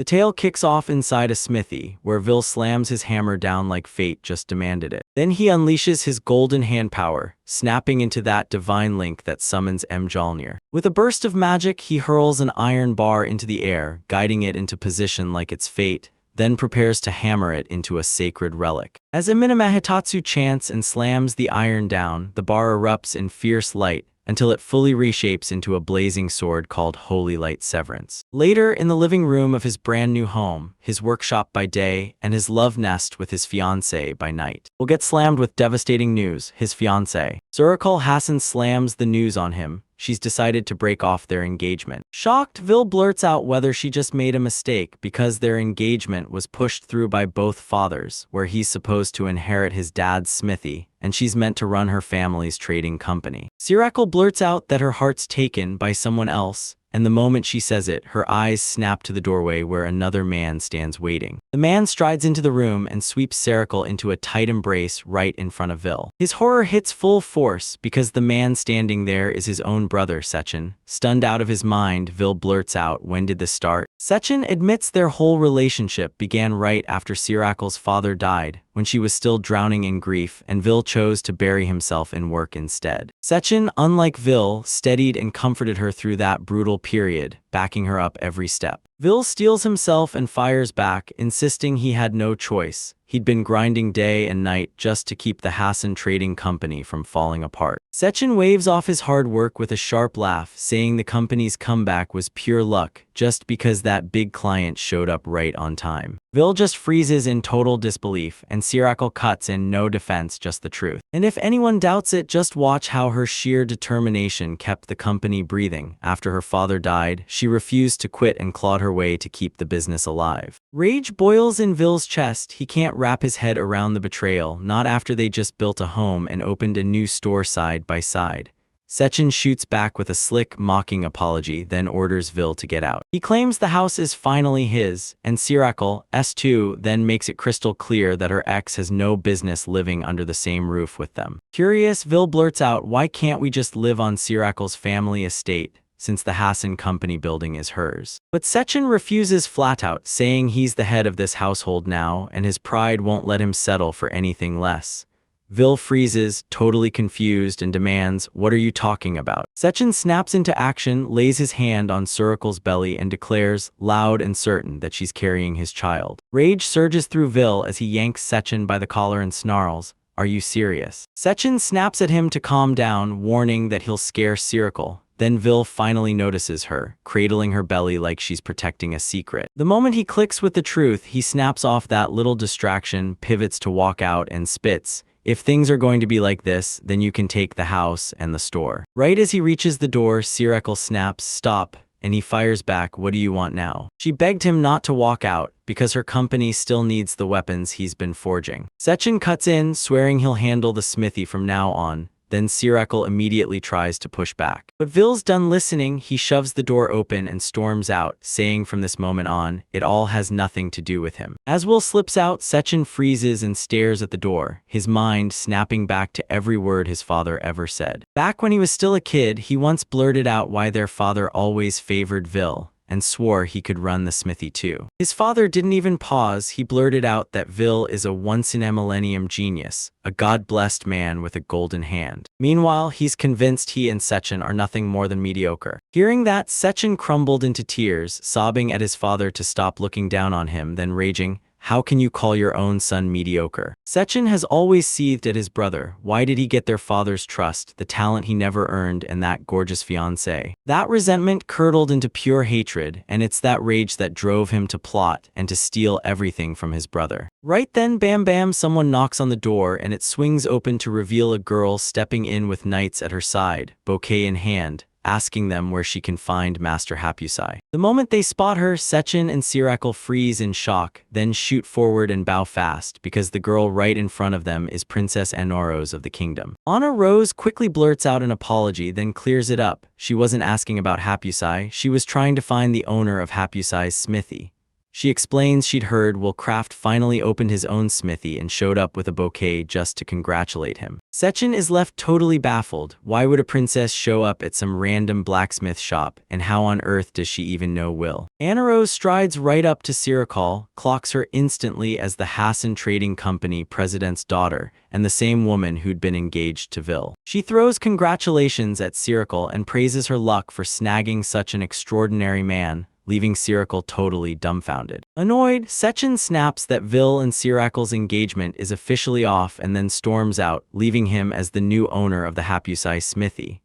The tale kicks off inside a smithy, where Vil slams his hammer down like fate just demanded it. Then he unleashes his golden hand power, snapping into that divine link that summons Mjolnir. With a burst of magic, he hurls an iron bar into the air, guiding it into position like its fate, then prepares to hammer it into a sacred relic. As Minamahitatsu chants and slams the iron down, the bar erupts in fierce light, until it fully reshapes into a blazing sword called Holy Light Severance. Later, in the living room of his brand new home, his workshop by day, and his love nest with his fiancée by night, will get slammed with devastating news. His fiancée, Surakul Hassan, slams the news on him. She's decided to break off their engagement. Shocked, Vil blurts out whether she just made a mistake because their engagement was pushed through by both fathers, where he's supposed to inherit his dad's smithy, and she's meant to run her family's trading company. Surakul blurts out that her heart's taken by someone else, and the moment she says it, her eyes snap to the doorway where another man stands waiting. The man strides into the room and sweeps Surakul into a tight embrace right in front of Vil. His horror hits full force because the man standing there is his own brother, Sechin. Stunned out of his mind, Vil blurts out, "When did this start?" Sechin admits their whole relationship began right after Sirakul's father died, when she was still drowning in grief, and Vil chose to bury himself in work instead. Sechin, unlike Vil, steadied and comforted her through that brutal period, backing her up every step. Vil steels himself and fires back, insisting he had no choice. He'd been grinding day and night just to keep the Hassan trading company from falling apart. Sechin waves off his hard work with a sharp laugh, saying the company's comeback was pure luck, just because that big client showed up right on time. Vil just freezes in total disbelief, and Surakul cuts in no defense, just the truth. And if anyone doubts it, just watch how her sheer determination kept the company breathing. After her father died, she refused to quit and clawed her way to keep the business alive. Rage boils in Vil's chest. He can't wrap his head around the betrayal, not after they just built a home and opened a new store side by side. Sechin shoots back with a slick, mocking apology, then orders Vil to get out. He claims the house is finally his, and Surakul, S2, then makes it crystal clear that her ex has no business living under the same roof with them. Curious, Vil blurts out, "Why can't we just live on Sirakul's family estate, since the Hassan company building is hers?" But Sechin refuses flat out, saying he's the head of this household now, and his pride won't let him settle for anything less. Vil freezes, totally confused, and demands, "What are you talking about?" Sechin snaps into action, lays his hand on Surakul's belly, and declares, loud and certain, that she's carrying his child. Rage surges through Vil as he yanks Sechin by the collar and snarls, "Are you serious?" Sechin snaps at him to calm down, warning that he'll scare Surakul. Then Vil finally notices her, cradling her belly like she's protecting a secret. The moment he clicks with the truth, he snaps off that little distraction, pivots to walk out, and spits, "If things are going to be like this, then you can take the house and the store." Right as he reaches the door, Surakul snaps, "Stop," and he fires back, "What do you want now?" She begged him not to walk out, because her company still needs the weapons he's been forging. Sechin cuts in, swearing he'll handle the smithy from now on. Then Surakul immediately tries to push back. But Vil's done listening. He shoves the door open and storms out, saying from this moment on, it all has nothing to do with him. As Vil slips out, Sechin freezes and stares at the door, his mind snapping back to every word his father ever said. Back when he was still a kid, he once blurted out why their father always favored Vil, and swore he could run the smithy too. His father didn't even pause. He blurted out that Vil is a once-in-a-millennium genius, a God-blessed man with a golden hand. Meanwhile, he's convinced he and Sechin are nothing more than mediocre. Hearing that, Sechin crumbled into tears, sobbing at his father to stop looking down on him, then raging, "How can you call your own son mediocre?" Sechin has always seethed at his brother. Why did he get their father's trust, the talent he never earned, and that gorgeous fiancée? That resentment curdled into pure hatred, and it's that rage that drove him to plot and to steal everything from his brother. Right then, bam bam, someone knocks on the door, and it swings open to reveal a girl stepping in with knights at her side, bouquet in hand, asking them where she can find Master Hapusai. The moment they spot her, Sechin and Surakul freeze in shock, then shoot forward and bow fast, because the girl right in front of them is Princess Anoros of the kingdom. Anna Rose quickly blurts out an apology, then clears it up. She wasn't asking about Hapusai, she was trying to find the owner of Hapusai's smithy. She explains she'd heard Will Craft finally opened his own smithy and showed up with a bouquet just to congratulate him. Sechin is left totally baffled. Why would a princess show up at some random blacksmith shop, and how on earth does she even know Will? Anaro strides right up to Sirikal, clocks her instantly as the Hassan Trading Company president's daughter, and the same woman who'd been engaged to Vil. She throws congratulations at Sirikal and praises her luck for snagging such an extraordinary man, leaving Sirikal totally dumbfounded. Annoyed, Sechin snaps that Vil and Sirikal's engagement is officially off and then storms out, leaving him as the new owner of the Hapusai smithy.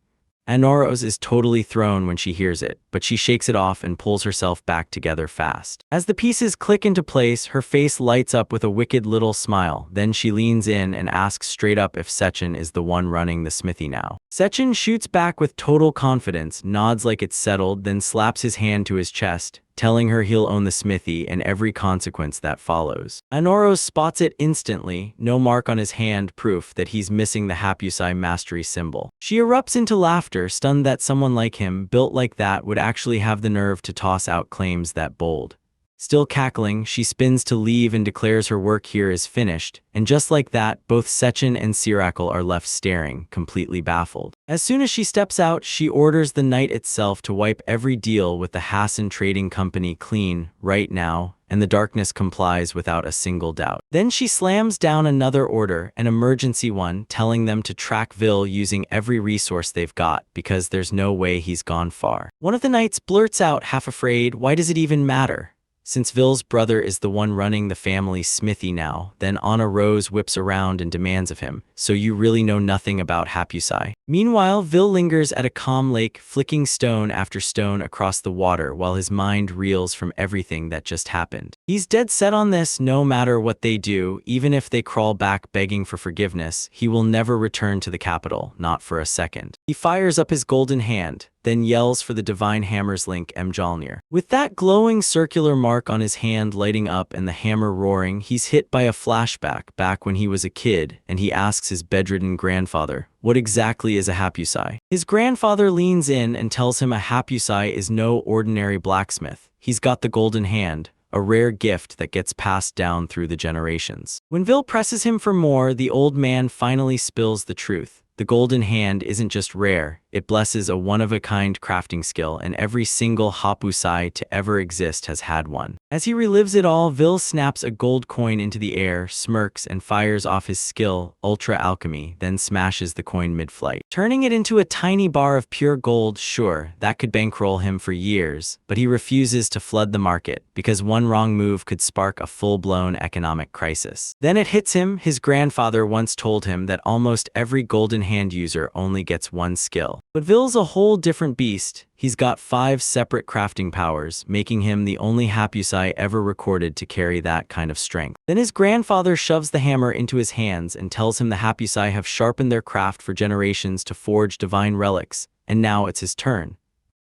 Anoros is totally thrown when she hears it, but she shakes it off and pulls herself back together fast. As the pieces click into place, her face lights up with a wicked little smile. Then she leans in and asks straight up if Sechin is the one running the smithy now. Sechin shoots back with total confidence, nods like it's settled, then slaps his hand to his chest, telling her he'll own the smithy and every consequence that follows. Anoros spots it instantly, no mark on his hand, proof that he's missing the Hapusai mastery symbol. She erupts into laughter, stunned that someone like him, built like that, would actually have the nerve to toss out claims that bold. Still cackling, she spins to leave and declares her work here is finished, and just like that, both Sechin and Sirakal are left staring, completely baffled. As soon as she steps out, she orders the night itself to wipe every deal with the Hassan Trading Company clean, right now, and the darkness complies without a single doubt. Then she slams down another order, an emergency one, telling them to track Vil using every resource they've got, because there's no way he's gone far. One of the knights blurts out, half afraid, why does it even matter? Since Vil's brother is the one running the family smithy now, then Anna Rose whips around and demands of him, so you really know nothing about Hapusai. Meanwhile, Vil lingers at a calm lake, flicking stone after stone across the water while his mind reels from everything that just happened. He's dead set on this, no matter what they do, even if they crawl back begging for forgiveness, he will never return to the capital, not for a second. He fires up his golden hand, then yells for the divine hammer's link Mjolnir. With that glowing circular mark on his hand lighting up and the hammer roaring, he's hit by a flashback back when he was a kid, and he asks his bedridden grandfather, what exactly is a Hapusai? His grandfather leans in and tells him a Hapusai is no ordinary blacksmith. He's got the golden hand, a rare gift that gets passed down through the generations. When Vil presses him for more, the old man finally spills the truth. The golden hand isn't just rare, it blesses a one-of-a-kind crafting skill, and every single Hapusai to ever exist has had one. As he relives it all, Vil snaps a gold coin into the air, smirks, and fires off his skill, Ultra Alchemy, then smashes the coin mid-flight, turning it into a tiny bar of pure gold. Sure, that could bankroll him for years, but he refuses to flood the market, because one wrong move could spark a full-blown economic crisis. Then it hits him, his grandfather once told him that almost every golden hand user only gets one skill. But Vil's a whole different beast. He's got 5 separate crafting powers, making him the only Hapusai ever recorded to carry that kind of strength. Then his grandfather shoves the hammer into his hands and tells him the Hapusai have sharpened their craft for generations to forge divine relics, and now it's his turn.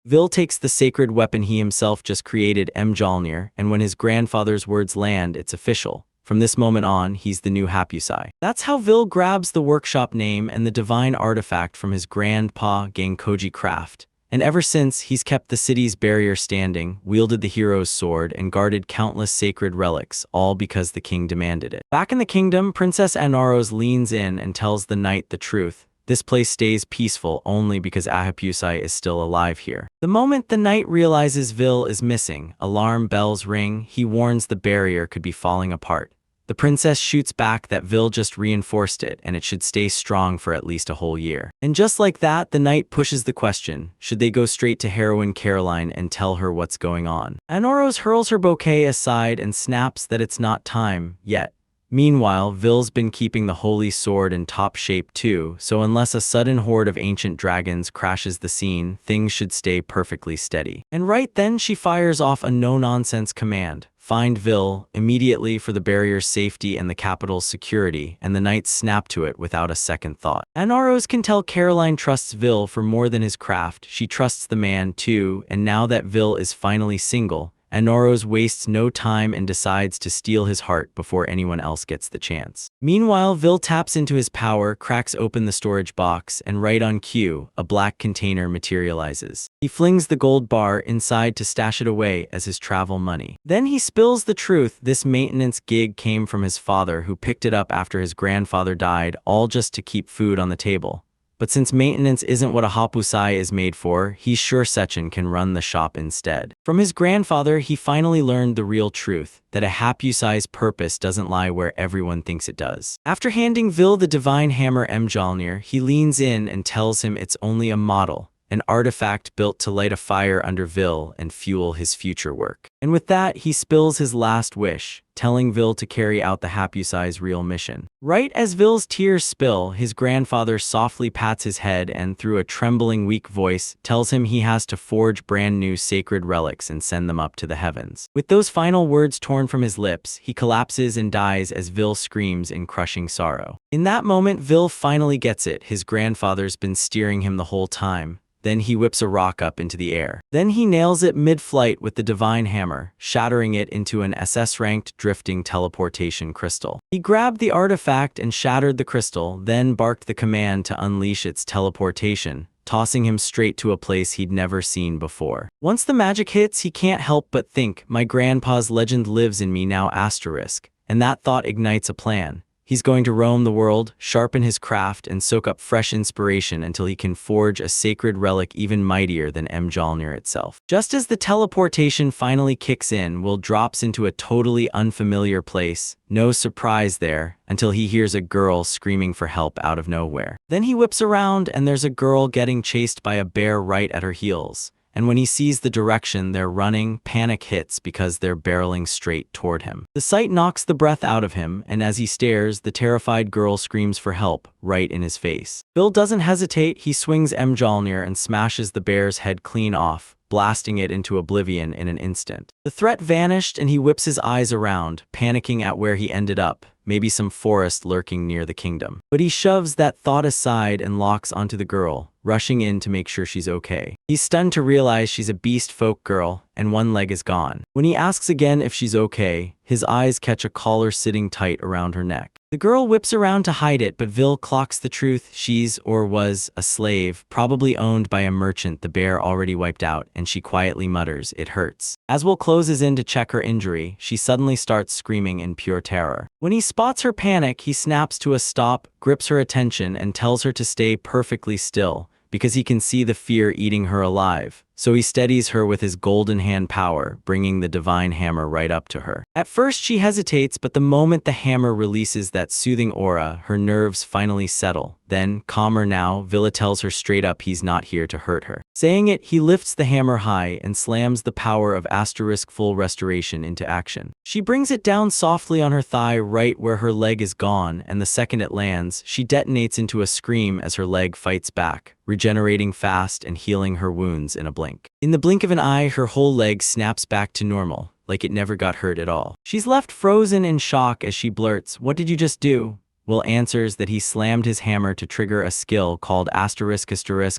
Vil takes the sacred weapon he himself just created, Mjolnir, and when his grandfather's words land, it's official. From this moment on, he's the new Hapusai. That's how Vil grabs the workshop name and the divine artifact from his grandpa Genkoji Craft. And ever since, he's kept the city's barrier standing, wielded the hero's sword, and guarded countless sacred relics, all because the king demanded it. Back in the kingdom, Princess Anaros leans in and tells the knight the truth. This place stays peaceful only because Hapusai is still alive here. The moment the knight realizes Vil is missing, alarm bells ring. He warns the barrier could be falling apart. The princess shoots back that Vil just reinforced it and it should stay strong for at least a whole year. And just like that, the knight pushes the question, should they go straight to heroine Caroline and tell her what's going on? Anoros hurls her bouquet aside and snaps that it's not time yet. Meanwhile, Vil's been keeping the holy sword in top shape too, so unless a sudden horde of ancient dragons crashes the scene, things should stay perfectly steady. And right then she fires off a no-nonsense command. Find Vil immediately for the barrier's safety and the capital's security, and the knights snap to it without a second thought. Anaros can tell Caroline trusts Vil for more than his craft. She trusts the man too, and now that Vil is finally single, Anoros wastes no time and decides to steal his heart before anyone else gets the chance. Meanwhile, Vil taps into his power, cracks open the storage box, and right on cue, a black container materializes. He flings the gold bar inside to stash it away as his travel money. Then he spills the truth: this maintenance gig came from his father, who picked it up after his grandfather died, all just to keep food on the table. But since maintenance isn't what a hapusai is made for, he's sure Sechin can run the shop instead. From his grandfather, he finally learned the real truth, that a hapusai's purpose doesn't lie where everyone thinks it does. After handing Vil the divine hammer Mjolnir, he leans in and tells him it's only a model, an artifact built to light a fire under Vil and fuel his future work. And with that, he spills his last wish, telling Vil to carry out the hapusai's real mission. Right as Vil's tears spill, his grandfather softly pats his head and, through a trembling, weak voice, tells him he has to forge brand new sacred relics and send them up to the heavens. With those final words torn from his lips, he collapses and dies as Vil screams in crushing sorrow. In that moment, Vil finally gets it: his grandfather's been steering him the whole time. Then he whips a rock up into the air. Then he nails it mid-flight with the divine hammer, shattering it into an SS-ranked drifting teleportation crystal. He grabbed the artifact and shattered the crystal, then barked the command to unleash its teleportation, tossing him straight to a place he'd never seen before. Once the magic hits, he can't help but think, my grandpa's legend lives in me now asterisk, and that thought ignites a plan. He's going to roam the world, sharpen his craft, and soak up fresh inspiration until he can forge a sacred relic even mightier than Mjolnir itself. Just as the teleportation finally kicks in, Will drops into a totally unfamiliar place. No surprise there, until he hears a girl screaming for help out of nowhere. Then he whips around and there's a girl getting chased by a bear right at her heels. And when he sees the direction they're running, panic hits because they're barreling straight toward him. The sight knocks the breath out of him, and as he stares, the terrified girl screams for help, right in his face. Vil doesn't hesitate. He swings Mjolnir and smashes the bear's head clean off, blasting it into oblivion in an instant. The threat vanished and he whips his eyes around, panicking at where he ended up, maybe some forest lurking near the kingdom. But he shoves that thought aside and locks onto the girl, rushing in to make sure she's okay. He's stunned to realize she's a beast folk girl, and one leg is gone. When he asks again if she's okay, his eyes catch a collar sitting tight around her neck. The girl whips around to hide it, but Vil clocks the truth: she's, or was, a slave, probably owned by a merchant the bear already wiped out, and she quietly mutters, "It hurts." As Will closes in to check her injury, she suddenly starts screaming in pure terror. When he spots her panic, he snaps to a stop, grips her attention, and tells her to stay perfectly still, because he can see the fear eating her alive. So he steadies her with his golden hand power, bringing the divine hammer right up to her. At first she hesitates, but the moment the hammer releases that soothing aura, her nerves finally settle. Then, calmer now, Villa tells her straight up he's not here to hurt her. Saying it, he lifts the hammer high and slams the power of asterisk full restoration into action. She brings it down softly on her thigh right where her leg is gone, and the second it lands, she detonates into a scream as her leg fights back, regenerating fast and healing her wounds in a blink. In the blink of an eye, her whole leg snaps back to normal, like it never got hurt at all. She's left frozen in shock as she blurts, "What did you just do?" Will answers that he slammed his hammer to trigger a skill called asterisk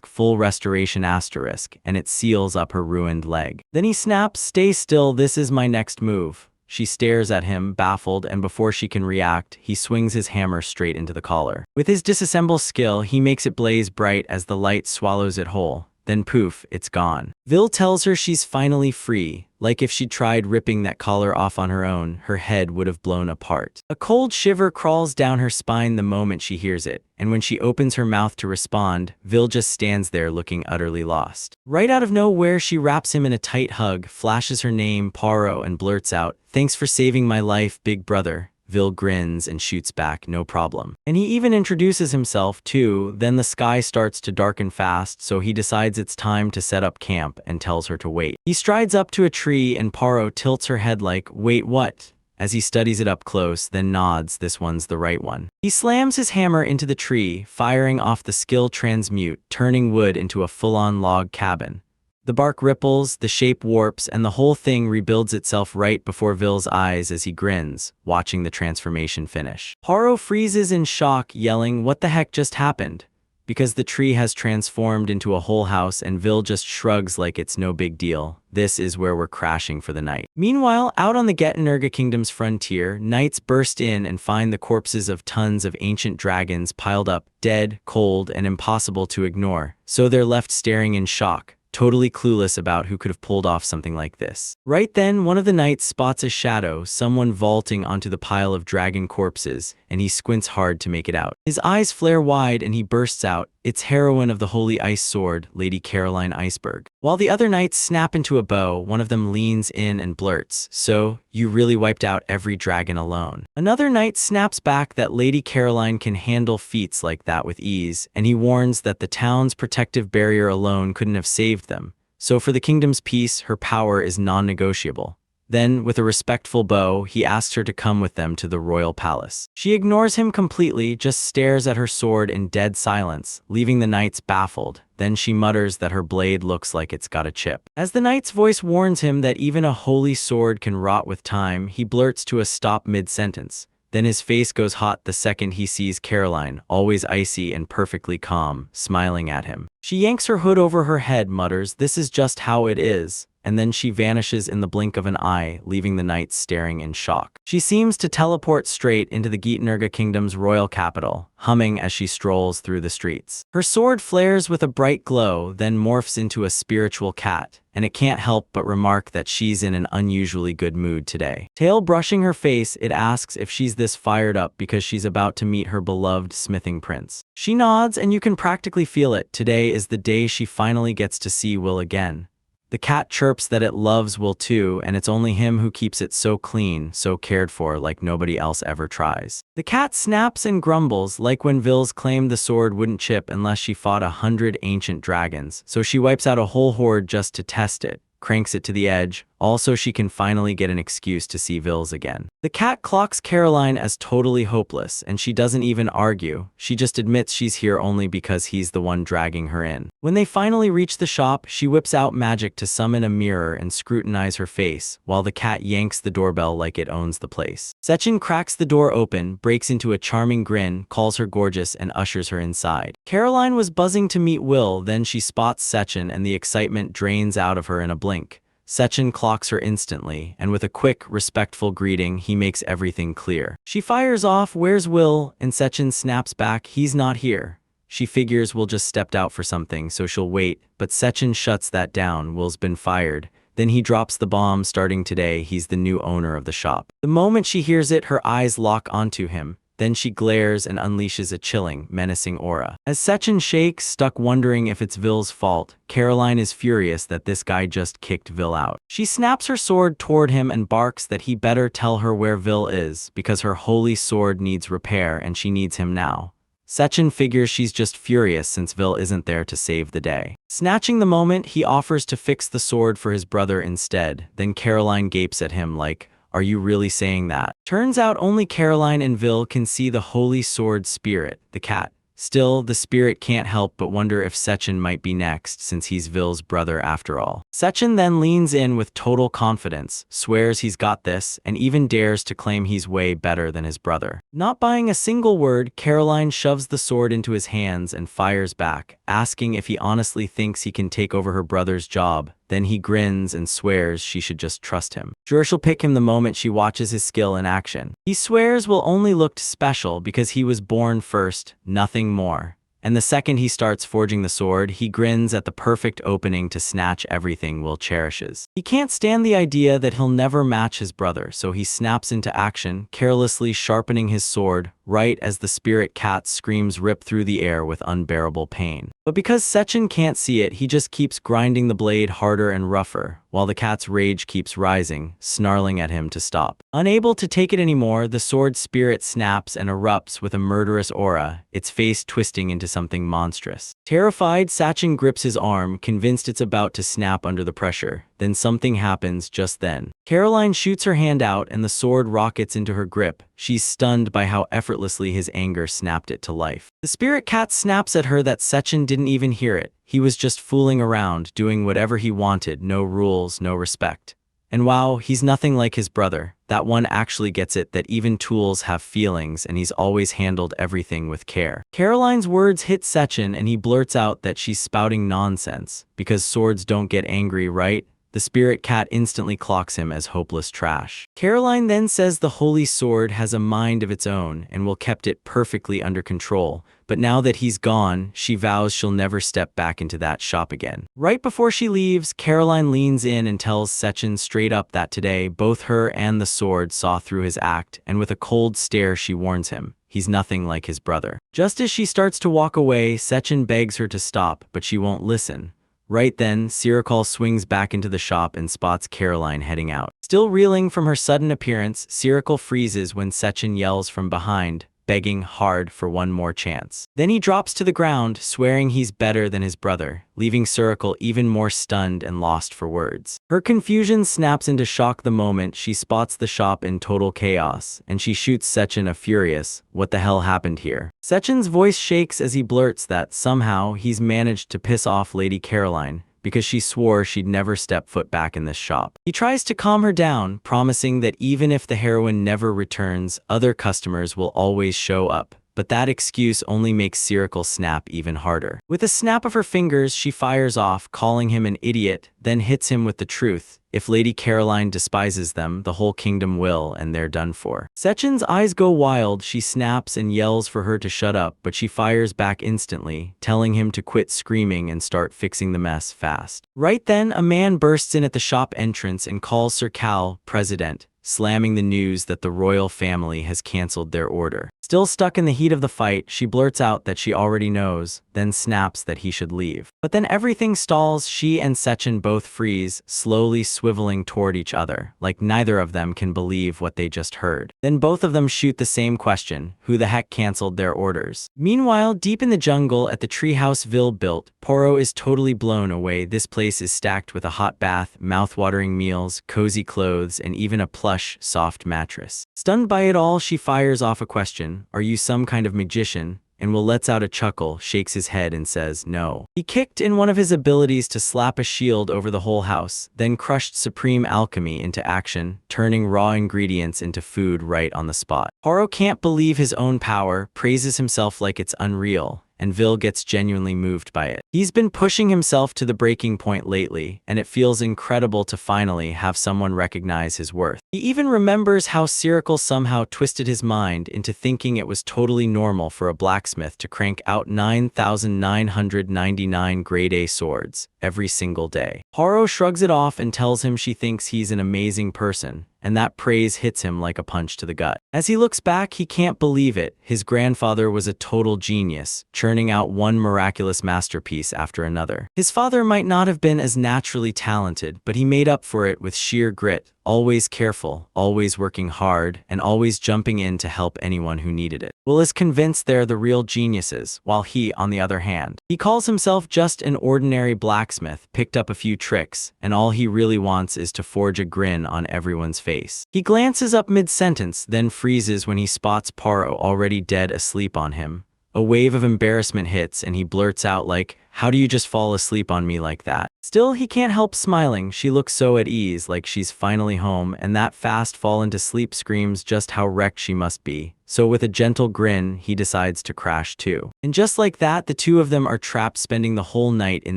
full restoration asterisk, and it seals up her ruined leg. Then he snaps, "Stay still, this is my next move." She stares at him, baffled, and before she can react, he swings his hammer straight into the collar. With his disassemble skill, he makes it blaze bright as the light swallows it whole. Then poof, it's gone. Vil tells her she's finally free, like if she'd tried ripping that collar off on her own, her head would have blown apart. A cold shiver crawls down her spine the moment she hears it, and when she opens her mouth to respond, Vil just stands there looking utterly lost. Right out of nowhere, she wraps him in a tight hug, flashes her name, Paro, and blurts out, "Thanks for saving my life, big brother." Vil grins and shoots back, "No problem." And he even introduces himself too. Then the sky starts to darken fast, so he decides it's time to set up camp and tells her to wait. He strides up to a tree and Paro tilts her head like, "Wait, what?" As he studies it up close, then nods, "This one's the right one." He slams his hammer into the tree, firing off the skill transmute, turning wood into a full-on log cabin. The bark ripples, the shape warps, and the whole thing rebuilds itself right before Vil's eyes as he grins, watching the transformation finish. Paro freezes in shock, yelling, "What the heck just happened?" because the tree has transformed into a whole house and Vil just shrugs like it's no big deal. This is where we're crashing for the night. Meanwhile, out on the Getnerga Kingdom's frontier, knights burst in and find the corpses of tons of ancient dragons piled up, dead, cold, and impossible to ignore. So they're left staring in shock, totally clueless about who could have pulled off something like this. Right then, one of the knights spots a shadow, someone vaulting onto the pile of dragon corpses, and he squints hard to make it out. His eyes flare wide and he bursts out, "It's heroine of the Holy Ice Sword, Lady Caroline Iceberg." While the other knights snap into a bow, one of them leans in and blurts, "So, you really wiped out every dragon alone." Another knight snaps back that Lady Caroline can handle feats like that with ease, and he warns that the town's protective barrier alone couldn't have saved them. So for the kingdom's peace, her power is non-negotiable. Then, with a respectful bow, he asks her to come with them to the royal palace. She ignores him completely, just stares at her sword in dead silence, leaving the knights baffled. Then she mutters that her blade looks like it's got a chip. As the knight's voice warns him that even a holy sword can rot with time, he blurts to a stop mid-sentence. Then his face goes hot the second he sees Caroline, always icy and perfectly calm, smiling at him. She yanks her hood over her head, mutters, "This is just how it is," and then she vanishes in the blink of an eye, leaving the knights staring in shock. She seems to teleport straight into the Getnerga Kingdom's royal capital, humming as she strolls through the streets. Her sword flares with a bright glow, then morphs into a spiritual cat, and it can't help but remark that she's in an unusually good mood today. Tail brushing her face, it asks if she's this fired up because she's about to meet her beloved smithing prince. She nods, and you can practically feel it. Today is the day she finally gets to see Will again. The cat chirps that it loves Will too, and it's only him who keeps it so clean, so cared for, like nobody else ever tries. The cat snaps and grumbles, like when Vils claimed the sword wouldn't chip unless she fought 100 ancient dragons, so she wipes out a whole horde just to test it, cranks it to the edge, also she can finally get an excuse to see Vils again. The cat clocks Caroline as totally hopeless, and she doesn't even argue, she just admits she's here only because he's the one dragging her in. When they finally reach the shop, she whips out magic to summon a mirror and scrutinize her face, while the cat yanks the doorbell like it owns the place. Sechin cracks the door open, breaks into a charming grin, calls her gorgeous, and ushers her inside. Caroline was buzzing to meet Will, then she spots Sechin and the excitement drains out of her in a blink. Sechin clocks her instantly, and with a quick, respectful greeting, he makes everything clear. She fires off, "Where's Will?" and Sechin snaps back, "He's not here." She figures Will just stepped out for something, so she'll wait, but Sechin shuts that down. Will's been fired. Then he drops the bomb. Starting today, he's the new owner of the shop. The moment she hears it, her eyes lock onto him. Then she glares and unleashes a chilling, menacing aura. As Sechin shakes, stuck wondering if it's Vil's fault, Caroline is furious that this guy just kicked Vil out. She snaps her sword toward him and barks that he better tell her where Vil is, because her holy sword needs repair and she needs him now. Sechin figures she's just furious since Vil isn't there to save the day. Snatching the moment, he offers to fix the sword for his brother instead. Then Caroline gapes at him like, "Are you really saying that?" Turns out only Caroline and Vil can see the holy sword spirit, the cat. Still, the spirit can't help but wonder if Sechin might be next, since he's Vil's brother after all. Sechin then leans in with total confidence, swears he's got this, and even dares to claim he's way better than his brother. Not buying a single word, Caroline shoves the sword into his hands and fires back, asking if he honestly thinks he can take over her brother's job. Then he grins and swears she should just trust him. Sure, she'll pick him the moment she watches his skill in action. He swears Will only looked special because he was born first, nothing more. And the second he starts forging the sword, he grins at the perfect opening to snatch everything Will cherishes. He can't stand the idea that he'll never match his brother, so he snaps into action, carelessly sharpening his sword, right as the spirit cat screams rip through the air with unbearable pain. But because Sechin can't see it, he just keeps grinding the blade harder and rougher, while the cat's rage keeps rising, snarling at him to stop. Unable to take it anymore, the sword spirit snaps and erupts with a murderous aura, its face twisting into something monstrous. Terrified, Sechin grips his arm, convinced it's about to snap under the pressure. Then something happens just then. Caroline shoots her hand out and the sword rockets into her grip. She's stunned by how effortlessly his anger snapped it to life. The spirit cat snaps at her that Sechin didn't even hear it. He was just fooling around, doing whatever he wanted, no rules, no respect. And wow, he's nothing like his brother. That one actually gets it that even tools have feelings and he's always handled everything with care. Caroline's words hit Sechin and he blurts out that she's spouting nonsense, because swords don't get angry, right? The spirit cat instantly clocks him as hopeless trash. Caroline then says the holy sword has a mind of its own and will kept it perfectly under control, but now that he's gone, she vows she'll never step back into that shop again. Right before she leaves, Caroline leans in and tells Sechin straight up that today both her and the sword saw through his act, and with a cold stare she warns him. He's nothing like his brother. Just as she starts to walk away, Sechin begs her to stop, but she won't listen. Right then, Sirikal swings back into the shop and spots Caroline heading out. Still reeling from her sudden appearance, Sirikal freezes when Sechin yells from behind, begging hard for one more chance. Then he drops to the ground, swearing he's better than his brother, leaving Sirikal even more stunned and lost for words. Her confusion snaps into shock the moment she spots the shop in total chaos, and she shoots Sechin a furious, "What the hell happened here?" Sechin's voice shakes as he blurts that somehow he's managed to piss off Lady Caroline, because she swore she'd never step foot back in this shop. He tries to calm her down, promising that even if the heroine never returns, other customers will always show up. But that excuse only makes Sirikal snap even harder. With a snap of her fingers, she fires off, calling him an idiot, then hits him with the truth. If Lady Caroline despises them, the whole kingdom will, and they're done for. Sechin's eyes go wild, she snaps and yells for her to shut up, but she fires back instantly, telling him to quit screaming and start fixing the mess fast. Right then, a man bursts in at the shop entrance and calls Sir Cal, President, slamming the news that the royal family has cancelled their order. Still stuck in the heat of the fight, she blurts out that she already knows, then snaps that he should leave. But then everything stalls, she and Sechin both freeze, slowly swiveling toward each other, like neither of them can believe what they just heard. Then both of them shoot the same question: who the heck cancelled their orders? Meanwhile, deep in the jungle at the treehouse Vil built, Poro is totally blown away. This place is stacked with a hot bath, mouth-watering meals, cozy clothes, and even a plush, soft mattress. Stunned by it all, she fires off a question: "Are you some kind of magician?" And Will lets out a chuckle, shakes his head and says no. He kicked in one of his abilities to slap a shield over the whole house, then crushed supreme alchemy into action, turning raw ingredients into food right on the spot. Poro can't believe his own power, praises himself like it's unreal, and Vil gets genuinely moved by it. He's been pushing himself to the breaking point lately, and it feels incredible to finally have someone recognize his worth. He even remembers how Sirikal somehow twisted his mind into thinking it was totally normal for a blacksmith to crank out 9,999 grade A swords every single day. Poro shrugs it off and tells him she thinks he's an amazing person, and that praise hits him like a punch to the gut. As he looks back, he can't believe it. His grandfather was a total genius, churning out one miraculous masterpiece after another. His father might not have been as naturally talented, but he made up for it with sheer grit, always careful, always working hard, and always jumping in to help anyone who needed it. Will is convinced they're the real geniuses, while he, on the other hand, he calls himself just an ordinary blacksmith, picked up a few tricks, and all he really wants is to forge a grin on everyone's face. He glances up mid-sentence, then freezes when he spots Poro already dead asleep on him. A wave of embarrassment hits and he blurts out like, "How do you just fall asleep on me like that?" Still, he can't help smiling. She looks so at ease, like she's finally home, and that fast fall into sleep screams just how wrecked she must be. So with a gentle grin, he decides to crash too. And just like that, the two of them are trapped, spending the whole night in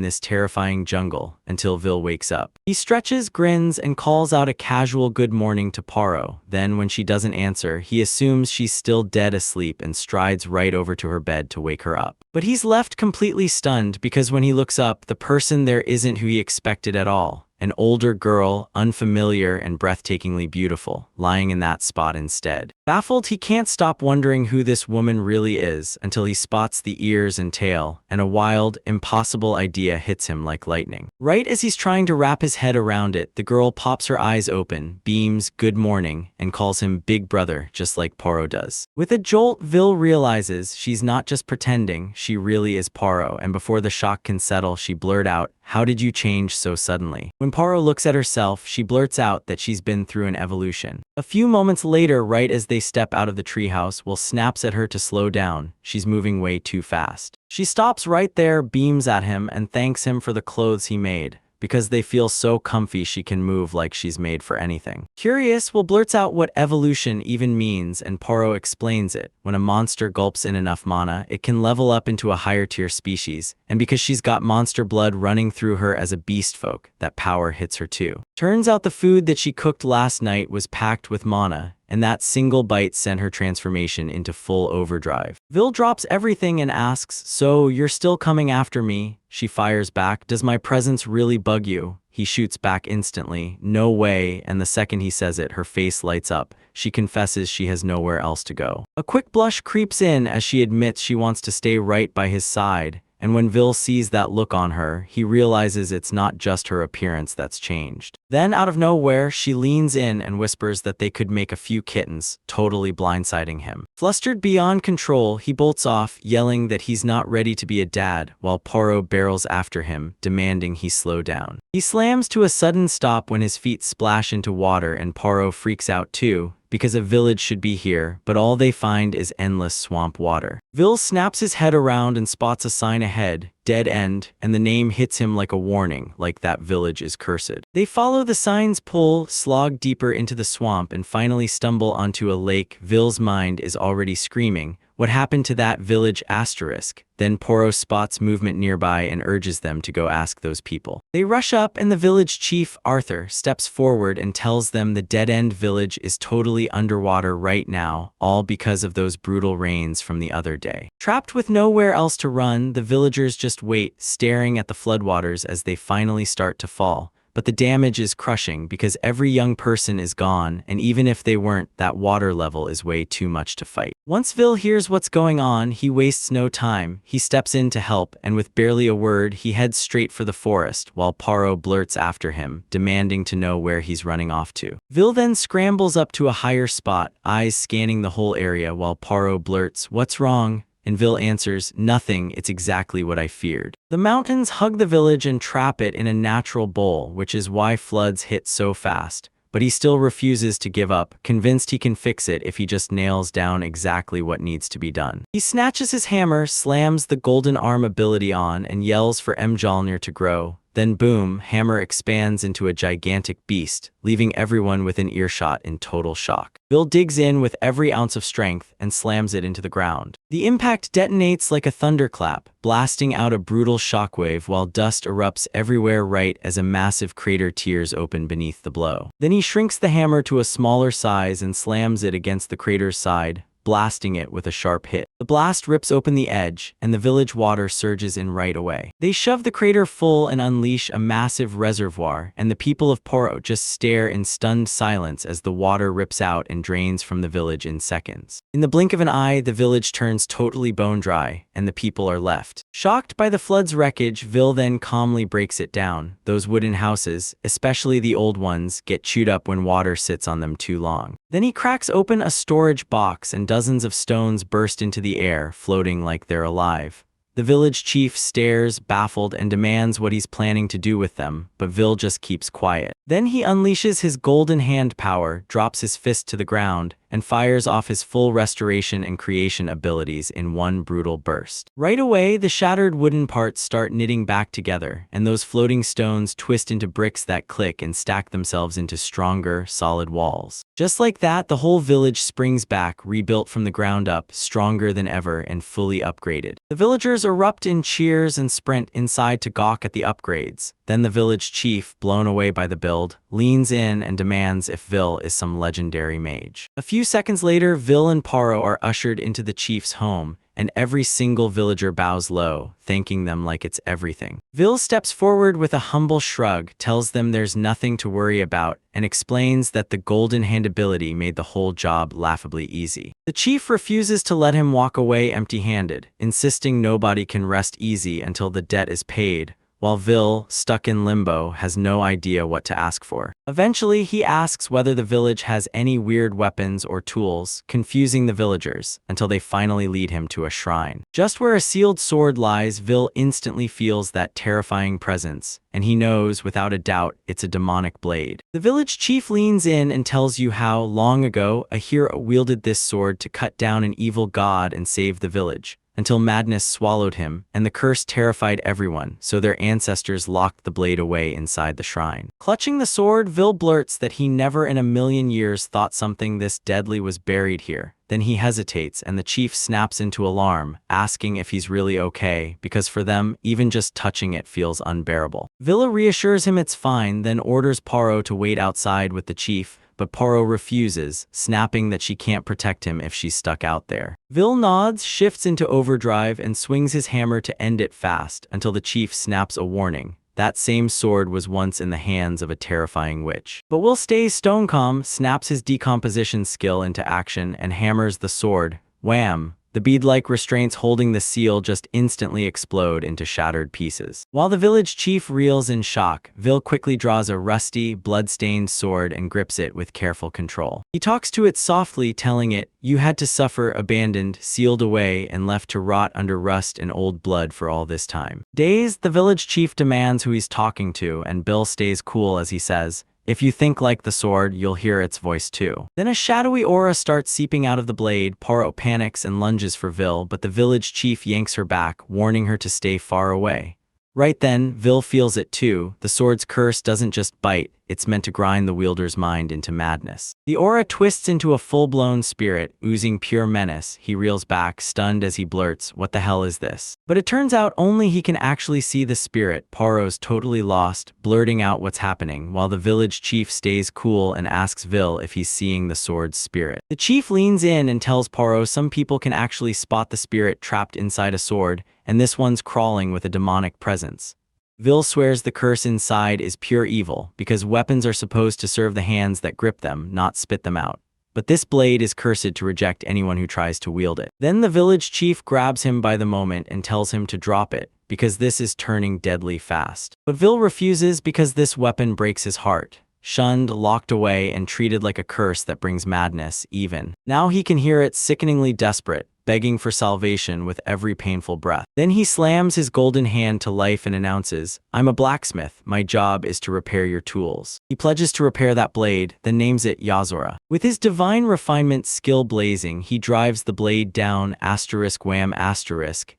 this terrifying jungle, until Vil wakes up. He stretches, grins, and calls out a casual good morning to Poro. Then, when she doesn't answer, he assumes she's still dead asleep and strides right over to her bed to wake her up. But he's left completely stunned, because when he looks up, the person there isn't who he expected at all. An older girl, unfamiliar and breathtakingly beautiful, lying in that spot instead. Baffled, he can't stop wondering who this woman really is until he spots the ears and tail, and a wild, impossible idea hits him like lightning. Right as he's trying to wrap his head around it, the girl pops her eyes open, beams good morning, and calls him big brother, just like Poro does. With a jolt, Vil realizes she's not just pretending, she really is Poro, and before the shock can settle, she blurts out, "How did you change so suddenly?" When Poro looks at herself, she blurts out that she's been through an evolution. A few moments later, right as they step out of the treehouse, Will snaps at her to slow down. She's moving way too fast. She stops right there, beams at him, and thanks him for the clothes he made, because they feel so comfy she can move like she's made for anything. Curious, Will blurts out what evolution even means, and Poro explains it. When a monster gulps in enough mana, it can level up into a higher tier species, and because she's got monster blood running through her as a beast folk, that power hits her too. Turns out the food that she cooked last night was packed with mana, and that single bite sent her transformation into full overdrive. Vil drops everything and asks, "So, you're still coming after me?" She fires back, "Does my presence really bug you?" He shoots back instantly, "No way," and the second he says it, her face lights up. She confesses she has nowhere else to go. A quick blush creeps in as she admits she wants to stay right by his side. And when Vil sees that look on her, he realizes it's not just her appearance that's changed. Then, out of nowhere, she leans in and whispers that they could make a few kittens, totally blindsiding him. Flustered beyond control, he bolts off, yelling that he's not ready to be a dad, while Poro barrels after him, demanding he slow down. He slams to a sudden stop when his feet splash into water, and Poro freaks out too, because a village should be here, but all they find is endless swamp water. Vil snaps his head around and spots a sign ahead, "Dead End," and the name hits him like a warning, like that village is cursed. They follow the sign's pull, slog deeper into the swamp, and finally stumble onto a lake. Vil's mind is already screaming, "What happened to that village asterisk?" Then Poro spots movement nearby and urges them to go ask those people. They rush up and the village chief, Arthur, steps forward and tells them the dead-end village is totally underwater right now, all because of those brutal rains from the other day. Trapped with nowhere else to run, the villagers just wait, staring at the floodwaters as they finally start to fall. But the damage is crushing because every young person is gone, and even if they weren't, that water level is way too much to fight. Once Vil hears what's going on, he wastes no time. He steps in to help, and with barely a word, he heads straight for the forest, while Poro blurts after him, demanding to know where he's running off to. Vil then scrambles up to a higher spot, eyes scanning the whole area, while Poro blurts, "What's wrong?" And Vil answers, "Nothing, it's exactly what I feared." The mountains hug the village and trap it in a natural bowl, which is why floods hit so fast. But he still refuses to give up, convinced he can fix it if he just nails down exactly what needs to be done. He snatches his hammer, slams the golden arm ability on, and yells for Mjolnir to grow. Then boom, hammer expands into a gigantic beast, leaving everyone within earshot in total shock. Vil digs in with every ounce of strength and slams it into the ground. The impact detonates like a thunderclap, blasting out a brutal shockwave while dust erupts everywhere right as a massive crater tears open beneath the blow. Then he shrinks the hammer to a smaller size and slams it against the crater's side, blasting it with a sharp hit. The blast rips open the edge, and the village water surges in right away. They shove the crater full and unleash a massive reservoir, and the people of Poro just stare in stunned silence as the water rips out and drains from the village in seconds. In the blink of an eye, the village turns totally bone dry, and the people are left. Shocked by the flood's wreckage, Vil then calmly breaks it down. Those wooden houses, especially the old ones, get chewed up when water sits on them too long. Then he cracks open a storage box and dozens of stones burst into the air, floating like they're alive. The village chief stares, baffled, and demands what he's planning to do with them, but Vil just keeps quiet. Then he unleashes his golden hand power, drops his fist to the ground, and fires off his full restoration and creation abilities in one brutal burst. Right away, the shattered wooden parts start knitting back together, and those floating stones twist into bricks that click and stack themselves into stronger, solid walls. Just like that, the whole village springs back, rebuilt from the ground up, stronger than ever and fully upgraded. The villagers erupt in cheers and sprint inside to gawk at the upgrades. Then the village chief, blown away by the build, leans in and demands if Vil is some legendary mage. A few seconds later, Vil and Poro are ushered into the chief's home, and every single villager bows low, thanking them like it's everything. Vil steps forward with a humble shrug, tells them there's nothing to worry about, and explains that the golden hand ability made the whole job laughably easy. The chief refuses to let him walk away empty-handed, insisting nobody can rest easy until the debt is paid, while Vil, stuck in limbo, has no idea what to ask for. Eventually, he asks whether the village has any weird weapons or tools, confusing the villagers, until they finally lead him to a shrine. Just where a sealed sword lies, Vil instantly feels that terrifying presence, and he knows, without a doubt, it's a demonic blade. The village chief leans in and tells you how, long ago, a hero wielded this sword to cut down an evil god and save the village. until madness swallowed him, and the curse terrified everyone, so their ancestors locked the blade away inside the shrine. Clutching the sword, Vil blurts that he never in a million years thought something this deadly was buried here. Then he hesitates, and the chief snaps into alarm, asking if he's really okay, because for them, even just touching it feels unbearable. Villa reassures him it's fine, then orders Poirot to wait outside with the chief, but Poirot refuses, snapping that she can't protect him if she's stuck out there. Vil nods, shifts into overdrive, and swings his hammer to end it fast, until the chief snaps a warning. That same sword was once in the hands of a terrifying witch. But Will stays stone calm, snaps his decomposition skill into action, and hammers the sword. Wham! The bead-like restraints holding the seal just instantly explode into shattered pieces. While the village chief reels in shock, Vil quickly draws a rusty, blood-stained sword and grips it with careful control. He talks to it softly, telling it, "You had to suffer, abandoned, sealed away, and left to rot under rust and old blood for all this time." Dazed, the village chief demands who he's talking to, and Bill stays cool as he says, "If you think like the sword, you'll hear its voice too." Then a shadowy aura starts seeping out of the blade. Poirot panics and lunges for Vil, but the village chief yanks her back, warning her to stay far away. Right then, Vil feels it too. The sword's curse doesn't just bite, it's meant to grind the wielder's mind into madness. The aura twists into a full-blown spirit, oozing pure menace. He reels back, stunned as he blurts, "What the hell is this?" But it turns out only he can actually see the spirit. Poirot's totally lost, blurting out what's happening, while the village chief stays cool and asks Vil if he's seeing the sword's spirit. The chief leans in and tells Poirot some people can actually spot the spirit trapped inside a sword, and this one's crawling with a demonic presence. Vil swears the curse inside is pure evil, because weapons are supposed to serve the hands that grip them, not spit them out. But this blade is cursed to reject anyone who tries to wield it. Then the village chief grabs him by the moment and tells him to drop it, because this is turning deadly fast. But Vil refuses because this weapon breaks his heart. Shunned, locked away, and treated like a curse that brings madness, even. Now he can hear it sickeningly desperate, begging for salvation with every painful breath. Then he slams his golden hand to life and announces, "I'm a blacksmith. My job is to repair your tools." He pledges to repair that blade, then names it Yazora. With his divine refinement skill blazing, he drives the blade down, wham,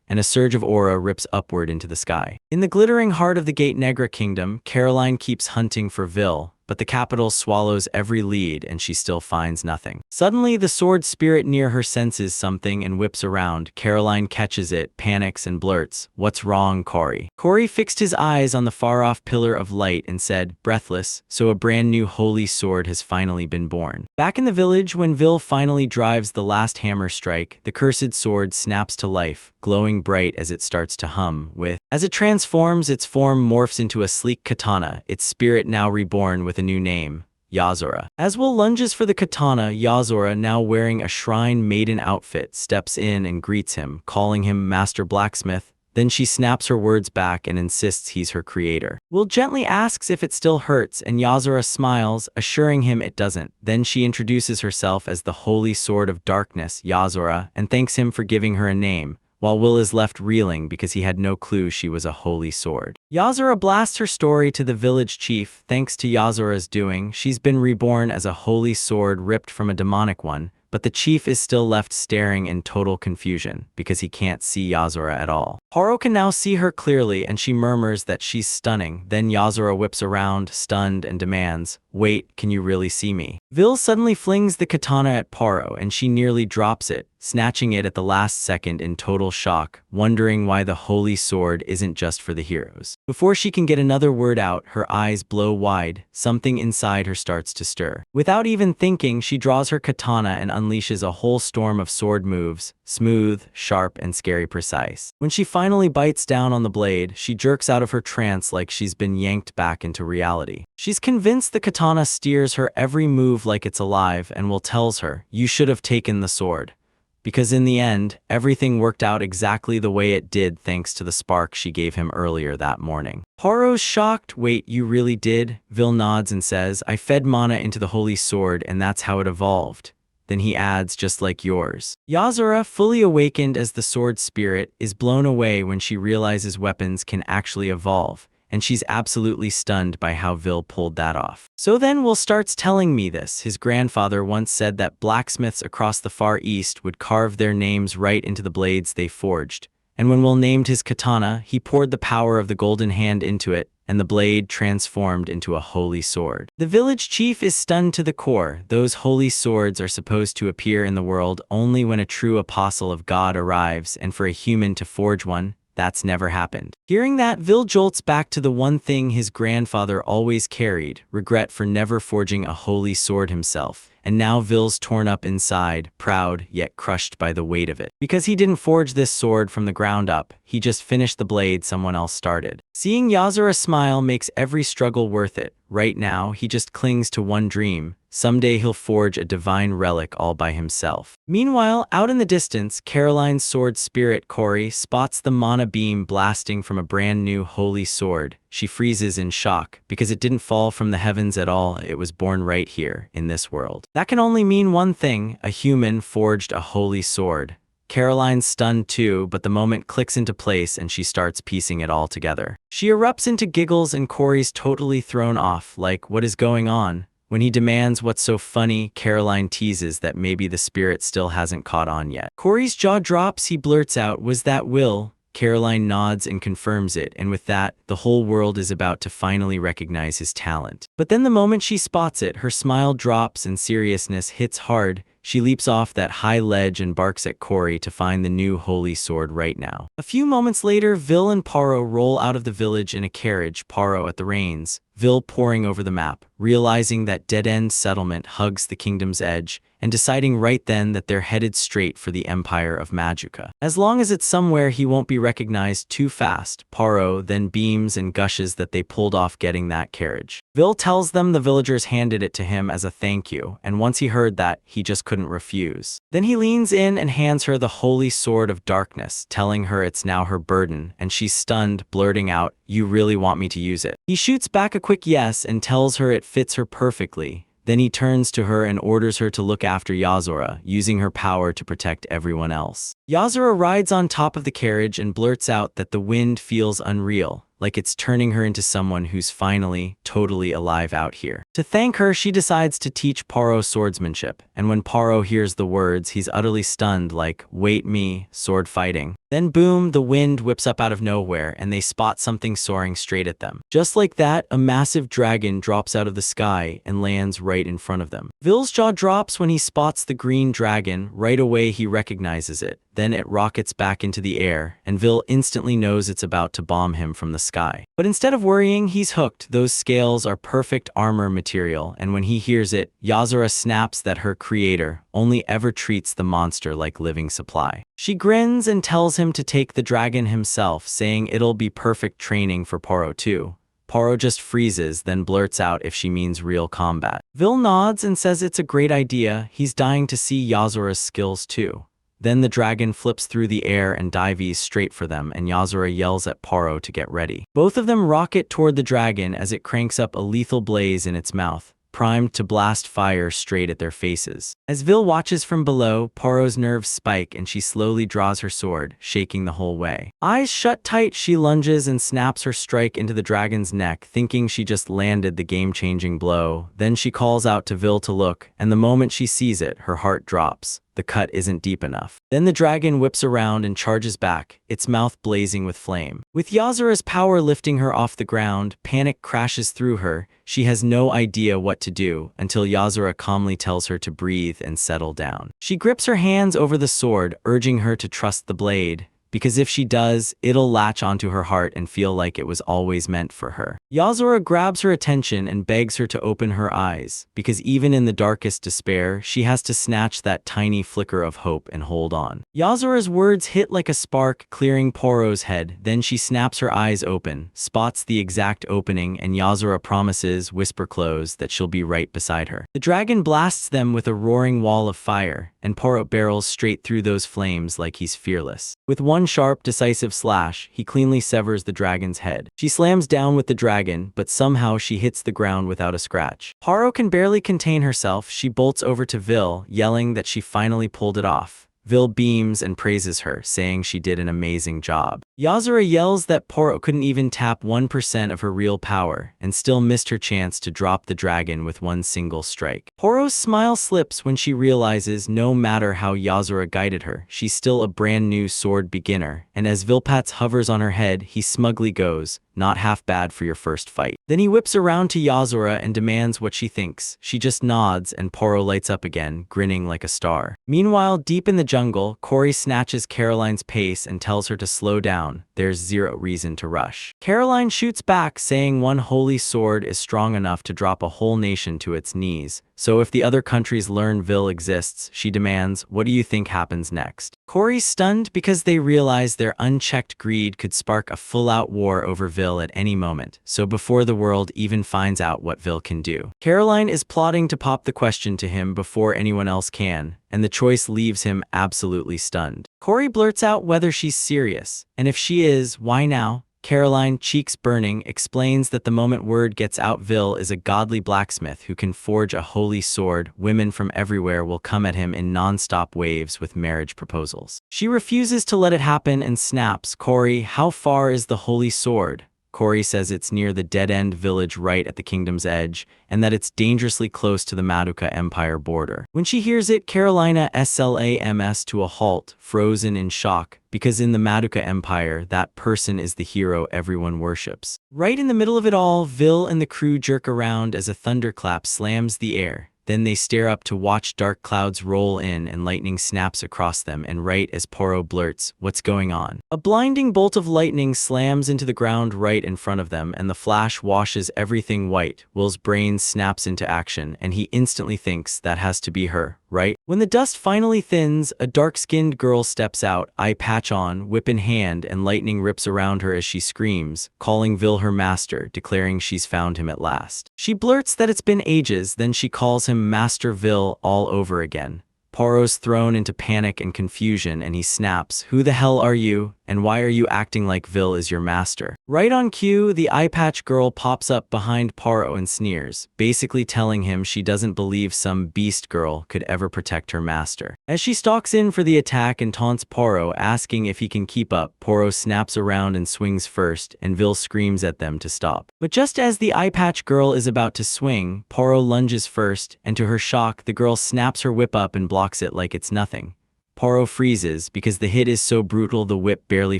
and a surge of aura rips upward into the sky. In the glittering heart of the Gate Negra kingdom, Caroline keeps hunting for Vil, but the capital swallows every lead and she still finds nothing. Suddenly, the sword spirit near her senses something and whips around. Caroline catches it, panics, and blurts, "What's wrong, Corey?" Corey fixed his eyes on the far-off pillar of light and said, breathless, "So a brand new holy sword has finally been born." Back in the village, when Vil finally drives the last hammer strike, the cursed sword snaps to life, glowing bright as it starts to hum with. As it transforms, its form morphs into a sleek katana, its spirit now reborn with a new name, Yazora. As Will lunges for the katana, Yazora, now wearing a shrine maiden outfit, steps in and greets him, calling him Master Blacksmith. Then she snaps her words back and insists he's her creator. Will gently asks if it still hurts, and Yazora smiles, assuring him it doesn't. Then she introduces herself as the Holy Sword of Darkness, Yazora, and thanks him for giving her a name, while Will is left reeling because he had no clue she was a holy sword. Yazora blasts her story to the village chief. Thanks to Yazora's doing, she's been reborn as a holy sword ripped from a demonic one, but the chief is still left staring in total confusion because he can't see Yazora at all. Poirot can now see her clearly and she murmurs that she's stunning. Then Yazora whips around, stunned, and demands, "Wait, can you really see me?" Vil suddenly flings the katana at Poirot and she nearly drops it, snatching it at the last second in total shock, wondering why the holy sword isn't just for the heroes. Before she can get another word out, her eyes blow wide. Something inside her starts to stir. Without even thinking, she draws her katana and unleashes a whole storm of sword moves, smooth, sharp, and scary precise. When she finally bites down on the blade, she jerks out of her trance like she's been yanked back into reality. She's convinced the katana steers her every move like it's alive, and Will tells her, "You should have taken the sword." Because in the end, everything worked out exactly the way it did thanks to the spark she gave him earlier that morning. Poirot's shocked. "Wait, you really did?" Vil nods and says, "I fed mana into the holy sword and that's how it evolved." Then he adds, "Just like yours." Yazora, fully awakened as the sword spirit, is blown away when she realizes weapons can actually evolve, and she's absolutely stunned by how Vil pulled that off. So then Will starts telling me this. His grandfather once said that blacksmiths across the Far East would carve their names right into the blades they forged. And when Will named his katana, he poured the power of the golden hand into it, and the blade transformed into a holy sword. The village chief is stunned to the core. Those holy swords are supposed to appear in the world only when a true apostle of God arrives, and for a human to forge one, that's never happened. Hearing that, Vil jolts back to the one thing his grandfather always carried, regret for never forging a holy sword himself. And now Vil's torn up inside, proud yet crushed by the weight of it. Because he didn't forge this sword from the ground up, he just finished the blade someone else started. Seeing Yasura smile makes every struggle worth it. Right now, he just clings to one dream. Someday he'll forge a divine relic all by himself. Meanwhile, out in the distance, Caroline's sword spirit Corey spots the mana beam blasting from a brand new holy sword. She freezes in shock, because it didn't fall from the heavens at all, it was born right here, in this world. That can only mean one thing: a human forged a holy sword. Caroline's stunned too, but the moment clicks into place and she starts piecing it all together. She erupts into giggles and Corey's totally thrown off, like, what is going on? When he demands what's so funny, Caroline teases that maybe the spirit still hasn't caught on yet. Corey's jaw drops, he blurts out, "Was that Will?" Caroline nods and confirms it, and with that, the whole world is about to finally recognize his talent. But then the moment she spots it, her smile drops and seriousness hits hard. She leaps off that high ledge and barks at Corey to find the new holy sword right now. A few moments later, Vil and Paro roll out of the village in a carriage, Paro at the reins, Vil poring over the map, realizing that dead-end settlement hugs the kingdom's edge, and deciding right then that they're headed straight for the Empire of Majuka. As long as it's somewhere he won't be recognized too fast, Paro then beams and gushes that they pulled off getting that carriage. Vil tells them the villagers handed it to him as a thank you, and once he heard that, he just couldn't refuse. Then he leans in and hands her the holy sword of darkness, telling her it's now her burden, and she's stunned, blurting out, "You really want me to use it?" He shoots back a quick yes and tells her it fits her perfectly. Then he turns to her and orders her to look after Yasura, using her power to protect everyone else. Yasura rides on top of the carriage and blurts out that the wind feels unreal, like it's turning her into someone who's finally, totally alive out here. To thank her, she decides to teach Paro swordsmanship, and when Paro hears the words, he's utterly stunned, like, "Wait, me, sword fighting?" Then boom, the wind whips up out of nowhere, and they spot something soaring straight at them. Just like that, a massive dragon drops out of the sky and lands right in front of them. Vil's jaw drops when he spots the green dragon. Right away he recognizes it. Then it rockets back into the air, and Vil instantly knows it's about to bomb him from the sky. But instead of worrying, he's hooked. Those scales are perfect armor material, and when he hears it, Yasura snaps that her creator only ever treats the monster like living supply. She grins and tells him to take the dragon himself, saying it'll be perfect training for Paro too. Paro just freezes, then blurts out if she means real combat. Vil nods and says it's a great idea. He's dying to see Yasura's skills too. Then the dragon flips through the air and dives straight for them, and Yasura yells at Paro to get ready. Both of them rocket toward the dragon as it cranks up a lethal blaze in its mouth, primed to blast fire straight at their faces. As Vil watches from below, Paro's nerves spike and she slowly draws her sword, shaking the whole way. Eyes shut tight, she lunges and snaps her strike into the dragon's neck, thinking she just landed the game-changing blow. Then she calls out to Vil to look, and the moment she sees it, her heart drops. The cut isn't deep enough. Then the dragon whips around and charges back, its mouth blazing with flame. With Yasura's power lifting her off the ground, panic crashes through her. She has no idea what to do until Yasura calmly tells her to breathe and settle down. She grips her hands over the sword, urging her to trust the blade, because if she does, it'll latch onto her heart and feel like it was always meant for her. Yasura grabs her attention and begs her to open her eyes, because even in the darkest despair, she has to snatch that tiny flicker of hope and hold on. Yasura's words hit like a spark, clearing Poro's head. Then she snaps her eyes open, spots the exact opening, and Yasura promises, whisper close, that she'll be right beside her. The dragon blasts them with a roaring wall of fire, and Poro barrels straight through those flames like he's fearless. With one sharp, decisive slash, he cleanly severs the dragon's head. She slams down with the dragon, but somehow she hits the ground without a scratch. Paro can barely contain herself. She bolts over to Vil, yelling that she finally pulled it off. Vil beams and praises her, saying she did an amazing job. Yozora yells that Poro couldn't even tap 1% of her real power and still missed her chance to drop the dragon with one single strike. Poro's smile slips when she realizes no matter how Yozora guided her, she's still a brand new sword beginner, and as Vilpats hovers on her head, he smugly goes, "Not half bad for your first fight." Then he whips around to Yozora and demands what she thinks. She just nods and Poro lights up again, grinning like a star. Meanwhile, deep in the jungle, Cory snatches Caroline's pace and tells her to slow down. There's zero reason to rush. Caroline shoots back, saying one holy sword is strong enough to drop a whole nation to its knees. So if the other countries learn Vil exists, she demands, what do you think happens next? Cory's stunned because they realize their unchecked greed could spark a full-out war over Vil at any moment, so before the world even finds out what Vil can do. Caroline is plotting to pop the question to him before anyone else can, and the choice leaves him absolutely stunned. Cory blurts out whether she's serious, and if she is, why now? Caroline, cheeks burning, explains that the moment word gets out Vil is a godly blacksmith who can forge a holy sword. Women from everywhere will come at him in non-stop waves with marriage proposals. She refuses to let it happen and snaps, "Cory, how far is the holy sword?" Cory says it's near the dead-end village right at the kingdom's edge, and that it's dangerously close to the Madoka Empire border. When she hears it, Carolina slams to a halt, frozen in shock, because in the Madoka Empire, that person is the hero everyone worships. Right in the middle of it all, Vil and the crew jerk around as a thunderclap slams the air. Then they stare up to watch dark clouds roll in and lightning snaps across them, and right as Poro blurts, "What's going on?" a blinding bolt of lightning slams into the ground right in front of them, and the flash washes everything white. Will's brain snaps into action, and he instantly thinks that has to be her, right? When the dust finally thins, a dark-skinned girl steps out, eye patch on, whip in hand, and lightning rips around her as she screams, calling Vil her master, declaring she's found him at last. She blurts that it's been ages, then she calls him Master Vil all over again. Poro's thrown into panic and confusion, and he snaps, "Who the hell are you? And why are you acting like Vil is your master?" Right on cue, the eye patch girl pops up behind Poro and sneers, basically telling him she doesn't believe some beast girl could ever protect her master. As she stalks in for the attack and taunts Poro, asking if he can keep up, Poro snaps around and swings first, and Vil screams at them to stop. But just as the eye patch girl is about to swing, Poro lunges first, and to her shock, the girl snaps her whip up and blocks it like it's nothing. Poro freezes because the hit is so brutal the whip barely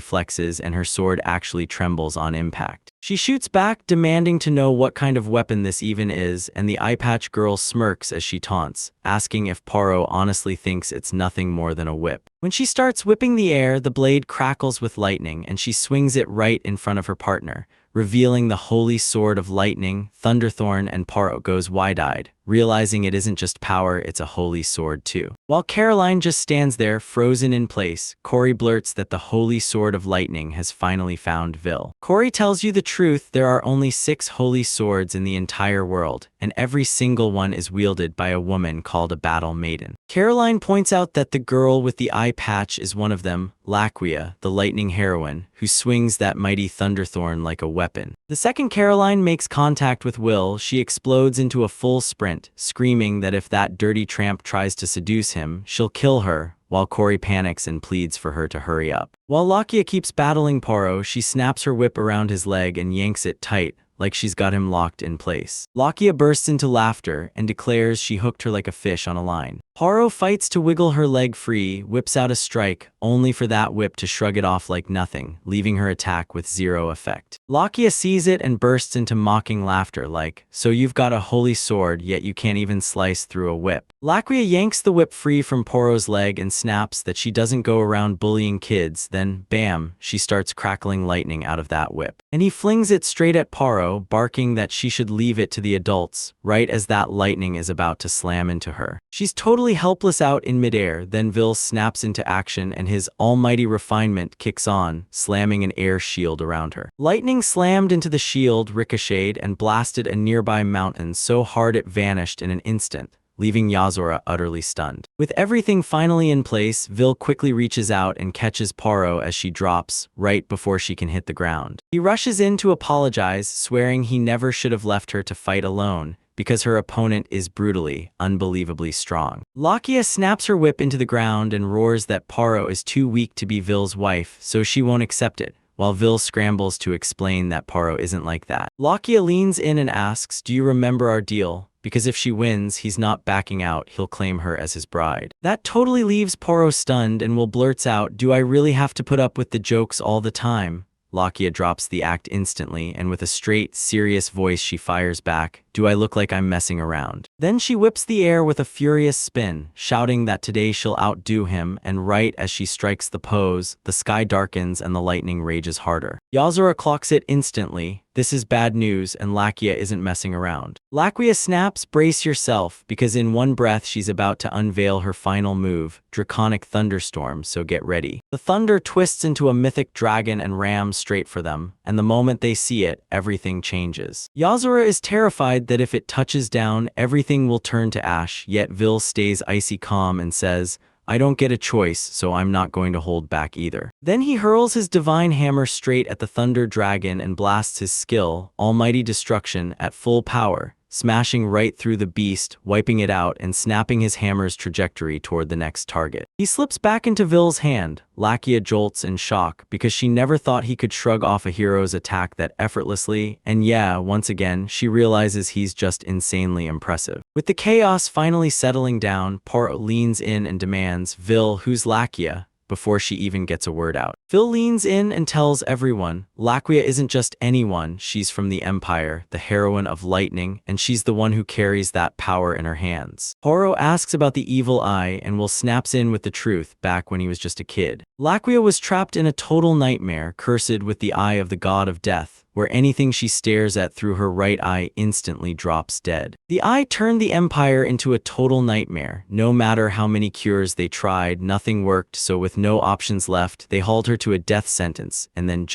flexes and her sword actually trembles on impact. She shoots back, demanding to know what kind of weapon this even is, and the eye patch girl smirks as she taunts, asking if Poro honestly thinks it's nothing more than a whip. When she starts whipping the air, the blade crackles with lightning and she swings it right in front of her partner, revealing the holy sword of lightning. Thunderthorn, and Poro goes wide-eyed, realizing it isn't just power, it's a holy sword too. While Caroline just stands there, frozen in place, Cory blurts that the holy sword of lightning has finally found Vil. Cory tells you the truth, there are only 6 holy swords in the entire world, and every single one is wielded by a woman called a battle maiden. Caroline points out that the girl with the eye patch is one of them, Laquia, the lightning heroine, who swings that mighty thunderthorn like a weapon. The second Caroline makes contact with Will, she explodes into a full sprint, screaming that if that dirty tramp tries to seduce him, she'll kill her, while Cory panics and pleads for her to hurry up. While Laquia keeps battling Poro, she snaps her whip around his leg and yanks it tight, like she's got him locked in place. Laquia bursts into laughter and declares she hooked her like a fish on a line. Poro fights to wiggle her leg free, whips out a strike, only for that whip to shrug it off like nothing, leaving her attack with zero effect. Laquia sees it and bursts into mocking laughter like, "So you've got a holy sword, yet you can't even slice through a whip." Laquia yanks the whip free from Poro's leg and snaps that she doesn't go around bullying kids, then, bam, she starts crackling lightning out of that whip. And he flings it straight at Poro, barking that she should leave it to the adults, right as that lightning is about to slam into her. She's totally helpless out in midair, then Vil snaps into action and his almighty refinement kicks on, slamming an air shield around her. Lightning slammed into the shield, ricocheted, and blasted a nearby mountain so hard it vanished in an instant, leaving Yozora utterly stunned. With everything finally in place, Vil quickly reaches out and catches Poro as she drops, right before she can hit the ground. He rushes in to apologize, swearing he never should have left her to fight alone, because her opponent is brutally, unbelievably strong. Lakia snaps her whip into the ground and roars that Paro is too weak to be Vil's wife, so she won't accept it, while Vil scrambles to explain that Paro isn't like that. Lakia leans in and asks, "Do you remember our deal? Because if she wins, he's not backing out, he'll claim her as his bride." That totally leaves Paro stunned and Will blurts out, "Do I really have to put up with the jokes all the time?" Lakia drops the act instantly, and with a straight, serious voice she fires back, "Do I look like I'm messing around?" Then she whips the air with a furious spin, shouting that today she'll outdo him, and right as she strikes the pose, the sky darkens and the lightning rages harder. Yozora clocks it instantly. This is bad news, and Lakia isn't messing around. Lakia snaps, "Brace yourself," because in one breath she's about to unveil her final move, Draconic Thunderstorm, so get ready. The thunder twists into a mythic dragon and rams straight for them, and the moment they see it, everything changes. Yozora is terrified that if it touches down, everything will turn to ash, yet Vil stays icy calm and says, "I don't get a choice, so I'm not going to hold back either." Then he hurls his divine hammer straight at the thunder dragon and blasts his skill, Almighty Destruction, at full power, smashing right through the beast, wiping it out and snapping his hammer's trajectory toward the next target. He slips back into Vil's hand. Lakia jolts in shock because she never thought he could shrug off a hero's attack that effortlessly, and yeah, once again, she realizes he's just insanely impressive. With the chaos finally settling down, Paro leans in and demands, "Vil, who's Lakia?" before she even gets a word out. Vil leans in and tells everyone, Lakia isn't just anyone, she's from the Empire, the heroine of lightning, and she's the one who carries that power in her hands. Paro asks about the evil eye and Will snaps in with the truth back when he was just a kid. Lakia was trapped in a total nightmare, cursed with the eye of the god of death, where anything she stares at through her right eye instantly drops dead. The eye turned the Empire into a total nightmare. No matter how many cures they tried, nothing worked, so with no options left, they hauled her to a death sentence, and then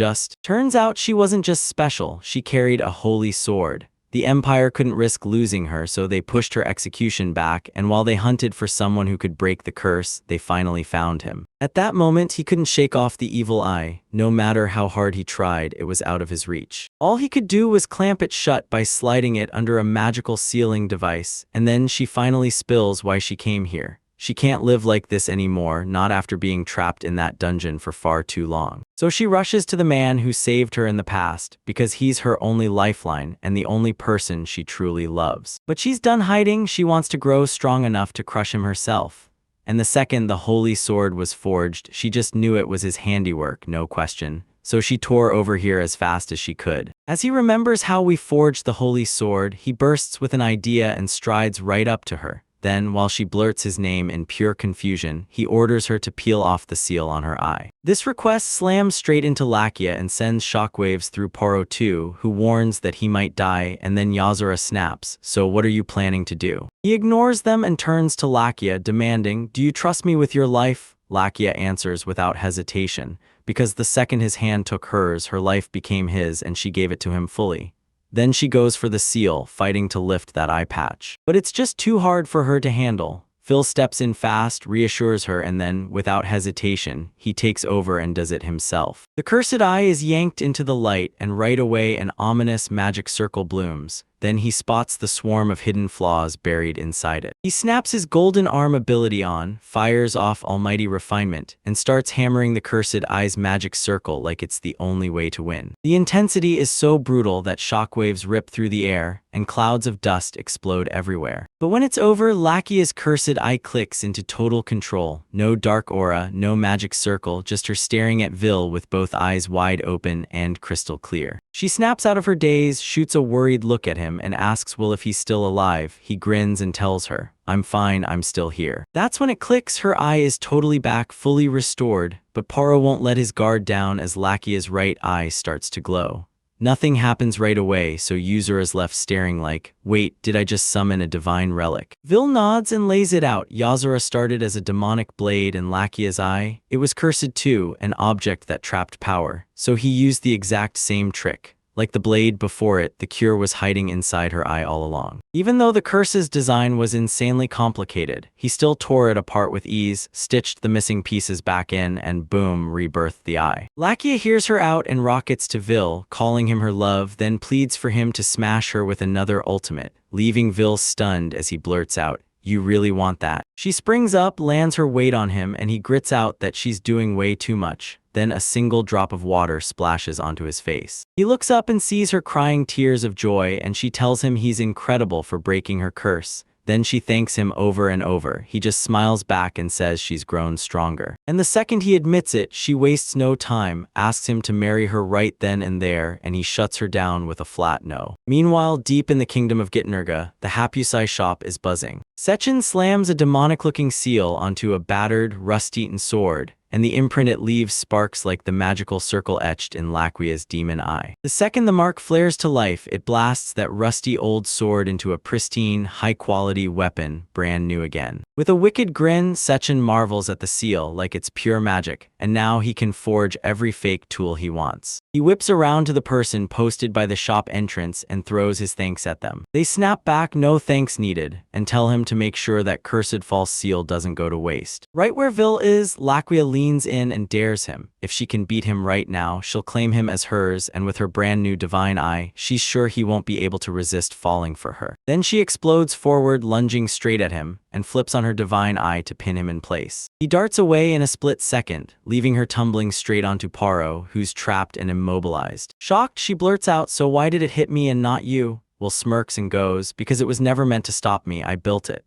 turns out she wasn't just special, she carried a holy sword. The Empire couldn't risk losing her, so they pushed her execution back, and while they hunted for someone who could break the curse, they finally found him. At that moment, he couldn't shake off the evil eye. No matter how hard he tried, it was out of his reach. All he could do was clamp it shut by sliding it under a magical sealing device, and then she finally spills why she came here. She can't live like this anymore, not after being trapped in that dungeon for far too long. So she rushes to the man who saved her in the past, because he's her only lifeline and the only person she truly loves. But she's done hiding, she wants to grow strong enough to crush him herself. And the second the holy sword was forged, she just knew it was his handiwork, no question. So she tore over here as fast as she could. As he remembers how we forged the holy sword, he bursts with an idea and strides right up to her. Then, while she blurts his name in pure confusion, he orders her to peel off the seal on her eye. This request slams straight into Lakia and sends shockwaves through Paro too, who warns that he might die, and then Yozora snaps, "So what are you planning to do?" He ignores them and turns to Lakia, demanding, "Do you trust me with your life?" Lakia answers without hesitation, because the second his hand took hers, her life became his and she gave it to him fully. Then she goes for the seal, fighting to lift that eye patch. But it's just too hard for her to handle. Phil steps in fast, reassures her, and then, without hesitation, he takes over and does it himself. The cursed eye is yanked into the light, and right away an ominous magic circle blooms. Then he spots the swarm of hidden flaws buried inside it. He snaps his golden arm ability on, fires off almighty refinement, and starts hammering the cursed eye's magic circle like it's the only way to win. The intensity is so brutal that shockwaves rip through the air, and clouds of dust explode everywhere. But when it's over, Lakia's cursed eye clicks into total control. No dark aura, no magic circle, just her staring at Vil with both eyes wide open and crystal clear. She snaps out of her daze, shoots a worried look at him, and asks Will if he's still alive. He grins and tells her, "I'm fine, I'm still here." That's when it clicks, her eye is totally back, fully restored, but Paro won't let his guard down as Lakia's right eye starts to glow. Nothing happens right away, so Yuzura is left staring like, wait, did I just summon a divine relic? Vil nods and lays it out. Yuzura started as a demonic blade in Lakia's eye. It was cursed too, an object that trapped power. So he used the exact same trick. Like the blade before it, the cure was hiding inside her eye all along. Even though the curse's design was insanely complicated, he still tore it apart with ease, stitched the missing pieces back in, and boom, rebirthed the eye. Lakia hears her out and rockets to Vil, calling him her love, then pleads for him to smash her with another ultimate. leaving Vil stunned as he blurts out, "You really want that?" She springs up, lands her weight on him, and he grits out that she's doing way too much. Then a single drop of water splashes onto his face. He looks up and sees her crying tears of joy, and she tells him he's incredible for breaking her curse. Then she thanks him over and over. He just smiles back and says she's grown stronger. And the second he admits it, she wastes no time, asks him to marry her right then and there, and he shuts her down with a flat no. Meanwhile, deep in the kingdom of Gitnurga, the Hapusai shop is buzzing. Sechin slams a demonic-looking seal onto a battered, rust-eaten sword, and the imprint it leaves sparks like the magical circle etched in Laquia's demon eye. The second the mark flares to life, it blasts that rusty old sword into a pristine, high-quality weapon, brand new again. With a wicked grin, Sechin marvels at the seal like it's pure magic, and now he can forge every fake tool he wants. He whips around to the person posted by the shop entrance and throws his thanks at them. They snap back, "No thanks needed," and tell him to make sure that cursed false seal doesn't go to waste. Right where Vil is, Laqua leans in and dares him. If she can beat him right now, she'll claim him as hers, and with her brand new divine eye, she's sure he won't be able to resist falling for her. Then she explodes forward, lunging straight at him, and flips on her divine eye to pin him in place. He darts away in a split second, leaving her tumbling straight onto Paro, who's trapped and immobilized. Shocked, she blurts out, "So why did it hit me and not you?" Will smirks and goes, "Because it was never meant to stop me, I built it."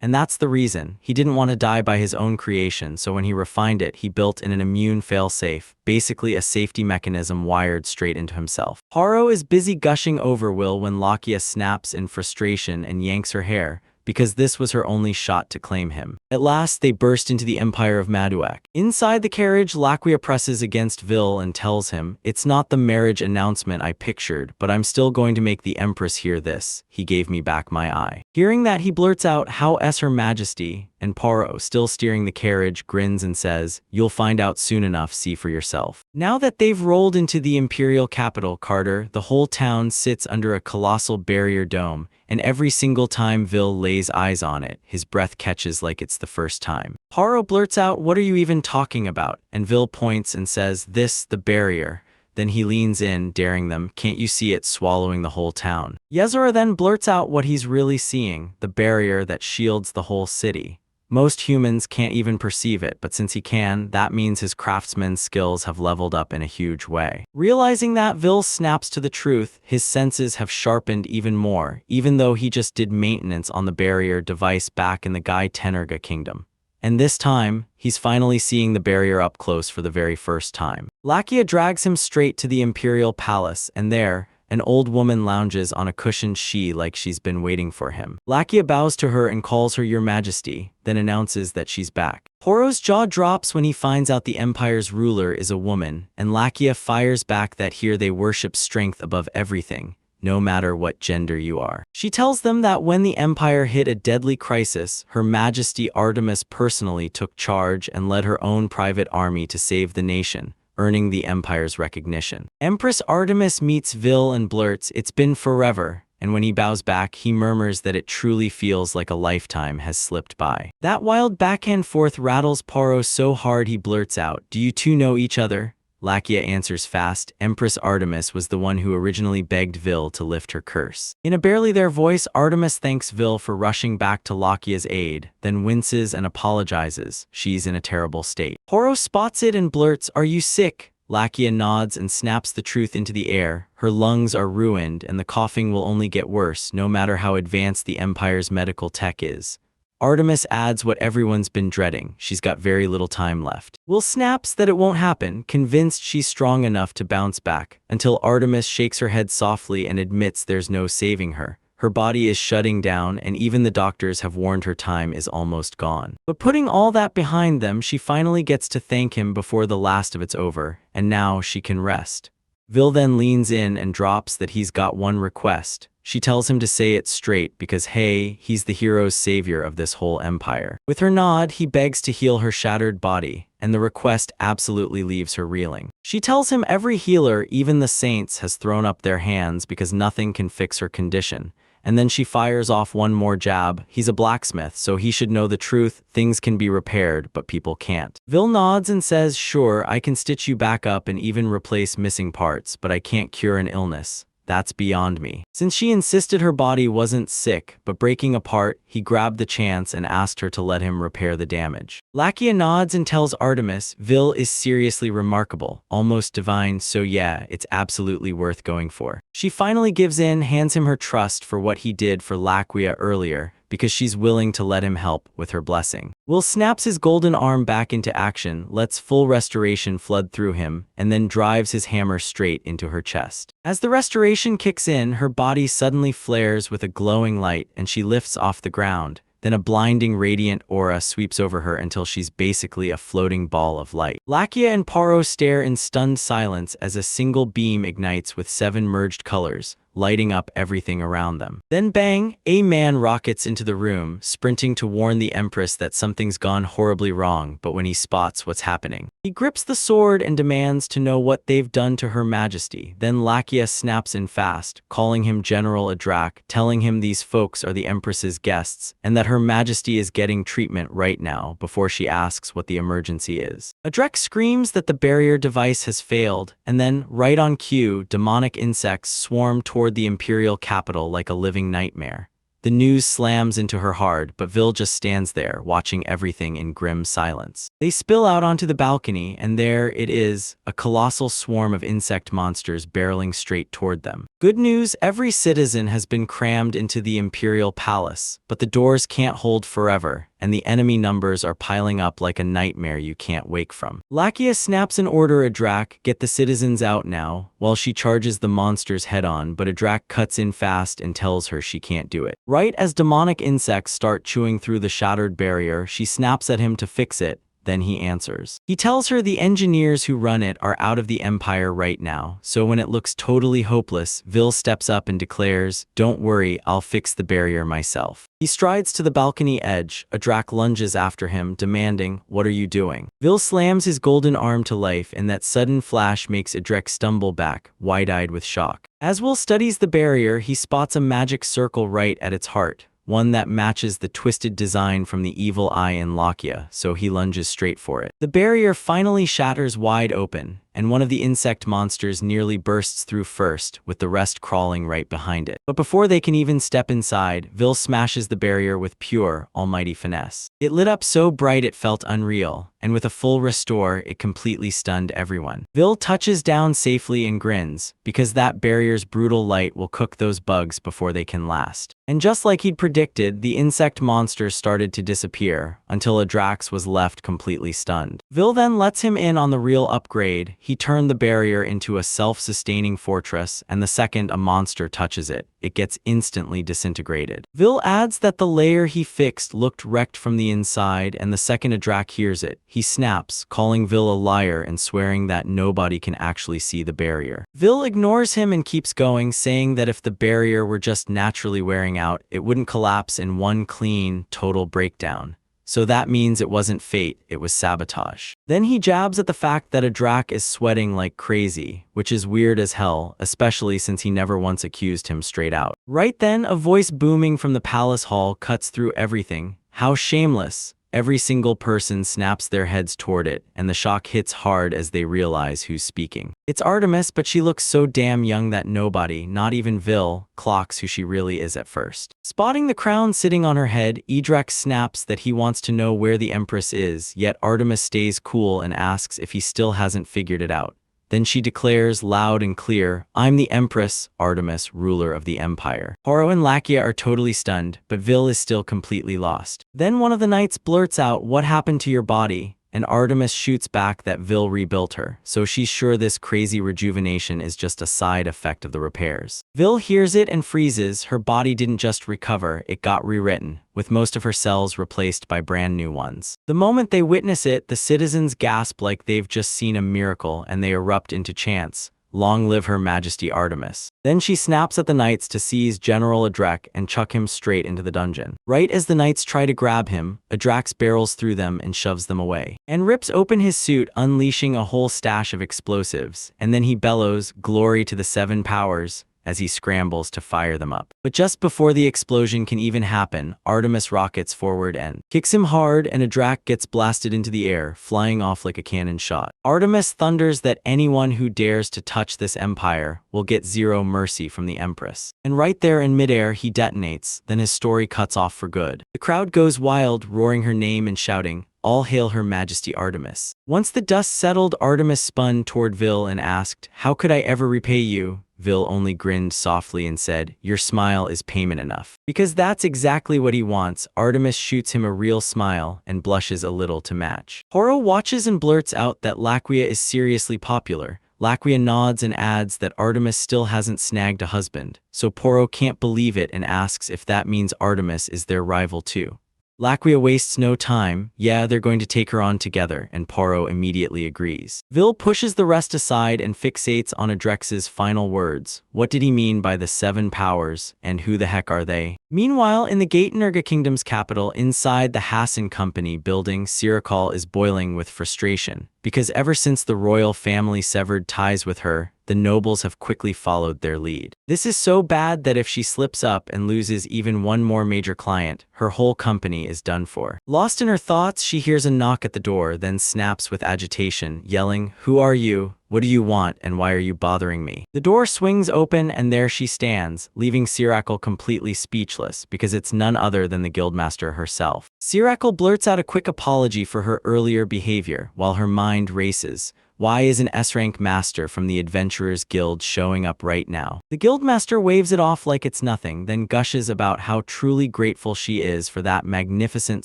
And that's the reason. He didn't want to die by his own creation, so when he refined it, he built in an immune failsafe, basically a safety mechanism wired straight into himself. Paro is busy gushing over Will when Laqua snaps in frustration and yanks her hair, because this was her only shot to claim him. At last, they burst into the empire of Maduak. Inside the carriage, Laqua presses against Vil and tells him, "It's not the marriage announcement I pictured, but I'm still going to make the Empress hear this. He gave me back my eye." Hearing that, he blurts out, "How is Her Majesty?" And Paro, still steering the carriage, grins and says, "You'll find out soon enough, see for yourself." Now that they've rolled into the imperial capital, Carter, the whole town sits under a colossal barrier dome, and every single time Vil lays eyes on it, his breath catches like it's the first time. Paro blurts out, "What are you even talking about?" And Vil points and says, "This, the barrier." Then he leans in, daring them, "Can't you see it swallowing the whole town?" Yezora then blurts out what he's really seeing, the barrier that shields the whole city. Most humans can't even perceive it, but since he can, that means his craftsman's skills have leveled up in a huge way. Realizing that, Vil snaps to the truth. His senses have sharpened even more, even though he just did maintenance on the barrier device back in the Gai Tenerga kingdom. And this time, he's finally seeing the barrier up close for the very first time. Laqua drags him straight to the imperial palace, and there, an old woman lounges on a cushioned she like she's been waiting for him. Laqua bows to her and calls her Your Majesty, then announces that she's back. Poro's jaw drops when he finds out the Empire's ruler is a woman, and Laqua fires back that here they worship strength above everything, no matter what gender you are. She tells them that when the Empire hit a deadly crisis, Her Majesty Artemis personally took charge and led her own private army to save the nation, earning the Empire's recognition. Empress Artemis meets Vil and blurts, "It's been forever," and when he bows back, he murmurs that it truly feels like a lifetime has slipped by. That wild back-and-forth rattles Paro so hard he blurts out, "Do you two know each other?" Laqua answers fast, "Empress Artemis was the one who originally begged Vil to lift her curse." In a barely there voice, Artemis thanks Vil for rushing back to Laquia's aid, then winces and apologizes. She's in a terrible state. Poro spots it and blurts, "Are you sick?" Laqua nods and snaps the truth into the air. Her lungs are ruined, and the coughing will only get worse, no matter how advanced the Empire's medical tech is. Artemis adds what everyone's been dreading, she's got very little time left. Will snaps that it won't happen, convinced she's strong enough to bounce back, until Artemis shakes her head softly and admits there's no saving her. Her body is shutting down, and even the doctors have warned her time is almost gone. But putting all that behind them, she finally gets to thank him before the last of it's over, and now she can rest. Vil then leans in and drops that he's got one request. She tells him to say it straight because, hey, he's the hero's savior of this whole empire. With her nod, he begs to heal her shattered body, and the request absolutely leaves her reeling. She tells him every healer, even the saints, has thrown up their hands because nothing can fix her condition. And then she fires off one more jab. He's a blacksmith, so he should know the truth. Things can be repaired, but people can't. Vil nods and says, sure, I can stitch you back up and even replace missing parts, but I can't cure an illness. That's beyond me. Since she insisted her body wasn't sick but breaking apart, he grabbed the chance and asked her to let him repair the damage. Lakia nods and tells Artemis Vil is seriously remarkable, almost divine, so yeah, it's absolutely worth going for. She finally gives in, hands him her trust for what he did for Lakia earlier, because she's willing to let him help with her blessing. Will snaps his golden arm back into action, lets full restoration flood through him, and then drives his hammer straight into her chest. As the restoration kicks in, her body suddenly flares with a glowing light and she lifts off the ground. Then a blinding radiant aura sweeps over her until she's basically a floating ball of light. Lakia and Paro stare in stunned silence as a single beam ignites with 7 merged colors, lighting up everything around them. Then bang, a man rockets into the room, sprinting to warn the Empress that something's gone horribly wrong, but when he spots what's happening, he grips the sword and demands to know what they've done to Her Majesty. Then Lakia snaps in fast, calling him General Adrak, telling him these folks are the Empress's guests, and that Her Majesty is getting treatment right now before she asks what the emergency is. Adrak screams that the barrier device has failed, and then, right on cue, demonic insects swarm toward the imperial capital like a living nightmare. The news slams into her heart, but Vil just stands there, watching everything in grim silence. They spill out onto the balcony, and there it is, a colossal swarm of insect monsters barreling straight toward them. Good news, every citizen has been crammed into the imperial palace, but the doors can't hold forever, and the enemy numbers are piling up like a nightmare you can't wake from. Lakia snaps an order Adrak, get the citizens out now, while she charges the monsters head-on, but Adrak cuts in fast and tells her she can't do it. Right as demonic insects start chewing through the shattered barrier, she snaps at him to fix it. Then he answers. He tells her the engineers who run it are out of the Empire right now, so when it looks totally hopeless, Vil steps up and declares, "Don't worry, I'll fix the barrier myself." He strides to the balcony edge. Adrak lunges after him, demanding, "What are you doing?" Vil slams his golden arm to life, and that sudden flash makes Adrak stumble back, wide-eyed with shock. As Will studies the barrier, he spots a magic circle right at its heart, one that matches the twisted design from the evil eye in Lakia, so he lunges straight for it. The barrier finally shatters wide open, and one of the insect monsters nearly bursts through first, with the rest crawling right behind it. But before they can even step inside, Vil smashes the barrier with pure, almighty finesse. It lit up so bright it felt unreal, and with a full restore, it completely stunned everyone. Vil touches down safely and grins, because that barrier's brutal light will cook those bugs before they can last. And just like he'd predicted, the insect monsters started to disappear, until Adrax was left completely stunned. Vil then lets him in on the real upgrade. He turned the barrier into a self-sustaining fortress, and the second a monster touches it, it gets instantly disintegrated. Vil adds that the layer he fixed looked wrecked from the inside, and the second Adrak hears it, he snaps, calling Vil a liar and swearing that nobody can actually see the barrier. Vil ignores him and keeps going, saying that if the barrier were just naturally wearing out, it wouldn't collapse in one clean, total breakdown. So that means it wasn't fate, it was sabotage. Then he jabs at the fact that Adrak is sweating like crazy, which is weird as hell, especially since he never once accused him straight out. Right then, a voice booming from the palace hall cuts through everything. How shameless! Every single person snaps their heads toward it, and the shock hits hard as they realize who's speaking. It's Artemis, but she looks so damn young that nobody, not even Vil, clocks who she really is at first. Spotting the crown sitting on her head, Adrak snaps that he wants to know where the Empress is, yet Artemis stays cool and asks if he still hasn't figured it out. Then she declares loud and clear, "I'm the Empress, Artemis, ruler of the Empire." Horo and Lakia are totally stunned, but Vil is still completely lost. Then one of the knights blurts out, "What happened to your body?" And Artemis shoots back that Vil rebuilt her, so she's sure this crazy rejuvenation is just a side effect of the repairs. Vil hears it and freezes. Her body didn't just recover, it got rewritten, with most of her cells replaced by brand new ones. The moment they witness it, the citizens gasp like they've just seen a miracle, and they erupt into chants. "Long live Her Majesty Artemis." Then she snaps at the knights to seize General Adrak and chuck him straight into the dungeon. Right as the knights try to grab him, Adrax barrels through them and shoves them away, and rips open his suit, unleashing a whole stash of explosives, and then he bellows, "Glory to the 7 powers," as he scrambles to fire them up. But just before the explosion can even happen, Artemis rockets forward and kicks him hard, and a Drac gets blasted into the air, flying off like a cannon shot. Artemis thunders that anyone who dares to touch this empire will get zero mercy from the Empress. And right there in midair, he detonates, then his story cuts off for good. The crowd goes wild, roaring her name and shouting, "All hail Her Majesty Artemis." Once the dust settled, Artemis spun toward Vil and asked, "How could I ever repay you?" Vil only grinned softly and said, "Your smile is payment enough." Because that's exactly what he wants, Artemis shoots him a real smile and blushes a little to match. Horo watches and blurts out that Laquia is seriously popular. Laquia nods and adds that Artemis still hasn't snagged a husband, so Poro can't believe it and asks if that means Artemis is their rival too. Laquia wastes no time. Yeah, they're going to take her on together, and Poro immediately agrees. Vil pushes the rest aside and fixates on Adrex's final words. What did he mean by the 7 powers, and who the heck are they? Meanwhile, in the Gatenerga Kingdom's capital, inside the Hassan Company building, Sirikal is boiling with frustration, because ever since the royal family severed ties with her, the nobles have quickly followed their lead. This is so bad that if she slips up and loses even one more major client, her whole company is done for. Lost in her thoughts, she hears a knock at the door, then snaps with agitation, yelling, "Who are you? What do you want, and why are you bothering me?" The door swings open, and there she stands, leaving Sirikal completely speechless, because it's none other than the guildmaster herself. Sirikal blurts out a quick apology for her earlier behavior, while her mind races. Why is an S-rank master from the Adventurers Guild showing up right now? The guildmaster waves it off like it's nothing, then gushes about how truly grateful she is for that magnificent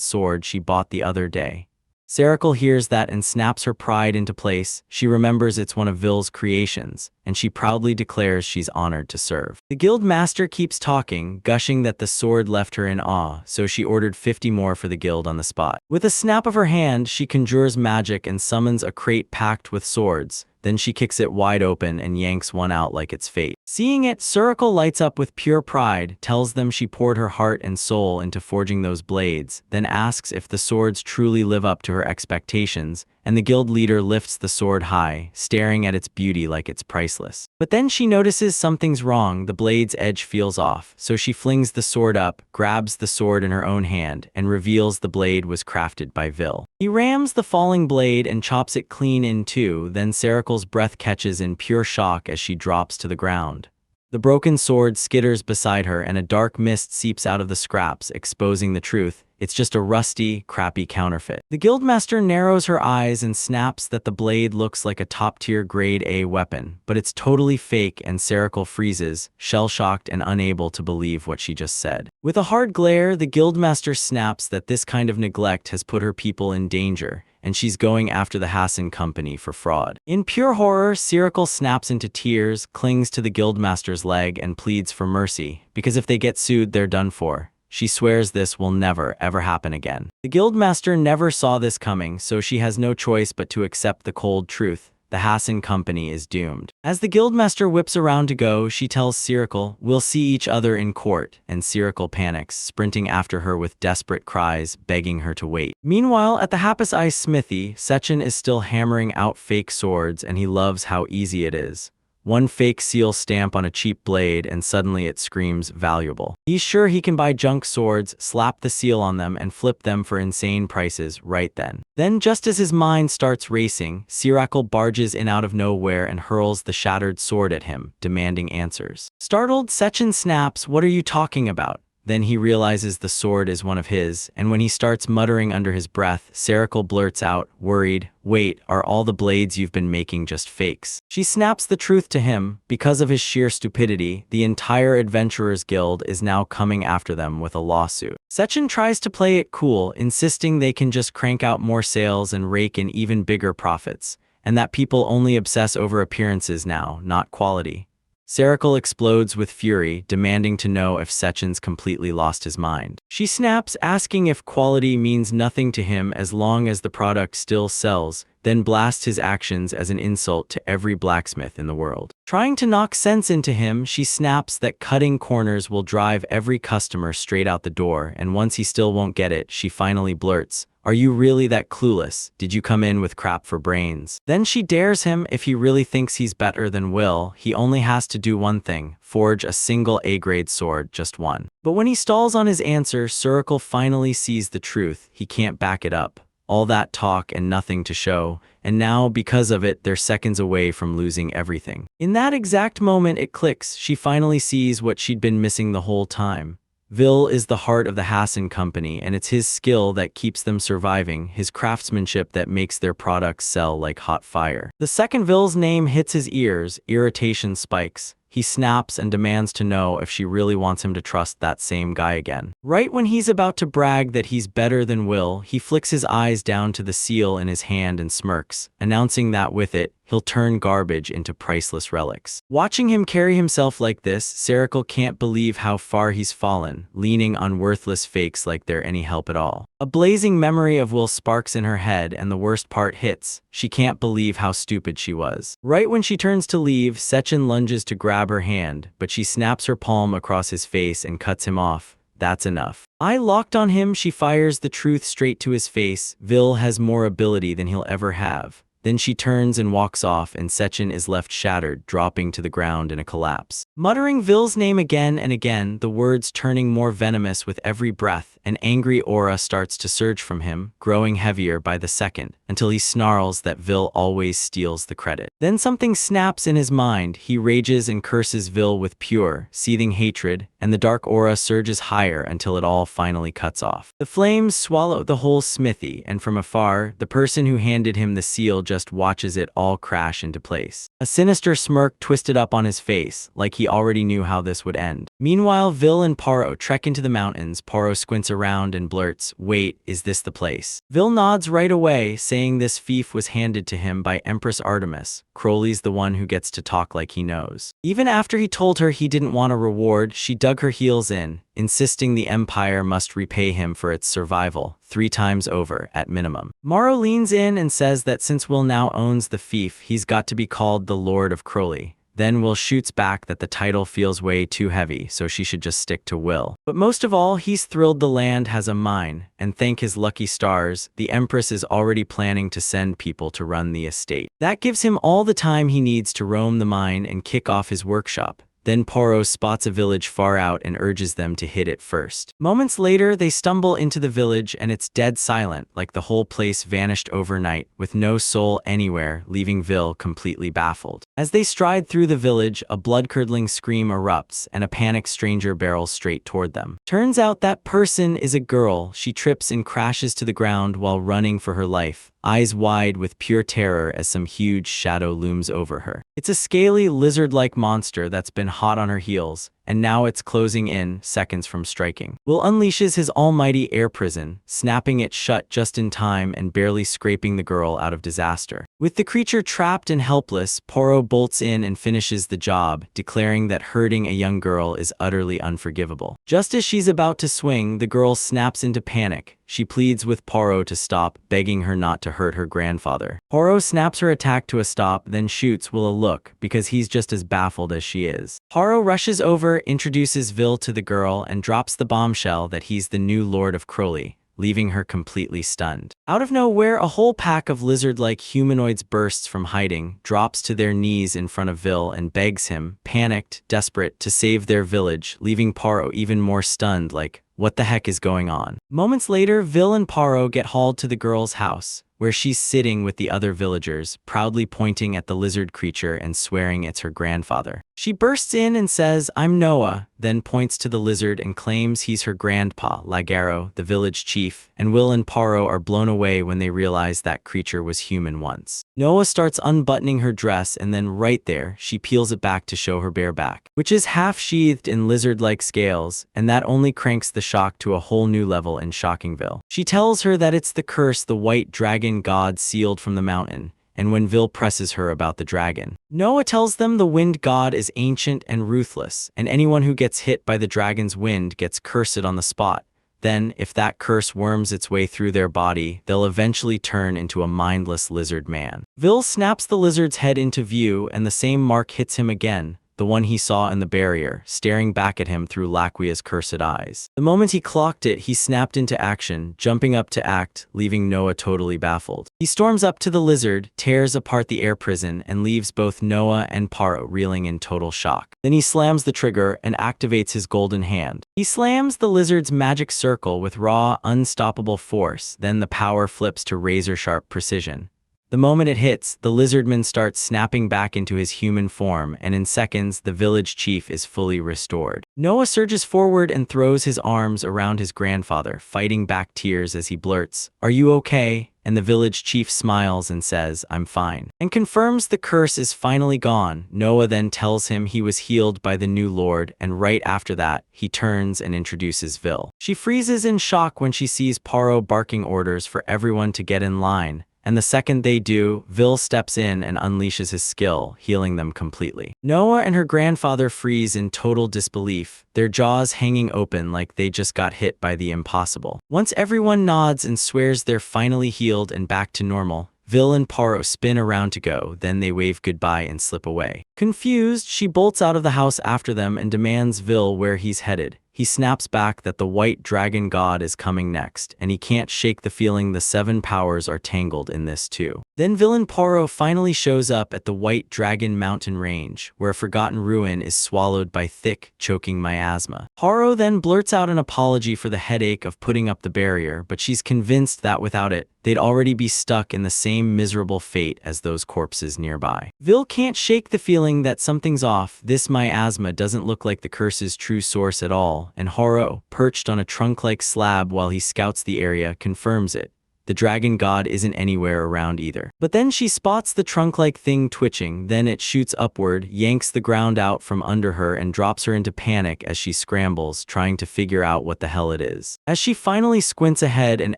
sword she bought the other day. Sirikal hears that and snaps her pride into place. She remembers it's one of Vil's creations, and she proudly declares she's honored to serve. The guild master keeps talking, gushing that the sword left her in awe, so she ordered 50 more for the guild on the spot. With a snap of her hand, she conjures magic and summons a crate packed with swords. Then she kicks it wide open and yanks one out like it's fate. Seeing it, Sirikal lights up with pure pride, tells them she poured her heart and soul into forging those blades, then asks if the swords truly live up to her expectations, and the guild leader lifts the sword high, staring at its beauty like it's priceless. But then she notices something's wrong. The blade's edge feels off, so she flings the sword up, grabs the sword in her own hand, and reveals the blade was crafted by Vil. He rams the falling blade and chops it clean in two, then Sirikal's breath catches in pure shock as she drops to the ground. The broken sword skitters beside her, and a dark mist seeps out of the scraps, exposing the truth. It's just a rusty, crappy counterfeit. The guildmaster narrows her eyes and snaps that the blade looks like a top-tier grade A weapon, but it's totally fake, and Sirikal freezes, shell-shocked and unable to believe what she just said. With a hard glare, the guildmaster snaps that this kind of neglect has put her people in danger, and she's going after the Hassan Company for fraud. In pure horror, Sirikal snaps into tears, clings to the guildmaster's leg, and pleads for mercy, because if they get sued, they're done for. She swears this will never, ever happen again. The guildmaster never saw this coming, so she has no choice but to accept the cold truth. The Hassan Company is doomed. As the guildmaster whips around to go, she tells Sirikal, "We'll see each other in court," and Sirikal panics, sprinting after her with desperate cries, begging her to wait. Meanwhile, at the Happas Ice Smithy, Sechin is still hammering out fake swords, and he loves how easy it is. One fake seal stamp on a cheap blade, and suddenly it screams valuable. He's sure he can buy junk swords, slap the seal on them, and flip them for insane prices right then. Then, just as his mind starts racing, Sirikal barges in out of nowhere and hurls the shattered sword at him, demanding answers. Startled, Sechin snaps, "What are you talking about?" Then he realizes the sword is one of his, and when he starts muttering under his breath, Sirikal blurts out, worried, "Wait, are all the blades you've been making just fakes?" She snaps the truth to him. Because of his sheer stupidity, the entire Adventurers Guild is now coming after them with a lawsuit. Sechin tries to play it cool, insisting they can just crank out more sales and rake in even bigger profits, and that people only obsess over appearances now, not quality. Sirikal explodes with fury, demanding to know if Sechin's completely lost his mind. She snaps, asking if quality means nothing to him as long as the product still sells, then blasts his actions as an insult to every blacksmith in the world. Trying to knock sense into him, she snaps that cutting corners will drive every customer straight out the door, and once he still won't get it, she finally blurts, "Are you really that clueless? Did you come in with crap for brains?" Then she dares him if he really thinks he's better than Will, he only has to do one thing, forge a single A-grade sword, just one. But when he stalls on his answer, Circle finally sees the truth. He can't back it up. All that talk and nothing to show, and now, because of it, they're seconds away from losing everything. In that exact moment it clicks, she finally sees what she'd been missing the whole time. Vil is the heart of the Hassan company, and it's his skill that keeps them surviving, his craftsmanship that makes their products sell like hot fire. The second Vil's name hits his ears, irritation spikes. He snaps and demands to know if she really wants him to trust that same guy again. Right when he's about to brag that he's better than Will, he flicks his eyes down to the seal in his hand and smirks, announcing that with it, he'll turn garbage into priceless relics. Watching him carry himself like this, Circle can't believe how far he's fallen, leaning on worthless fakes like they're any help at all. A blazing memory of Will sparks in her head, and the worst part hits. She can't believe how stupid she was. Right when she turns to leave, Sechin lunges to grab her hand, but she snaps her palm across his face and cuts him off. That's enough. Eye locked on him, she fires the truth straight to his face. Vil has more ability than he'll ever have. Then she turns and walks off, and Sechin is left shattered, dropping to the ground in a collapse. Muttering Vil's name again and again, the words turning more venomous with every breath, an angry aura starts to surge from him, growing heavier by the second, until he snarls that Vil always steals the credit. Then something snaps in his mind. He rages and curses Vil with pure, seething hatred, and the dark aura surges higher until it all finally cuts off. The flames swallow the whole smithy, and from afar, the person who handed him the seal just watches it all crash into place. A sinister smirk twisted up on his face, like he already knew how this would end. Meanwhile, Vil and Paro trek into the mountains. Paro squints around and blurts, "Wait, is this the place?" Vil nods right away, saying this fief was handed to him by Empress Artemis. Crowley's the one who gets to talk like he knows. Even after he told her he didn't want a reward, she dug her heels in, insisting the Empire must repay him for its survival, 3 times over, at minimum. Morrow leans in and says that since Will now owns the fief, he's got to be called the Lord of Crowley. Then Will shoots back that the title feels way too heavy, so she should just stick to Will. But most of all, he's thrilled the land has a mine, and thank his lucky stars, the Empress is already planning to send people to run the estate. That gives him all the time he needs to roam the mine and kick off his workshop. Then Poro spots a village far out and urges them to hit it first. Moments later, they stumble into the village and it's dead silent, like the whole place vanished overnight, with no soul anywhere, leaving Vil completely baffled. As they stride through the village, a blood-curdling scream erupts and a panicked stranger barrels straight toward them. Turns out that person is a girl. She trips and crashes to the ground while running for her life, eyes wide with pure terror as some huge shadow looms over her. It's a scaly, lizard-like monster that's been hot on her heels, and now it's closing in, seconds from striking. Will unleashes his almighty air prison, snapping it shut just in time and barely scraping the girl out of disaster. With the creature trapped and helpless, Poro bolts in and finishes the job, declaring that hurting a young girl is utterly unforgivable. Just as she's about to swing, the girl snaps into panic. She pleads with Poro to stop, begging her not to hurt her grandfather. Poro snaps her attack to a stop, then shoots Will a look, because he's just as baffled as she is. Poro rushes over, introduces Vil to the girl, and drops the bombshell that he's the new Lord of Crowley, leaving her completely stunned. Out of nowhere, a whole pack of lizard-like humanoids bursts from hiding, drops to their knees in front of Vil, and begs him, panicked, desperate, to save their village, leaving Paro even more stunned, like, what the heck is going on? Moments later, Vil and Paro get hauled to the girl's house, where she's sitting with the other villagers, proudly pointing at the lizard creature and swearing it's her grandfather. She bursts in and says, "I'm Noah," then points to the lizard and claims he's her grandpa, Lagaro, the village chief, and Will and Paro are blown away when they realize that creature was human once. Noah starts unbuttoning her dress, and then right there, she peels it back to show her bare back, which is half-sheathed in lizard-like scales, and that only cranks the shock to a whole new level in Shockingville. She tells her that it's the curse the white dragon god sealed from the mountain, and when Vil presses her about the dragon, Noah tells them the wind god is ancient and ruthless, and anyone who gets hit by the dragon's wind gets cursed on the spot. Then, if that curse worms its way through their body, they'll eventually turn into a mindless lizard man. Vil snaps the lizard's head into view, and the same mark hits him again, the one he saw in the barrier, staring back at him through Laquia's cursed eyes. The moment he clocked it, he snapped into action, jumping up to act, leaving Noah totally baffled. He storms up to the lizard, tears apart the air prison, and leaves both Noah and Paro reeling in total shock. Then he slams the trigger and activates his golden hand. He slams the lizard's magic circle with raw, unstoppable force, then the power flips to razor-sharp precision. The moment it hits, the lizardman starts snapping back into his human form, and in seconds, the village chief is fully restored. Noah surges forward and throws his arms around his grandfather, fighting back tears as he blurts, "Are you okay?" And the village chief smiles and says, "I'm fine," and confirms the curse is finally gone. Noah then tells him he was healed by the new lord, and right after that, he turns and introduces Vil. She freezes in shock when she sees Paro barking orders for everyone to get in line. And the second they do, Vil steps in and unleashes his skill, healing them completely. Noah and her grandfather freeze in total disbelief, their jaws hanging open like they just got hit by the impossible. Once everyone nods and swears they're finally healed and back to normal, Vil and Paro spin around to go, then they wave goodbye and slip away. Confused, she bolts out of the house after them and demands Vil where he's headed. He snaps back that the white dragon god is coming next, and he can't shake the feeling the 7 powers are tangled in this too. Then villain Paro finally shows up at the White Dragon Mountain Range, where a forgotten ruin is swallowed by thick, choking miasma. Paro then blurts out an apology for the headache of putting up the barrier, but she's convinced that without it, they'd already be stuck in the same miserable fate as those corpses nearby. Vil can't shake the feeling that something's off. This miasma doesn't look like the curse's true source at all, and Horo, perched on a trunk-like slab while he scouts the area, confirms it. The dragon god isn't anywhere around either. But then she spots the trunk-like thing twitching, then it shoots upward, yanks the ground out from under her and drops her into panic as she scrambles, trying to figure out what the hell it is. As she finally squints ahead and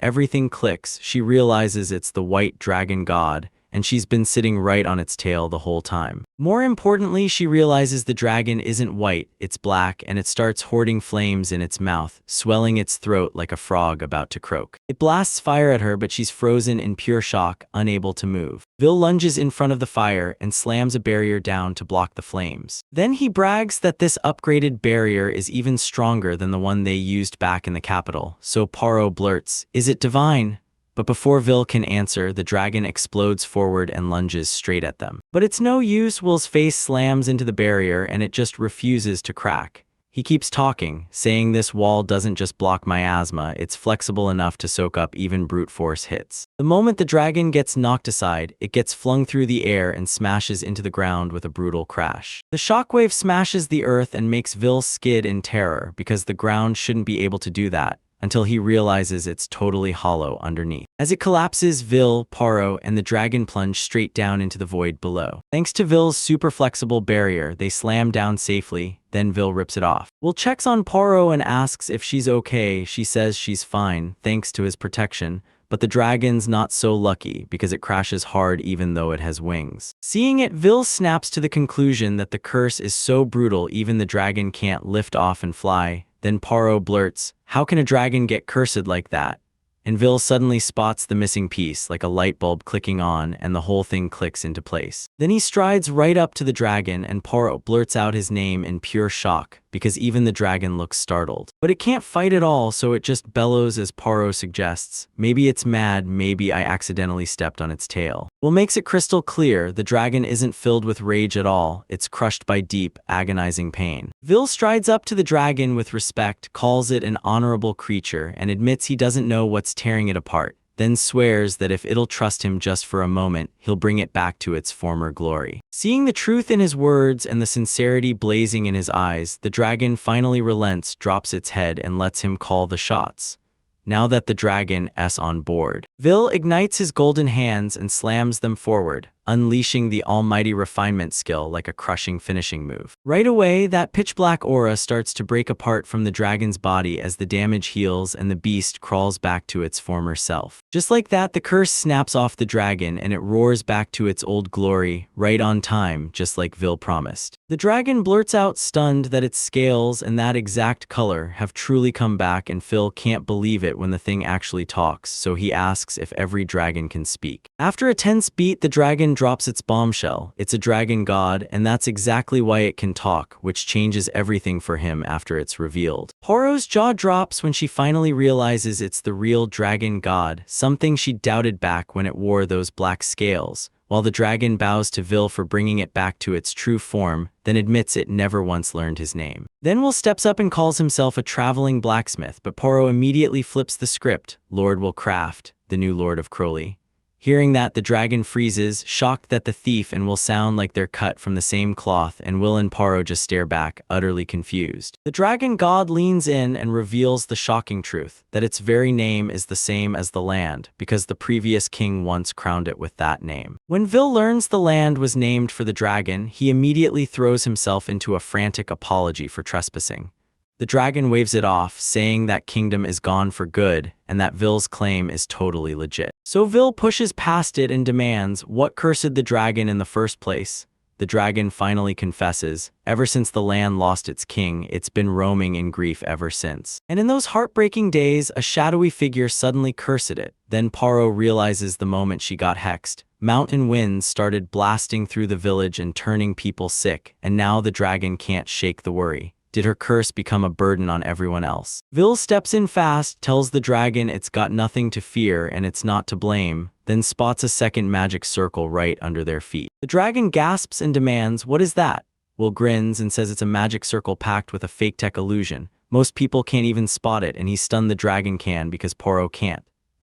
everything clicks, she realizes it's the white dragon god, and she's been sitting right on its tail the whole time. More importantly, she realizes the dragon isn't white, it's black, and it starts hoarding flames in its mouth, swelling its throat like a frog about to croak. It blasts fire at her, but she's frozen in pure shock, unable to move. Vil lunges in front of the fire and slams a barrier down to block the flames. Then he brags that this upgraded barrier is even stronger than the one they used back in the capital, so Paro blurts, "Is it divine?" But before Vil can answer, the dragon explodes forward and lunges straight at them. But it's no use. Will's face slams into the barrier and it just refuses to crack. He keeps talking, saying this wall doesn't just block miasma, it's flexible enough to soak up even brute force hits. The moment the dragon gets knocked aside, it gets flung through the air and smashes into the ground with a brutal crash. The shockwave smashes the earth and makes Vil skid in terror, because the ground shouldn't be able to do that, until he realizes it's totally hollow underneath. As it collapses, Vil, Paro, and the dragon plunge straight down into the void below. Thanks to Vil's super flexible barrier, they slam down safely, then Vil rips it off. Will checks on Paro and asks if she's okay. She says she's fine, thanks to his protection, but the dragon's not so lucky because it crashes hard even though it has wings. Seeing it, Vil snaps to the conclusion that the curse is so brutal even the dragon can't lift off and fly. Then Paro blurts, "How can a dragon get cursed like that?" And Vil suddenly spots the missing piece, like a light bulb clicking on, and the whole thing clicks into place. Then he strides right up to the dragon, and Paro blurts out his name in pure shock, because even the dragon looks startled. But it can't fight at all, so it just bellows as Paro suggests, "Maybe it's mad, maybe I accidentally stepped on its tail." Will makes it crystal clear, the dragon isn't filled with rage at all, it's crushed by deep, agonizing pain. Vil strides up to the dragon with respect, calls it an honorable creature, and admits he doesn't know what's tearing it apart, then swears that if it'll trust him just for a moment, he'll bring it back to its former glory. Seeing the truth in his words and the sincerity blazing in his eyes, the dragon finally relents, drops its head, and lets him call the shots. Now that the dragon is on board, Vil ignites his golden hands and slams them forward, unleashing the almighty refinement skill like a crushing finishing move. Right away, that pitch-black aura starts to break apart from the dragon's body as the damage heals and the beast crawls back to its former self. Just like that, the curse snaps off the dragon and it roars back to its old glory, right on time, just like Vil promised. The dragon blurts out stunned that its scales and that exact color have truly come back, and Phil can't believe it when the thing actually talks, so he asks if every dragon can speak. After a tense beat, the dragon drops its bombshell. It's a dragon god, and that's exactly why it can talk, which changes everything for him after it's revealed. Poro's jaw drops when she finally realizes it's the real dragon god, something she doubted back when it wore those black scales, while the dragon bows to Vil for bringing it back to its true form, then admits it never once learned his name. Then Will steps up and calls himself a traveling blacksmith, but Poro immediately flips the script. Lord Will Craft, the new Lord of Crowley. Hearing that, the dragon freezes, shocked that the thief and Will sound like they're cut from the same cloth, and Will and Poro just stare back, utterly confused. The dragon god leans in and reveals the shocking truth, that its very name is the same as the land, because the previous king once crowned it with that name. When Vil learns the land was named for the dragon, he immediately throws himself into a frantic apology for trespassing. The dragon waves it off, saying that kingdom is gone for good, and that Vil's claim is totally legit. So Vil pushes past it and demands, what cursed the dragon in the first place? The dragon finally confesses, ever since the land lost its king, it's been roaming in grief ever since. And in those heartbreaking days, a shadowy figure suddenly cursed it. Then Paro realizes the moment she got hexed. Mountain winds started blasting through the village and turning people sick, and now the dragon can't shake the worry. Did her curse become a burden on everyone else? Vil steps in fast, tells the dragon it's got nothing to fear and it's not to blame, then spots a second magic circle right under their feet. The dragon gasps and demands, what is that? Will grins and says it's a magic circle packed with a fake tech illusion. Most people can't even spot it, and he's stunned the dragon can because Poro can't.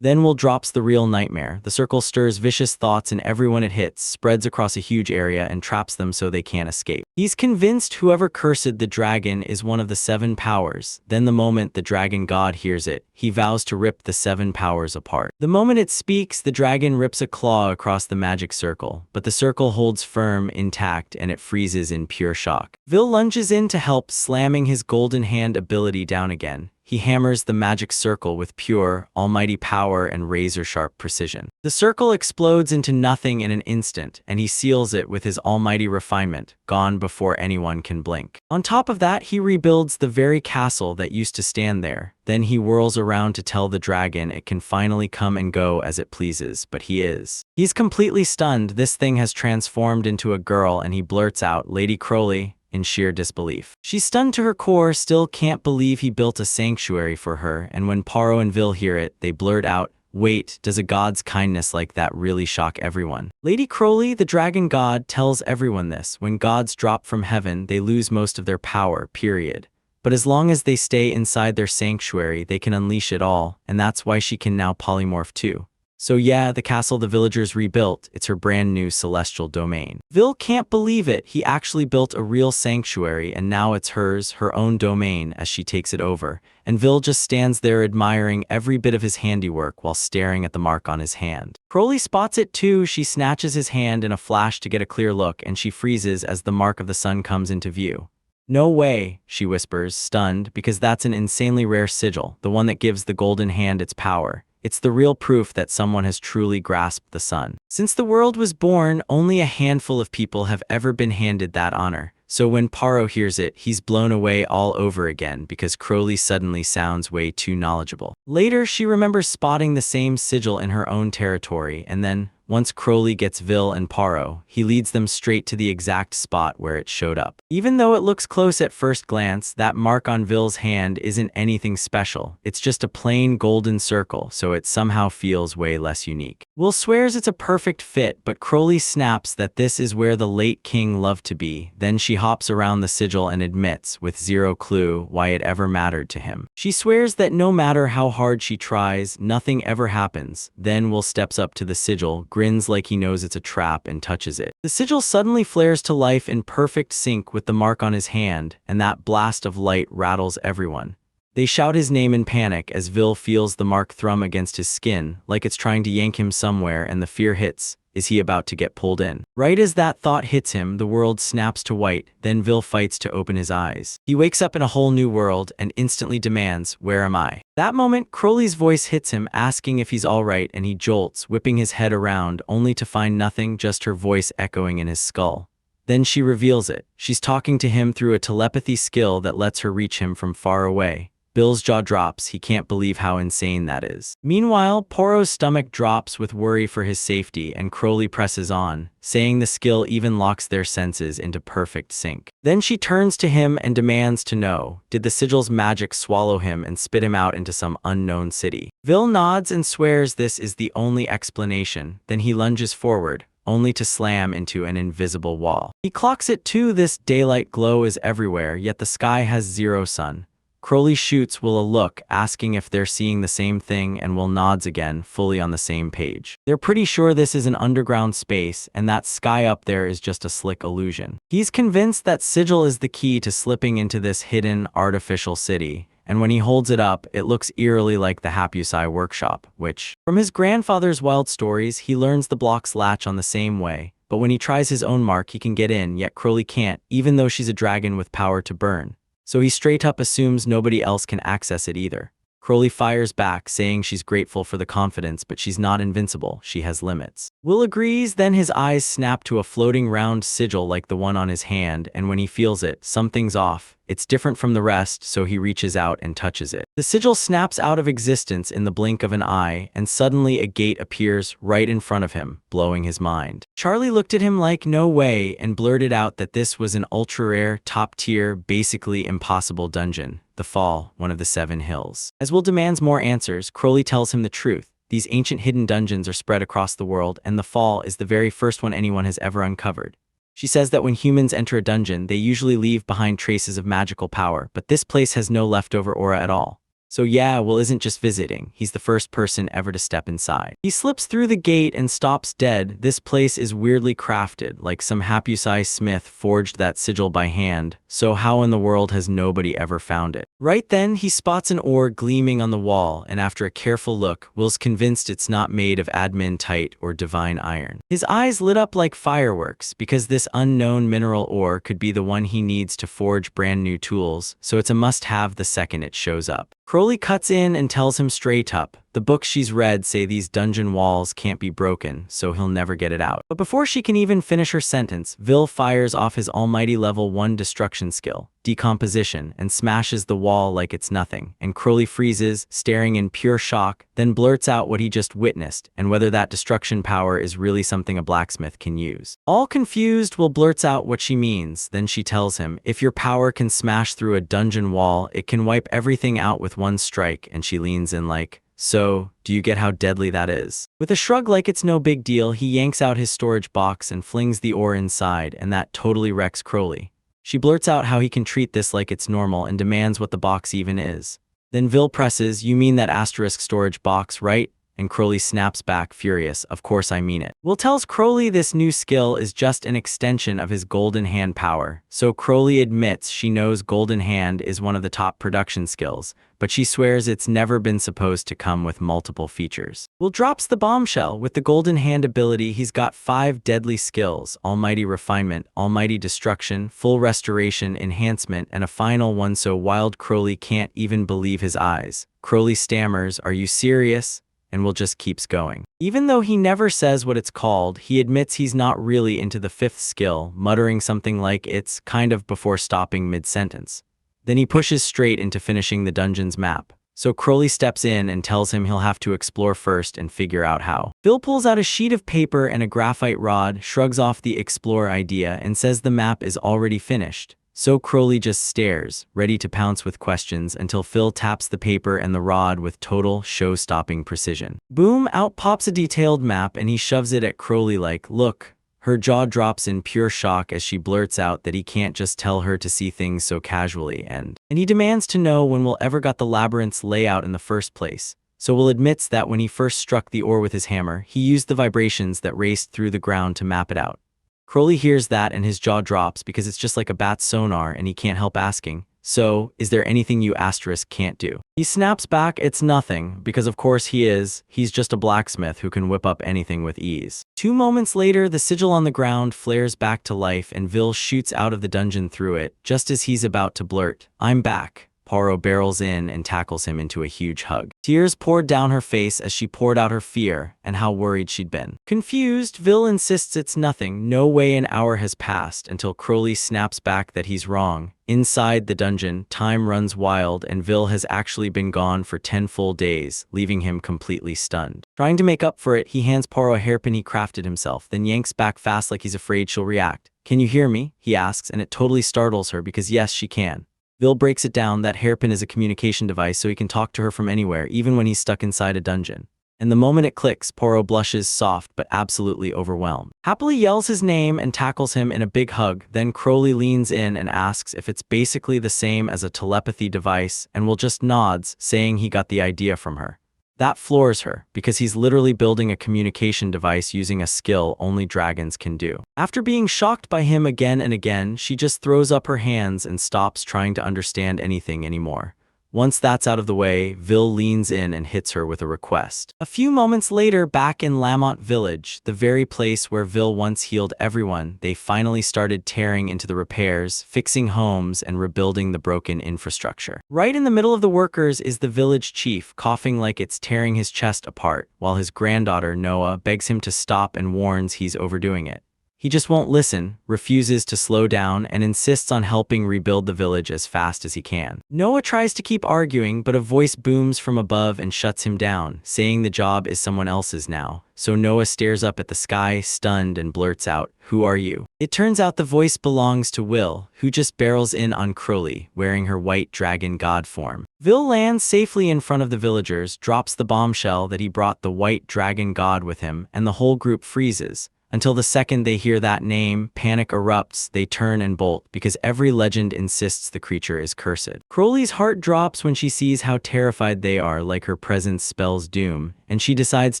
Then Will drops the real nightmare. The circle stirs vicious thoughts and everyone it hits, spreads across a huge area and traps them so they can't escape. He's convinced whoever cursed the dragon is one of the 7 powers. Then the moment the dragon god hears it, he vows to rip the 7 powers apart. The moment it speaks, the dragon rips a claw across the magic circle, but the circle holds firm, intact, and it freezes in pure shock. Vil lunges in to help, slamming his golden hand ability down again. He hammers the magic circle with pure, almighty power and razor-sharp precision. The circle explodes into nothing in an instant, and he seals it with his almighty refinement, gone before anyone can blink. On top of that, he rebuilds the very castle that used to stand there. Then he whirls around to tell the dragon it can finally come and go as it pleases, but he's completely stunned. This thing has transformed into a girl, and he blurts out, Lady Crowley, in sheer disbelief. She's stunned to her core, still can't believe he built a sanctuary for her, and when Paro and Vil hear it, they blurt out, wait, does a god's kindness like that really shock everyone? Lady Crowley, the dragon god, tells everyone this. When gods drop from heaven, they lose most of their power, period. But as long as they stay inside their sanctuary, they can unleash it all, and that's why she can now polymorph too. So yeah, the castle the villagers rebuilt, it's her brand new celestial domain. Vil can't believe it. He actually built a real sanctuary, and now it's hers, her own domain, as she takes it over. And Vil just stands there admiring every bit of his handiwork while staring at the mark on his hand. Crowley spots it too. She snatches his hand in a flash to get a clear look, and she freezes as the mark of the sun comes into view. No way, she whispers, stunned, because that's an insanely rare sigil, the one that gives the golden hand its power. It's the real proof that someone has truly grasped the sun. Since the world was born, only a handful of people have ever been handed that honor. So when Paro hears it, he's blown away all over again because Crowley suddenly sounds way too knowledgeable. Later, she remembers spotting the same sigil in her own territory, and then, once Crowley gets Vil and Paro, he leads them straight to the exact spot where it showed up. Even though it looks close at first glance, that mark on Vil's hand isn't anything special. It's just a plain golden circle, so it somehow feels way less unique. Will swears it's a perfect fit, but Crowley snaps that this is where the late king loved to be. Then she hops around the sigil and admits, with zero clue, why it ever mattered to him. She swears that no matter how hard she tries, nothing ever happens. Then Will steps up to the sigil, grins like he knows it's a trap, and touches it. The sigil suddenly flares to life in perfect sync with the mark on his hand, and that blast of light rattles everyone. They shout his name in panic as Vil feels the mark thrum against his skin, like it's trying to yank him somewhere, and the fear hits. Is he about to get pulled in? Right as that thought hits him, the world snaps to white, then Vil fights to open his eyes. He wakes up in a whole new world and instantly demands, "Where am I?" That moment, Crowley's voice hits him, asking if he's alright, and he jolts, whipping his head around, only to find nothing, just her voice echoing in his skull. Then she reveals it. She's talking to him through a telepathy skill that lets her reach him from far away. Bill's jaw drops. He can't believe how insane that is. Meanwhile, Poro's stomach drops with worry for his safety, and Crowley presses on, saying the skill even locks their senses into perfect sync. Then she turns to him and demands to know, did the sigil's magic swallow him and spit him out into some unknown city? Vil nods and swears this is the only explanation. Then he lunges forward, only to slam into an invisible wall. He clocks it too. This daylight glow is everywhere, yet the sky has zero sun. Crowley shoots Will a look, asking if they're seeing the same thing, and Will nods again, fully on the same page. They're pretty sure this is an underground space, and that sky up there is just a slick illusion. He's convinced that sigil is the key to slipping into this hidden, artificial city, and when he holds it up, it looks eerily like the Hapusai workshop, which, from his grandfather's wild stories, he learns the blocks latch on the same way. But when he tries his own mark, he can get in, yet Crowley can't, even though she's a dragon with power to burn. So he straight up assumes nobody else can access it either. Crowley fires back, saying she's grateful for the confidence, but she's not invincible, she has limits. Will agrees, then his eyes snap to a floating round sigil like the one on his hand, and when he feels it, something's off. It's different from the rest, so he reaches out and touches it. The sigil snaps out of existence in the blink of an eye, and suddenly a gate appears right in front of him, blowing his mind. Charlie looked at him like no way and blurted out that this was an ultra-rare, top-tier, basically impossible dungeon, the Fall, one of the 7 hills. As Will demands more answers, Crowley tells him the truth. These ancient hidden dungeons are spread across the world, and the Fall is the very first one anyone has ever uncovered. She says that when humans enter a dungeon, they usually leave behind traces of magical power, but this place has no leftover aura at all. So yeah, Will isn't just visiting, he's the first person ever to step inside. He slips through the gate and stops dead. This place is weirdly crafted, like some Hapusai smith forged that sigil by hand, so how in the world has nobody ever found it? Right then, he spots an ore gleaming on the wall, and after a careful look, Will's convinced it's not made of adamantite or divine iron. His eyes lit up like fireworks, because this unknown mineral ore could be the one he needs to forge brand new tools, so it's a must-have the second it shows up. Crowley cuts in and tells him straight up, the books she's read say these dungeon walls can't be broken, so he'll never get it out. But before she can even finish her sentence, Vil fires off his almighty level 1 destruction skill, decomposition, and smashes the wall like it's nothing, and Crowley freezes, staring in pure shock, then blurts out what he just witnessed, and whether that destruction power is really something a blacksmith can use. All confused, Will blurts out what she means, then she tells him, if your power can smash through a dungeon wall, it can wipe everything out with one strike, and she leans in like, so, do you get how deadly that is? With a shrug like it's no big deal, he yanks out his storage box and flings the ore inside, and that totally wrecks Crowley. She blurts out how he can treat this like it's normal and demands what the box even is. Then Vil presses, you mean that asterisk storage box, right? And Crowley snaps back, furious, of course I mean it. Will tells Crowley this new skill is just an extension of his golden hand power, so Crowley admits she knows golden hand is one of the top production skills, but she swears it's never been supposed to come with multiple features. Will drops the bombshell. With the golden hand ability, he's got 5 deadly skills: almighty refinement, almighty destruction, full restoration, enhancement, and a final one so wild Crowley can't even believe his eyes. Crowley stammers, are you serious? And Will just keeps going. Even though he never says what it's called, he admits he's not really into the 5th skill, muttering something like it's kind of before stopping mid-sentence. Then he pushes straight into finishing the dungeon's map. So Crowley steps in and tells him he'll have to explore first and figure out how. Vil pulls out a sheet of paper and a graphite rod, shrugs off the explore idea, and says the map is already finished. So Crowley just stares, ready to pounce with questions, until Phil taps the paper and the rod with total, show-stopping precision. Boom, out pops a detailed map, and he shoves it at Crowley like, look. Her jaw drops in pure shock as she blurts out that he can't just tell her to see things so casually, and he demands to know when Will ever got the labyrinth's layout in the first place. So Will admits that when he first struck the ore with his hammer, he used the vibrations that raced through the ground to map it out. Crowley hears that and his jaw drops because it's just like a bat's sonar, and he can't help asking, So, is there anything you asterisk can't do? He snaps back, it's nothing, because of course he's just a blacksmith who can whip up anything with ease. 2 moments later, the sigil on the ground flares back to life and Vil shoots out of the dungeon through it, just as he's about to blurt, "I'm back." Poirot barrels in and tackles him into a huge hug. Tears poured down her face as she poured out her fear and how worried she'd been. Confused, Vil insists it's nothing, no way an hour has passed until Crowley snaps back that he's wrong. Inside the dungeon, time runs wild and Vil has actually been gone for 10 full days, leaving him completely stunned. Trying to make up for it, he hands Poirot a hairpin he crafted himself, then yanks back fast like he's afraid she'll react. "Can you hear me?" he asks, and it totally startles her because yes, she can. Vil breaks it down that hairpin is a communication device so he can talk to her from anywhere, even when he's stuck inside a dungeon. And the moment it clicks, Poirot blushes soft but absolutely overwhelmed. Happily yells his name and tackles him in a big hug, then Crowley leans in and asks if it's basically the same as a telepathy device and Will just nods, saying he got the idea from her. That floors her, because he's literally building a communication device using a skill only dragons can do. After being shocked by him again and again, she just throws up her hands and stops trying to understand anything anymore. Once that's out of the way, Vil leans in and hits her with a request. A few moments later, back in Lamont Village, the very place where Vil once healed everyone, they finally started tearing into the repairs, fixing homes, and rebuilding the broken infrastructure. Right in the middle of the workers is the village chief, coughing like it's tearing his chest apart, while his granddaughter, Noah, begs him to stop and warns he's overdoing it. He just won't listen, refuses to slow down, and insists on helping rebuild the village as fast as he can. Noah tries to keep arguing, but a voice booms from above and shuts him down, saying the job is someone else's now. So Noah stares up at the sky, stunned, and blurts out, "Who are you?" It turns out the voice belongs to Will, who just barrels in on Crowley, wearing her white dragon god form. Vil lands safely in front of the villagers, drops the bombshell that he brought the white dragon god with him, and the whole group freezes. Until the second they hear that name, panic erupts, they turn and bolt, because every legend insists the creature is cursed. Crowley's heart drops when she sees how terrified they are, like her presence spells doom, and she decides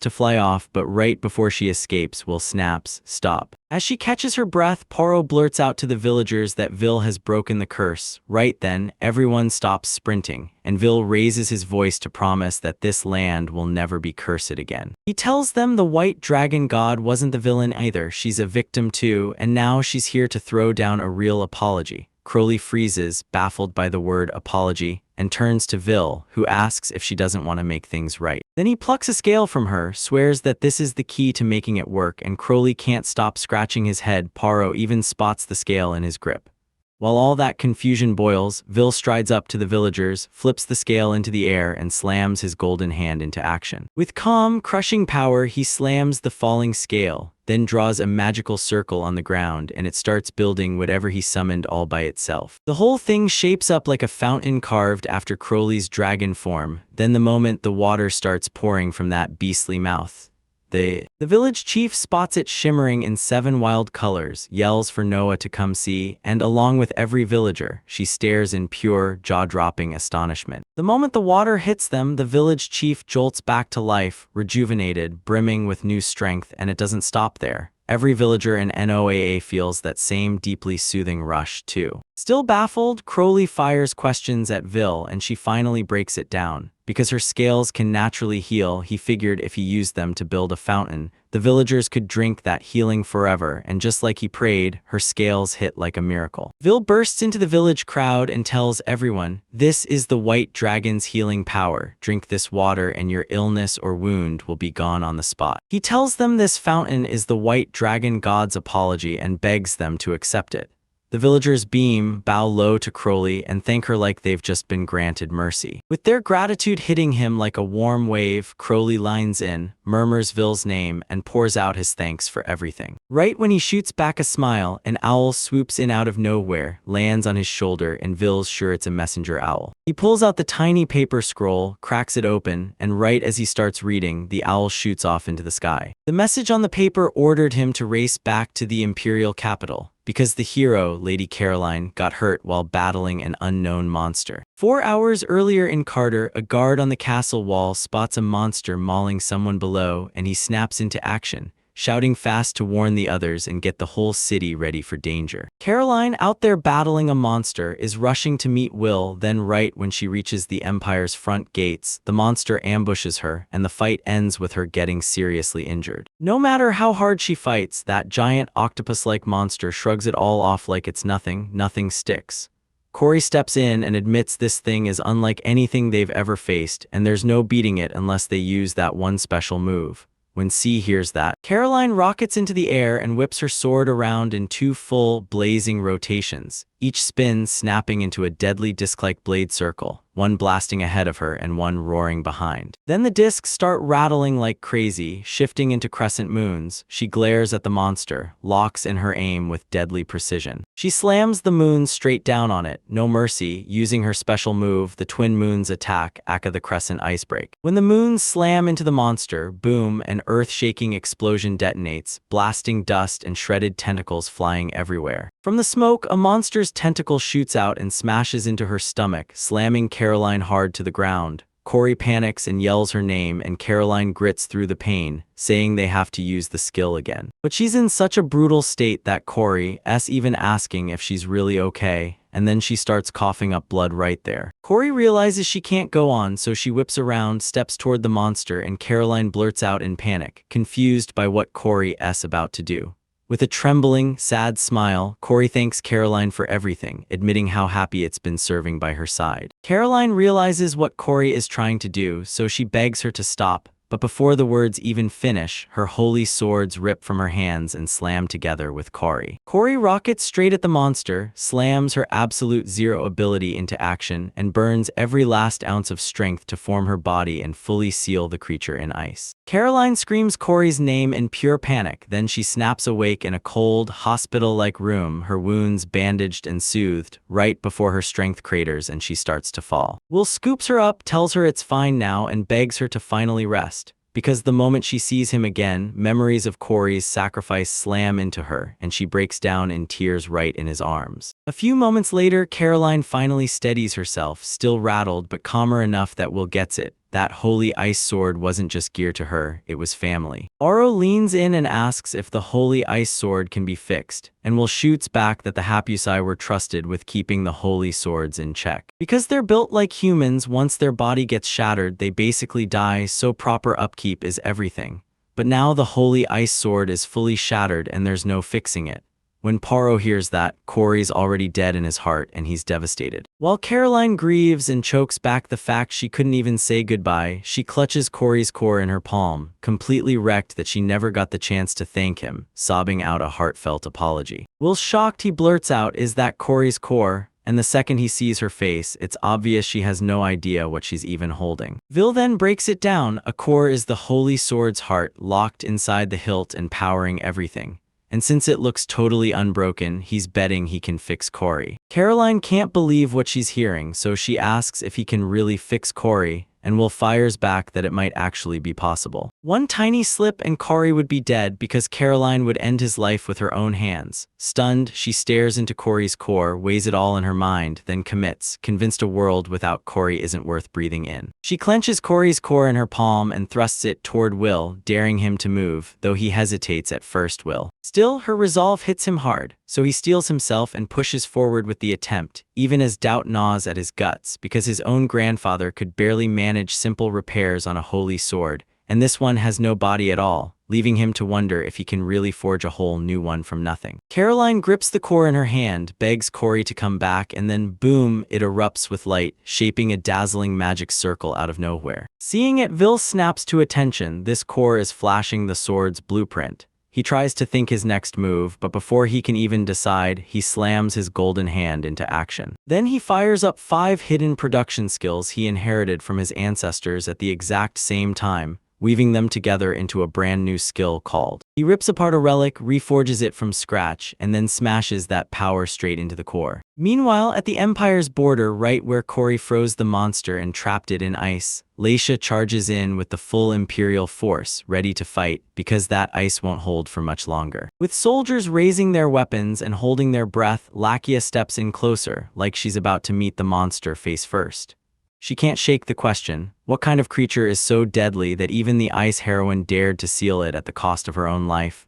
to fly off, but right before she escapes, Will snaps, "Stop." As she catches her breath, Poirot blurts out to the villagers that Vil has broken the curse. Right then, everyone stops sprinting, and Vil raises his voice to promise that this land will never be cursed again. He tells them the white dragon god wasn't the villain either, she's a victim too, and now she's here to throw down a real apology. Crowley freezes, baffled by the word apology, and turns to Vil, who asks if she doesn't want to make things right. Then he plucks a scale from her, swears that this is the key to making it work, and Crowley can't stop scratching his head. Poirot even spots the scale in his grip. While all that confusion boils, Vil strides up to the villagers, flips the scale into the air, and slams his golden hand into action. With calm, crushing power, he slams the falling scale, then draws a magical circle on the ground, and it starts building whatever he summoned all by itself. The whole thing shapes up like a fountain carved after Crowley's dragon form. Then the moment the water starts pouring from that beastly mouth, the village chief spots it shimmering in 7 wild colors, yells for Noah to come see, and along with every villager, she stares in pure, jaw-dropping astonishment. The moment the water hits them, the village chief jolts back to life, rejuvenated, brimming with new strength, and it doesn't stop there. Every villager in NOAA feels that same deeply soothing rush, too. Still baffled, Crowley fires questions at Vil, and she finally breaks it down. Because her scales can naturally heal, he figured if he used them to build a fountain, the villagers could drink that healing forever, and just like he prayed, her scales hit like a miracle. Vil bursts into the village crowd and tells everyone, "This is the white dragon's healing power. Drink this water and your illness or wound will be gone on the spot." He tells them this fountain is the white dragon god's apology and begs them to accept it. The villagers beam, bow low to Crowley, and thank her like they've just been granted mercy. With their gratitude hitting him like a warm wave, Crowley lines in, murmurs Vil's name, and pours out his thanks for everything. Right when he shoots back a smile, an owl swoops in out of nowhere, lands on his shoulder, and Vil's sure it's a messenger owl. He pulls out the tiny paper scroll, cracks it open, and right as he starts reading, the owl shoots off into the sky. The message on the paper ordered him to race back to the imperial capital, because the hero, Lady Caroline, got hurt while battling an unknown monster. 4 hours earlier in Carter, a guard on the castle wall spots a monster mauling someone below, and he snaps into action, shouting fast to warn the others and get the whole city ready for danger. Caroline, out there battling a monster, is rushing to meet Will, then right when she reaches the Empire's front gates, the monster ambushes her, and the fight ends with her getting seriously injured. No matter how hard she fights, that giant octopus-like monster shrugs it all off like it's nothing. Nothing sticks. Corey steps in and admits this thing is unlike anything they've ever faced, and there's no beating it unless they use that one special move. When C hears that, Caroline rockets into the air and whips her sword around in 2 full, blazing rotations, each spin snapping into a deadly disc-like blade circle, one blasting ahead of her and one roaring behind. Then the discs start rattling like crazy, shifting into crescent moons. She glares at the monster, locks in her aim with deadly precision. She slams the moon straight down on it, no mercy, using her special move, the twin moons attack, aka the crescent icebreak. When the moons slam into the monster, boom, an earth-shaking explosion detonates, blasting dust and shredded tentacles flying everywhere. From the smoke, a monster's tentacle shoots out and smashes into her stomach, slamming Caroline hard to the ground. Corey panics and yells her name, and Caroline grits through the pain, saying they have to use the skill again. But she's in such a brutal state that Corey's even asking if she's really okay, and then she starts coughing up blood right there. Corey realizes she can't go on, so she whips around, steps toward the monster, and Caroline blurts out in panic, confused by what Corey's about to do. With a trembling, sad smile, Corey thanks Caroline for everything, admitting how happy it's been serving by her side. Caroline realizes what Corey is trying to do, so she begs her to stop, but before the words even finish, her holy swords rip from her hands and slam together with Corey. Corey rockets straight at the monster, slams her absolute zero ability into action, and burns every last ounce of strength to form her body and fully seal the creature in ice. Caroline screams Corey's name in pure panic, then she snaps awake in a cold, hospital-like room, her wounds bandaged and soothed, right before her strength craters and she starts to fall. Will scoops her up, tells her it's fine now, and begs her to finally rest. Because the moment she sees him again, memories of Corey's sacrifice slam into her, and she breaks down in tears right in his arms. A few moments later, Caroline finally steadies herself, still rattled but calmer enough that Will gets it. That holy ice sword wasn't just gear to her, it was family. Oro leans in and asks if the holy ice sword can be fixed, and Will shoots back that the Hapusai were trusted with keeping the holy swords in check. Because they're built like humans, once their body gets shattered, they basically die, so proper upkeep is everything. But now the holy ice sword is fully shattered and there's no fixing it. When Paro hears that, Corey's already dead in his heart and he's devastated. While Caroline grieves and chokes back the fact she couldn't even say goodbye, she clutches Corey's core in her palm, completely wrecked that she never got the chance to thank him, sobbing out a heartfelt apology. Will's shocked, he blurts out, "Is that Corey's core?" And the second he sees her face, it's obvious she has no idea what she's even holding. Vil then breaks it down. A core is the holy sword's heart, locked inside the hilt and powering everything. And since it looks totally unbroken, he's betting he can fix Corey. Caroline can't believe what she's hearing, so she asks if he can really fix Corey, and Will fires back that it might actually be possible. One tiny slip and Corey would be dead because Caroline would end his life with her own hands. Stunned, she stares into Corey's core, weighs it all in her mind, then commits, convinced a world without Corey isn't worth breathing in. She clenches Corey's core in her palm and thrusts it toward Will, daring him to move, though he hesitates at first. Will. Still, her resolve hits him hard, so he steels himself and pushes forward with the attempt, even as doubt gnaws at his guts, because his own grandfather could barely manage simple repairs on a holy sword, and this one has no body at all, leaving him to wonder if he can really forge a whole new one from nothing. Caroline grips the core in her hand, begs Corey to come back, and then boom, it erupts with light, shaping a dazzling magic circle out of nowhere. Seeing it, Vil snaps to attention. This core is flashing the sword's blueprint. He tries to think his next move, but before he can even decide, he slams his golden hand into action. Then he fires up 5 hidden production skills he inherited from his ancestors at the exact same time, weaving them together into a brand new skill called. He rips apart a relic, reforges it from scratch, and then smashes that power straight into the core. Meanwhile, at the Empire's border, right where Corey froze the monster and trapped it in ice, Leisha charges in with the full Imperial force, ready to fight, because that ice won't hold for much longer. With soldiers raising their weapons and holding their breath, Lakia steps in closer, like she's about to meet the monster face first. She can't shake the question, what kind of creature is so deadly that even the ice heroine dared to seal it at the cost of her own life?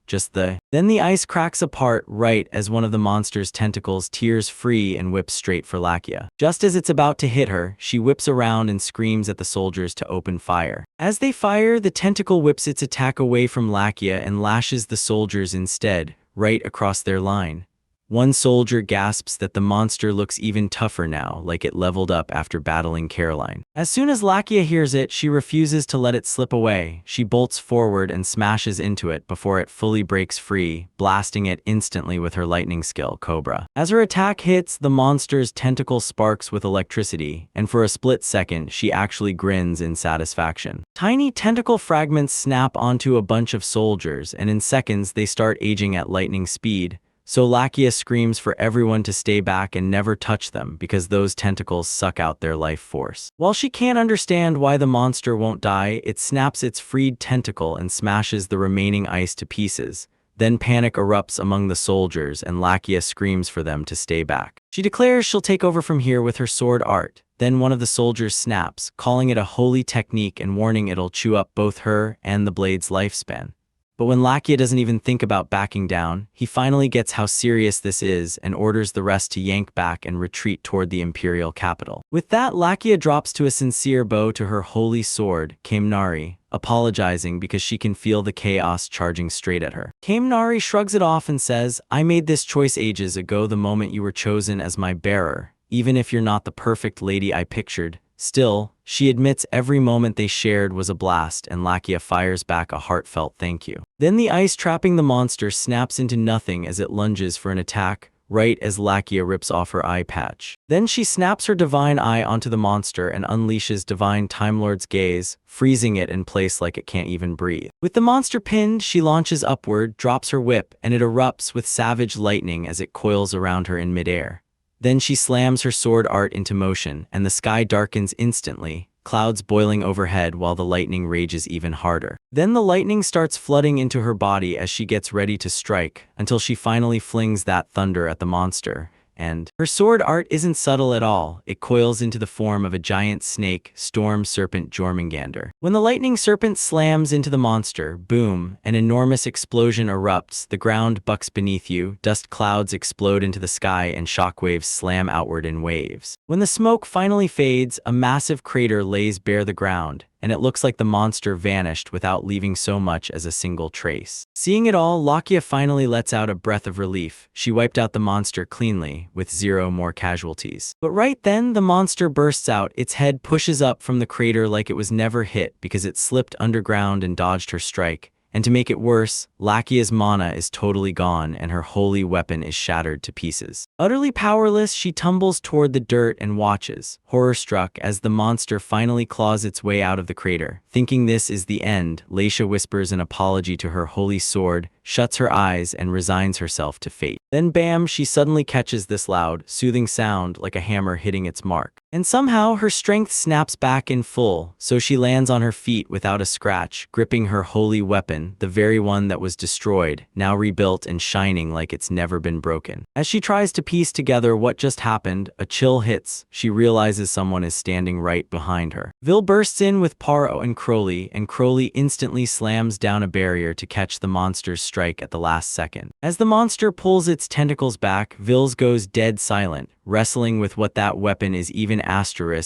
Then the ice cracks apart right as one of the monster's tentacles tears free and whips straight for Lakia. Just as it's about to hit her, she whips around and screams at the soldiers to open fire. As they fire, the tentacle whips its attack away from Lakia and lashes the soldiers instead, right across their line. One soldier gasps that the monster looks even tougher now, like it leveled up after battling Caroline. As soon as Lakia hears it, she refuses to let it slip away. She bolts forward and smashes into it before it fully breaks free, blasting it instantly with her lightning skill, Cobra. As her attack hits, the monster's tentacle sparks with electricity, and for a split second, she actually grins in satisfaction. Tiny tentacle fragments snap onto a bunch of soldiers, and in seconds they start aging at lightning speed. So Lakia screams for everyone to stay back and never touch them because those tentacles suck out their life force. While she can't understand why the monster won't die, it snaps its freed tentacle and smashes the remaining ice to pieces. Then panic erupts among the soldiers and Lakia screams for them to stay back. She declares she'll take over from here with her sword art. Then one of the soldiers snaps, calling it a holy technique and warning it'll chew up both her and the blade's lifespan. But when Lakia doesn't even think about backing down, he finally gets how serious this is and orders the rest to yank back and retreat toward the imperial capital. With that, Lakia drops to a sincere bow to her holy sword, Kaimnari, apologizing because she can feel the chaos charging straight at her. Kaimnari shrugs it off and says, "I made this choice ages ago the moment you were chosen as my bearer, even if you're not the perfect lady I pictured." Still, she admits every moment they shared was a blast and Lakia fires back a heartfelt thank you. Then the ice trapping the monster snaps into nothing as it lunges for an attack, right as Lakia rips off her eye patch. Then she snaps her divine eye onto the monster and unleashes divine Time Lord's gaze, freezing it in place like it can't even breathe. With the monster pinned, she launches upward, drops her whip, and it erupts with savage lightning as it coils around her in midair. Then she slams her sword art into motion, and the sky darkens instantly, clouds boiling overhead while the lightning rages even harder. Then the lightning starts flooding into her body as she gets ready to strike, until she finally flings that thunder at the monster. And her sword art isn't subtle at all. It coils into the form of a giant snake, storm serpent Jormungandr. When the lightning serpent slams into the monster, boom, an enormous explosion erupts, the ground bucks beneath you, dust clouds explode into the sky, and shockwaves slam outward in waves. When the smoke finally fades, a massive crater lays bare the ground, and it looks like the monster vanished without leaving so much as a single trace. Seeing it all, Lakia finally lets out a breath of relief. She wiped out the monster cleanly, with 0 more casualties. But right then, the monster bursts out. Its head pushes up from the crater like it was never hit because it slipped underground and dodged her strike. And to make it worse, Lakia's mana is totally gone and her holy weapon is shattered to pieces. Utterly powerless, she tumbles toward the dirt and watches, horror-struck as the monster finally claws its way out of the crater. Thinking this is the end, Laisha whispers an apology to her holy sword, shuts her eyes, and resigns herself to fate. Then bam, she suddenly catches this loud, soothing sound like a hammer hitting its mark. And somehow her strength snaps back in full, so she lands on her feet without a scratch, gripping her holy weapon, the very one that was destroyed, now rebuilt and shining like it's never been broken. As she tries to piece together what just happened, a chill hits. She realizes someone is standing right behind her. Vil bursts in with Paro and Crowley instantly slams down a barrier to catch the monster's strike at the last second. As the monster pulls its tentacles back, Vils goes dead silent, wrestling with what that weapon is even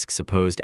supposed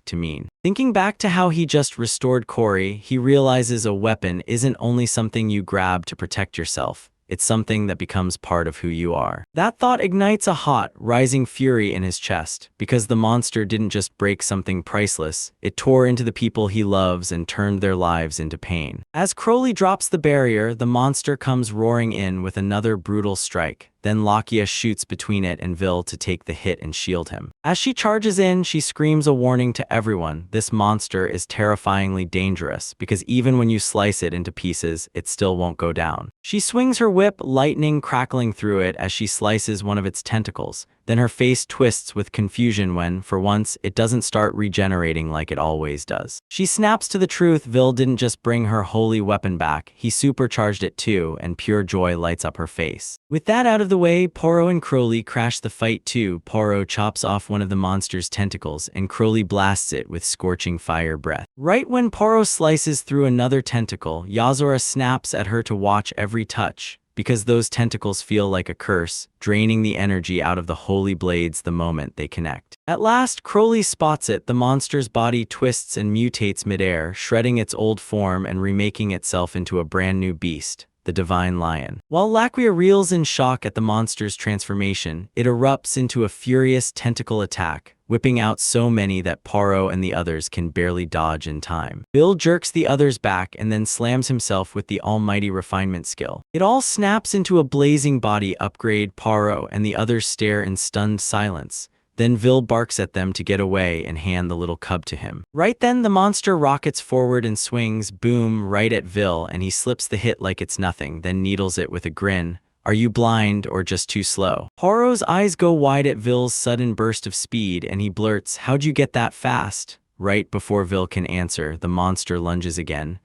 to mean. Thinking back to how he just restored Corey, he realizes a weapon isn't only something you grab to protect yourself. It's something that becomes part of who you are. That thought ignites a hot, rising fury in his chest, because the monster didn't just break something priceless, it tore into the people he loves and turned their lives into pain. As Crowley drops the barrier, the monster comes roaring in with another brutal strike. Then Lakia shoots between it and Vil to take the hit and shield him. As she charges in, she screams a warning to everyone. This monster is terrifyingly dangerous because even when you slice it into pieces, it still won't go down. She swings her whip, lightning crackling through it as she slices one of its tentacles. Then her face twists with confusion when, for once, it doesn't start regenerating like it always does. She snaps to the truth. Vil didn't just bring her holy weapon back, he supercharged it too, and pure joy lights up her face. With that out of the way, Poro and Crowley crash the fight too. Poro chops off one of the monster's tentacles, and Crowley blasts it with scorching fire breath. Right when Poro slices through another tentacle, Yazora snaps at her to watch every touch, because those tentacles feel like a curse, draining the energy out of the holy blades the moment they connect. At last, Crowley spots it. The monster's body twists and mutates midair, shredding its old form and remaking itself into a brand new beast, the divine lion. While Laquia reels in shock at the monster's transformation, it erupts into a furious tentacle attack, whipping out so many that Poro and the others can barely dodge in time. Bill jerks the others back and then slams himself with the almighty refinement skill. It all snaps into a blazing body upgrade. Poro and the others stare in stunned silence. Then Vil barks at them to get away and hand the little cub to him. Right then, the monster rockets forward and swings, boom, right at Vil, and he slips the hit like it's nothing, then needles it with a grin. Are you blind or just too slow? Poro's eyes go wide at Vil's sudden burst of speed, and he blurts, "How'd you get that fast?" Right before Vil can answer, the monster lunges again.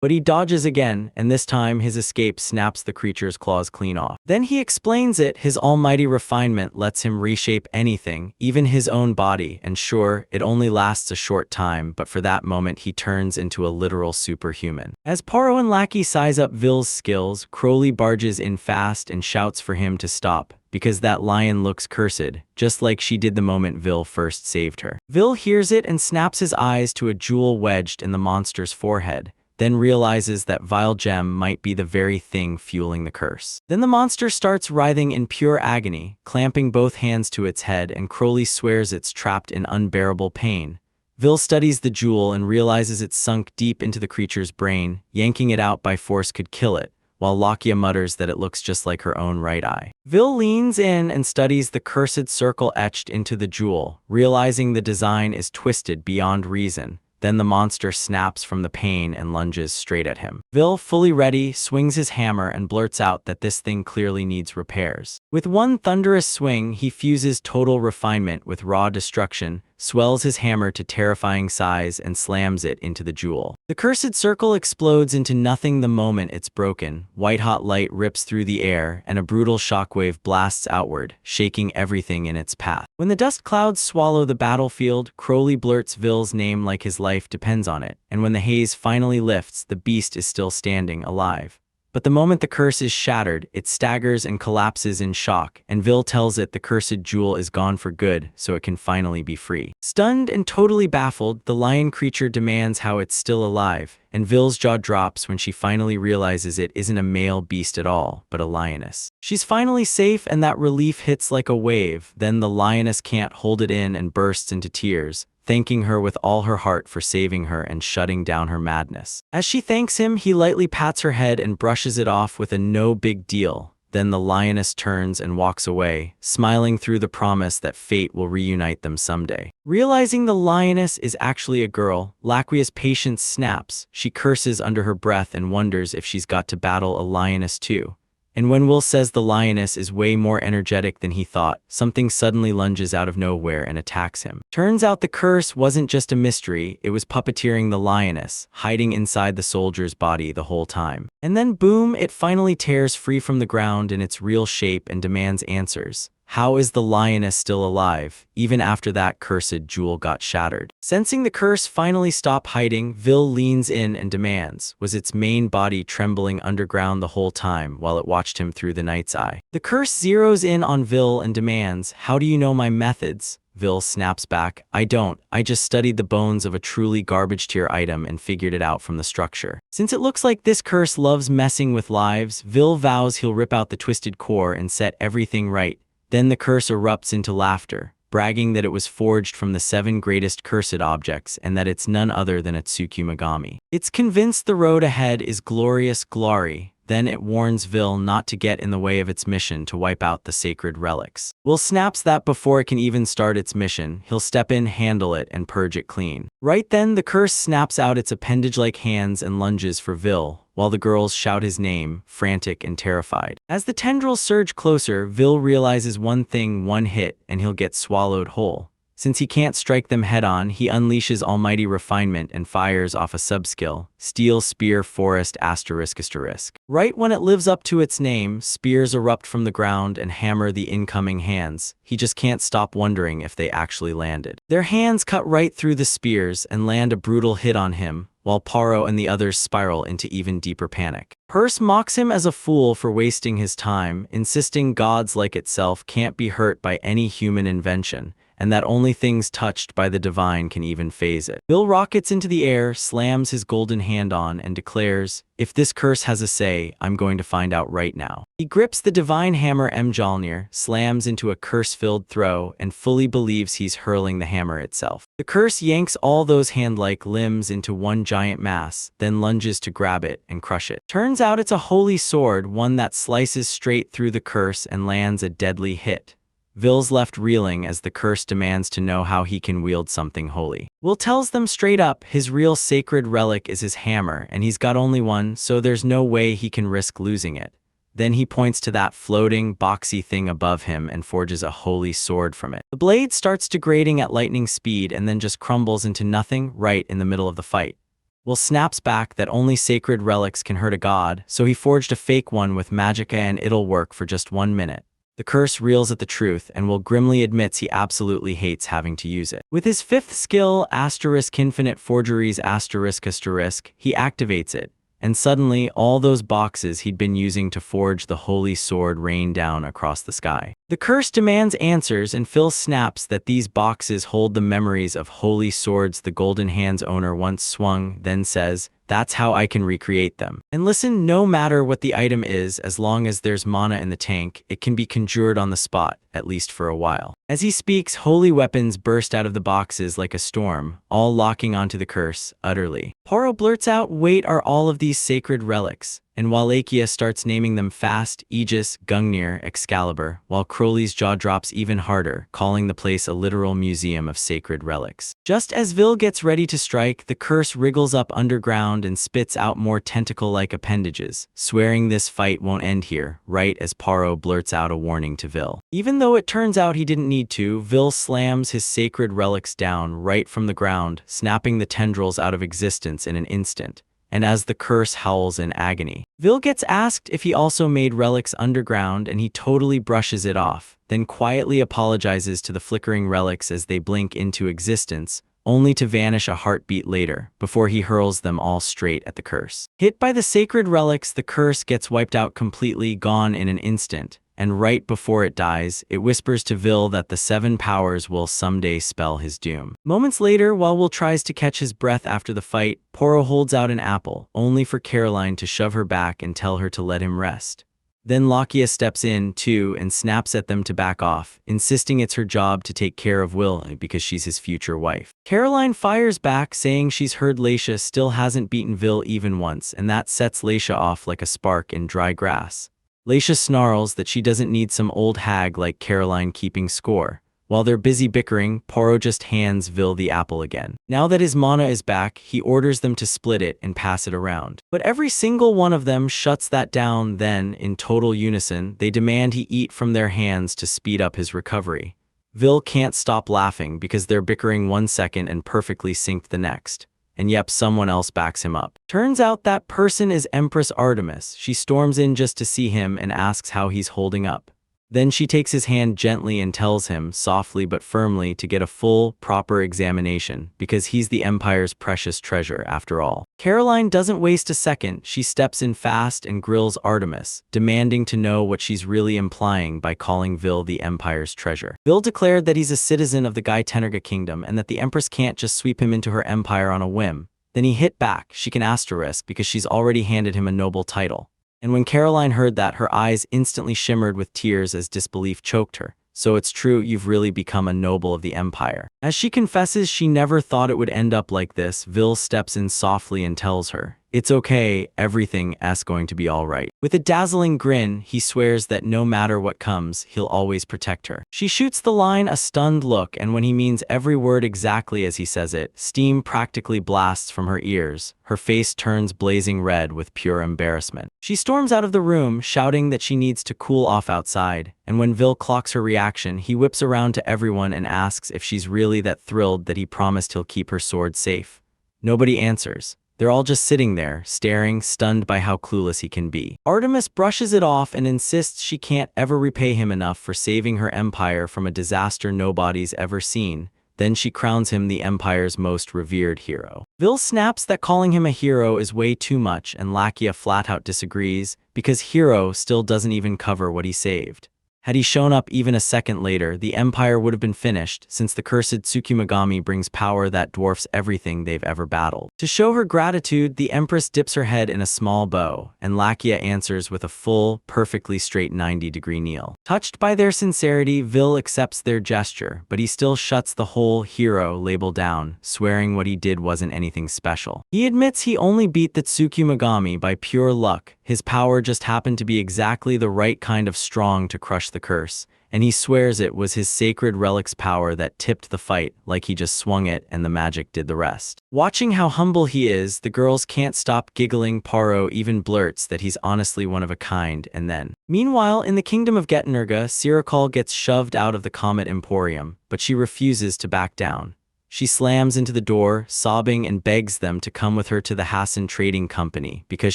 But he dodges again, and this time his escape snaps the creature's claws clean off. Then he explains it. His almighty refinement lets him reshape anything, even his own body, and sure, it only lasts a short time, but for that moment he turns into a literal superhuman. As Poro and Lackey size up Vil's skills, Crowley barges in fast and shouts for him to stop, because that lion looks cursed, just like she did the moment Vil first saved her. Vil hears it and snaps his eyes to a jewel wedged in the monster's forehead, then realizes that vile gem might be the very thing fueling the curse. Then the monster starts writhing in pure agony, clamping both hands to its head, and Crowley swears it's trapped in unbearable pain. Vil studies the jewel and realizes it's sunk deep into the creature's brain. Yanking it out by force could kill it, while Laquia mutters that it looks just like her own right eye. Vil leans in and studies the cursed circle etched into the jewel, realizing the design is twisted beyond reason. Then the monster snaps from the pain and lunges straight at him. Vil, fully ready, swings his hammer and blurts out that this thing clearly needs repairs. With one thunderous swing, he fuses total refinement with raw destruction, swells his hammer to terrifying size, and slams it into the jewel. The cursed circle explodes into nothing the moment it's broken. White-hot light rips through the air, and a brutal shockwave blasts outward, shaking everything in its path. When the dust clouds swallow the battlefield, Crowley blurts Vil's name like his life depends on it, and when the haze finally lifts, the beast is still standing, alive. But the moment the curse is shattered, it staggers and collapses in shock, and Vil tells it the cursed jewel is gone for good, so it can finally be free. Stunned and totally baffled, the lion creature demands how it's still alive, and Vil's jaw drops when she finally realizes it isn't a male beast at all, but a lioness. She's finally safe, and that relief hits like a wave. Then the lioness can't hold it in and bursts into tears, thanking her with all her heart for saving her and shutting down her madness. As she thanks him, he lightly pats her head and brushes it off with a no big deal. Then the lioness turns and walks away, smiling through the promise that fate will reunite them someday. Realizing the lioness is actually a girl, Laquia's patience snaps. She curses under her breath and wonders if she's got to battle a lioness too. And when Will says the lioness is way more energetic than he thought, something suddenly lunges out of nowhere and attacks him. Turns out the curse wasn't just a mystery, it was puppeteering the lioness, hiding inside the soldier's body the whole time. And then boom, it finally tears free from the ground in its real shape and demands answers. How is the lioness still alive, even after that cursed jewel got shattered? Sensing the curse finally stop hiding, Vil leans in and demands, was its main body trembling underground the whole time while it watched him through the night's eye? The curse zeroes in on Vil and demands, how do you know my methods? Vil snaps back, I don't, I just studied the bones of a truly garbage tier item and figured it out from the structure. Since it looks like this curse loves messing with lives, Vil vows he'll rip out the twisted core and set everything right. Then the curse erupts into laughter, bragging that it was forged from the 7 greatest cursed objects and that it's none other than a Tsuku Megami. It's convinced the road ahead is glorious glory. Then it warns Vil not to get in the way of its mission to wipe out the sacred relics. Will snaps that before it can even start its mission, he'll step in, handle it, and purge it clean. Right then, the curse snaps out its appendage-like hands and lunges for Vil, while the girls shout his name, frantic and terrified. As the tendrils surge closer, Vil realizes one thing, one hit, and he'll get swallowed whole. Since he can't strike them head-on, he unleashes almighty refinement and fires off a sub-skill, Steel Spear Forest ***. Right when it lives up to its name, spears erupt from the ground and hammer the incoming hands. He just can't stop wondering if they actually landed. Their hands cut right through the spears and land a brutal hit on him, while Paro and the others spiral into even deeper panic. Perse mocks him as a fool for wasting his time, insisting gods like itself can't be hurt by any human invention, and that only things touched by the divine can even phase it. Vil rockets into the air, slams his golden hand on, and declares, "If this curse has a say, I'm going to find out right now." He grips the divine hammer Mjolnir, slams into a curse-filled throw, and fully believes he's hurling the hammer itself. The curse yanks all those hand-like limbs into one giant mass, then lunges to grab it and crush it. Turns out it's a holy sword, one that slices straight through the curse and lands a deadly hit. Vil's left reeling as the curse demands to know how he can wield something holy. Will tells them straight up his real sacred relic is his hammer, and he's got only one, so there's no way he can risk losing it. Then he points to that floating, boxy thing above him and forges a holy sword from it. The blade starts degrading at lightning speed and then just crumbles into nothing right in the middle of the fight. Will snaps back that only sacred relics can hurt a god, so he forged a fake one with magicka and it'll work for just 1 minute. The curse reels at the truth, and Will grimly admits he absolutely hates having to use it. With his fifth skill, **infinite forgeries***, he activates it, and suddenly all those boxes he'd been using to forge the holy sword rain down across the sky. The curse demands answers, and Phil snaps that these boxes hold the memories of holy swords the Golden Hand's owner once swung, then says, "That's how I can recreate them. And listen, no matter what the item is, as long as there's mana in the tank, it can be conjured on the spot, at least for a while." As he speaks, holy weapons burst out of the boxes like a storm, all locking onto the curse, utterly. Paro blurts out, "Wait, are all of these sacred relics?" And Wallachia starts naming them fast: Aegis, Gungnir, Excalibur, while Crowley's jaw drops even harder, calling the place a literal museum of sacred relics. Just as Vil gets ready to strike, the curse wriggles up underground and spits out more tentacle-like appendages, swearing this fight won't end here, right as Paro blurts out a warning to Vil. Even though it turns out he didn't need to, Vil slams his sacred relics down right from the ground, snapping the tendrils out of existence in an instant. And as the curse howls in agony, Vil gets asked if he also made relics underground, and he totally brushes it off, then quietly apologizes to the flickering relics as they blink into existence, only to vanish a heartbeat later, before he hurls them all straight at the curse. Hit by the sacred relics, the curse gets wiped out completely, gone in an instant. And right before it dies, it whispers to Vil that the 7 powers will someday spell his doom. Moments later, while Will tries to catch his breath after the fight, Poro holds out an apple, only for Caroline to shove her back and tell her to let him rest. Then Lakia steps in, too, and snaps at them to back off, insisting it's her job to take care of Will because she's his future wife. Caroline fires back, saying she's heard Laisha still hasn't beaten Vil even once, and that sets Laisha off like a spark in dry grass. Laisha snarls that she doesn't need some old hag like Caroline keeping score. While they're busy bickering, Poro just hands Vil the apple again. Now that his mana is back, he orders them to split it and pass it around. But every single one of them shuts that down. Then, in total unison, they demand he eat from their hands to speed up his recovery. Vil can't stop laughing because they're bickering 1 second and perfectly synced the next. And yep, someone else backs him up. Turns out that person is Empress Artemis. She storms in just to see him and asks how he's holding up. Then she takes his hand gently and tells him, softly but firmly, to get a full, proper examination, because he's the Empire's precious treasure after all. Caroline doesn't waste a second. She steps in fast and grills Artemis, demanding to know what she's really implying by calling Vil the Empire's treasure. Vil declared that he's a citizen of the Gaitenerga kingdom and that the Empress can't just sweep him into her empire on a whim. Then he hit back, she can asterisk, because she's already handed him a noble title. And when Caroline heard that, her eyes instantly shimmered with tears as disbelief choked her. "So it's true, you've really become a noble of the Empire." As she confesses she never thought it would end up like this, Vil steps in softly and tells her, "It's okay, everything's going to be alright." With a dazzling grin, he swears that no matter what comes, he'll always protect her. She shoots the line a stunned look, and when he means every word exactly as he says it, steam practically blasts from her ears. Her face turns blazing red with pure embarrassment. She storms out of the room, shouting that she needs to cool off outside, and when Vil clocks her reaction, he whips around to everyone and asks if she's really that thrilled that he promised he'll keep her sword safe. Nobody answers. They're all just sitting there, staring, stunned by how clueless he can be. Artemis brushes it off and insists she can't ever repay him enough for saving her empire from a disaster nobody's ever seen. Then she crowns him the Empire's most revered hero. Vil snaps that calling him a hero is way too much, and Lakia flat-out disagrees, because hero still doesn't even cover what he saved. Had he shown up even a second later, the Empire would have been finished, since the cursed Tsukimagami brings power that dwarfs everything they've ever battled. To show her gratitude, the Empress dips her head in a small bow, and Lakia answers with a full, perfectly straight 90-degree kneel. Touched by their sincerity, Vil accepts their gesture, but he still shuts the whole hero label down, swearing what he did wasn't anything special. He admits he only beat the Tsukimagami by pure luck. His power just happened to be exactly the right kind of strong to crush the curse, and he swears it was his sacred relic's power that tipped the fight, like he just swung it and the magic did the rest. Watching how humble he is, the girls can't stop giggling. Paro even blurts that he's honestly one of a kind, and then. Meanwhile, in the kingdom of Getnerga, Sirikal gets shoved out of the Comet Emporium, but she refuses to back down. She slams into the door, sobbing, and begs them to come with her to the Hassan Trading Company because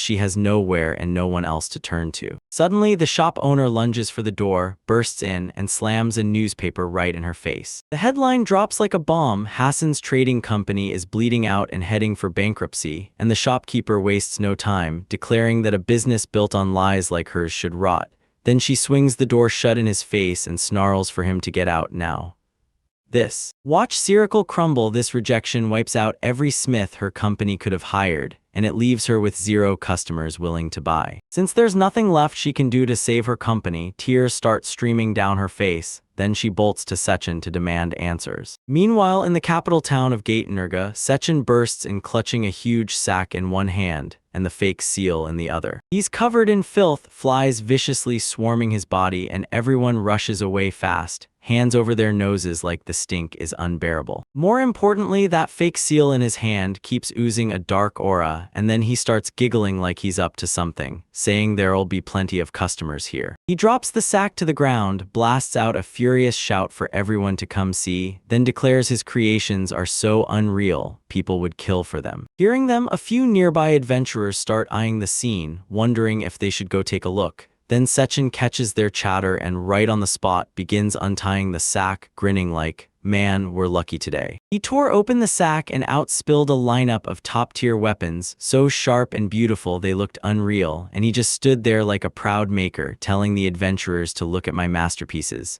she has nowhere and no one else to turn to. Suddenly, the shop owner lunges for the door, bursts in, and slams a newspaper right in her face. The headline drops like a bomb: Hassan's Trading Company is bleeding out and heading for bankruptcy, and the shopkeeper wastes no time, declaring that a business built on lies like hers should rot. Then she swings the door shut in his face and snarls for him to get out now. Watch Sirikal crumble. This rejection wipes out every smith her company could have hired, and it leaves her with 0 customers willing to buy. Since there's nothing left she can do to save her company, tears start streaming down her face. Then she bolts to Sechin to demand answers. Meanwhile, in the capital town of Getnerga, Sechin bursts in, clutching a huge sack in one hand and the fake seal in the other. He's covered in filth, flies viciously swarming his body, and everyone rushes away fast, hands over their noses like the stink is unbearable. More importantly, that fake seal in his hand keeps oozing a dark aura, and then he starts giggling like he's up to something, saying there'll be plenty of customers here. He drops the sack to the ground, blasts out a furious shout for everyone to come see, then declares his creations are so unreal, people would kill for them. Hearing them, a few nearby adventurers start eyeing the scene, wondering if they should go take a look. Then Sechin catches their chatter and right on the spot begins untying the sack, grinning like, "Man, we're lucky today." He tore open the sack and out spilled a lineup of top-tier weapons, so sharp and beautiful they looked unreal, and he just stood there like a proud maker, telling the adventurers to look at my masterpieces.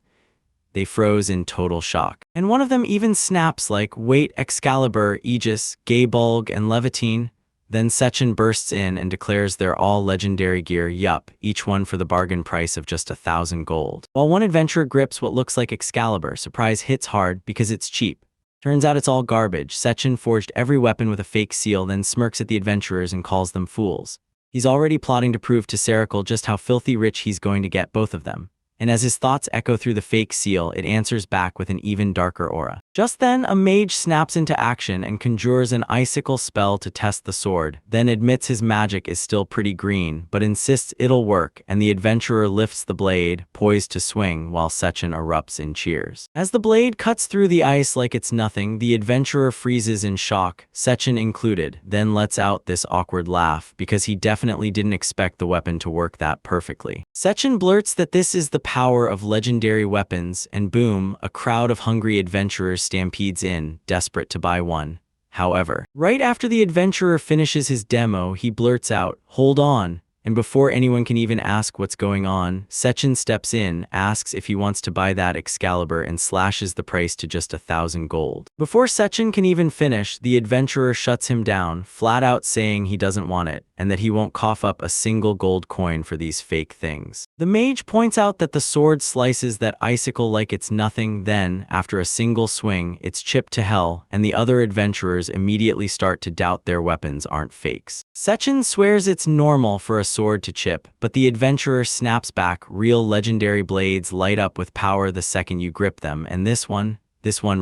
They froze in total shock. And one of them even snaps like, "Wait, Excalibur, Aegis, Gaybulg, and Levitine?" Then Sechin bursts in and declares they're all legendary gear, yup, each one for the bargain price of just 1,000 gold. While one adventurer grips what looks like Excalibur, surprise hits hard because it's cheap. Turns out it's all garbage. Sechin forged every weapon with a fake seal, then smirks at the adventurers and calls them fools. He's already plotting to prove to Sirikal just how filthy rich he's going to get both of them. And as his thoughts echo through the fake seal, it answers back with an even darker aura. Just then, a mage snaps into action and conjures an icicle spell to test the sword, then admits his magic is still pretty green, but insists it'll work, and the adventurer lifts the blade, poised to swing, while Sechin erupts in cheers. As the blade cuts through the ice like it's nothing, the adventurer freezes in shock, Sechin included, then lets out this awkward laugh, because he definitely didn't expect the weapon to work that perfectly. Sechin blurts that this is the power of legendary weapons, and boom, a crowd of hungry adventurers stampedes in, desperate to buy one. However, right after the adventurer finishes his demo, he blurts out, "Hold on, And before anyone can even ask what's going on, Sechin steps in, asks if he wants to buy that Excalibur and slashes the price to just 1,000 gold. Before Sechin can even finish, the adventurer shuts him down, flat out saying he doesn't want it, and that he won't cough up a single gold coin for these fake things. The mage points out that the sword slices that icicle like it's nothing, then, after a single swing, it's chipped to hell, and the other adventurers immediately start to doubt their weapons aren't fakes. Sechin swears it's normal for a sword to chip, but the adventurer snaps back, real legendary blades light up with power the second you grip them, and this one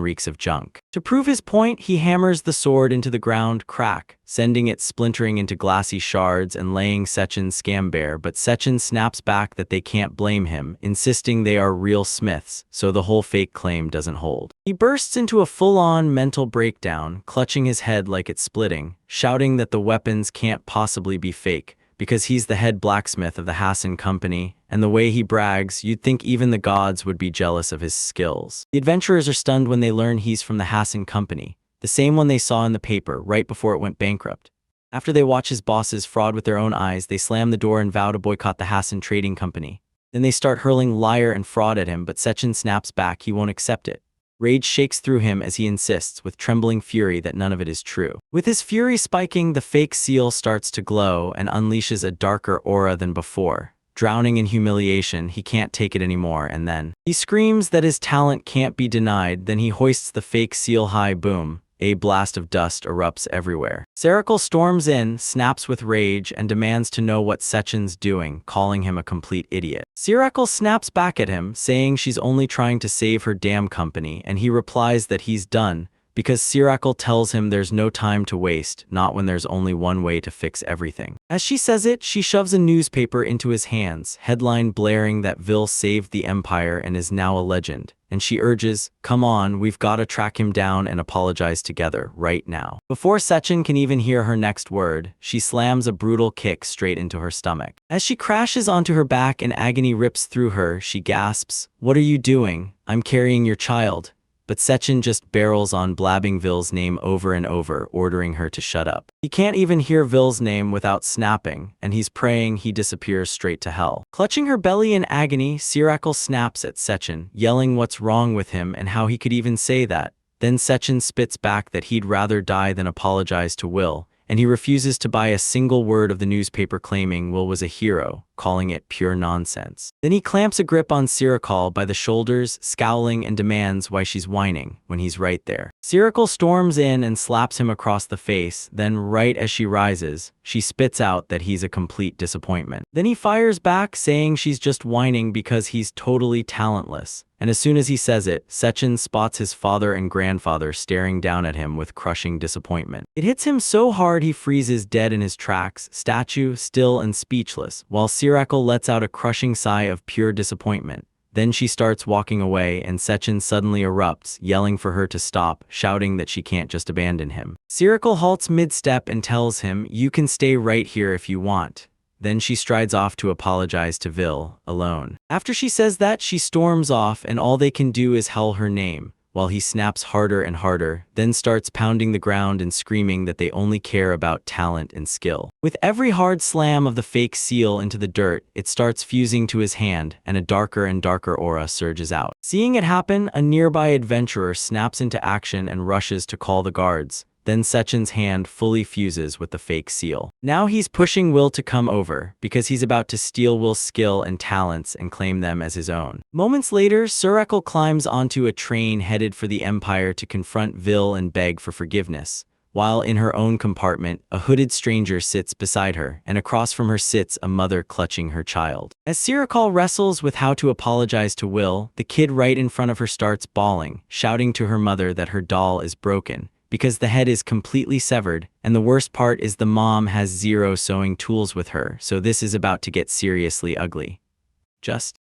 reeks of junk. To prove his point, he hammers the sword into the ground, crack, sending it splintering into glassy shards and laying Sechin scam bare, but Sechin snaps back that they can't blame him, insisting they are real smiths, so the whole fake claim doesn't hold. He bursts into a full-on mental breakdown, clutching his head like it's splitting, shouting that the weapons can't possibly be fake, because he's the head blacksmith of the Hassan Company, and the way he brags, you'd think even the gods would be jealous of his skills. The adventurers are stunned when they learn he's from the Hassan Company, the same one they saw in the paper right before it went bankrupt. After they watch his bosses fraud with their own eyes, they slam the door and vow to boycott the Hassan Trading Company. Then they start hurling liar and fraud at him, but Sechin snaps back he won't accept it. Rage shakes through him as he insists with trembling fury that none of it is true. With his fury spiking, the fake seal starts to glow and unleashes a darker aura than before. Drowning in humiliation, he can't take it anymore, and then he screams that his talent can't be denied. Then he hoists the fake seal high. Boom. A blast of dust erupts everywhere. Saracle storms in, snaps with rage, and demands to know what Sechin's doing, calling him a complete idiot. Saracle snaps back at him, saying she's only trying to save her damn company, and he replies that he's done, because Saracle tells him there's no time to waste, not when there's only one way to fix everything. As she says it, she shoves a newspaper into his hands, headline blaring that Vil saved the Empire and is now a legend. And she urges, come on, we've got to track him down and apologize together, right now. Before Sechin can even hear her next word, she slams a brutal kick straight into her stomach. As she crashes onto her back and agony rips through her, she gasps, "What are you doing? I'm carrying your child." But Sechin just barrels on, blabbing Vil's name over and over, ordering her to shut up. He can't even hear Vil's name without snapping, and he's praying he disappears straight to hell. Clutching her belly in agony, Saracle snaps at Sechin, yelling what's wrong with him and how he could even say that. Then Sechin spits back that he'd rather die than apologize to Will, and he refuses to buy a single word of the newspaper claiming Will was a hero, calling it pure nonsense. Then he clamps a grip on Saracle by the shoulders, scowling, and demands why she's whining, when he's right there. Saracle storms in and slaps him across the face, then right as she rises, she spits out that he's a complete disappointment. Then he fires back, saying she's just whining because he's totally talentless. And as soon as he says it, Sechin spots his father and grandfather staring down at him with crushing disappointment. It hits him so hard he freezes dead in his tracks, statue, still and speechless, while Saracle lets out a crushing sigh of pure disappointment. Then she starts walking away and Sechin suddenly erupts, yelling for her to stop, shouting that she can't just abandon him. Saracle halts mid-step and tells him, "You can stay right here if you want." Then she strides off to apologize to Vil, alone. After she says that, she storms off and all they can do is howl her name, while he snaps harder and harder, then starts pounding the ground and screaming that they only care about talent and skill. With every hard slam of the fake seal into the dirt, it starts fusing to his hand, and a darker and darker aura surges out. Seeing it happen, a nearby adventurer snaps into action and rushes to call the guards. Then Sechin's hand fully fuses with the fake seal. Now he's pushing Will to come over, because he's about to steal Will's skill and talents and claim them as his own. Moments later, Saracle climbs onto a train headed for the Empire to confront Vil and beg for forgiveness, while in her own compartment, a hooded stranger sits beside her, and across from her sits a mother clutching her child. As Saracle wrestles with how to apologize to Will, the kid right in front of her starts bawling, shouting to her mother that her doll is broken, because the head is completely severed, and the worst part is the mom has 0 sewing tools with her, so this is about to get seriously ugly.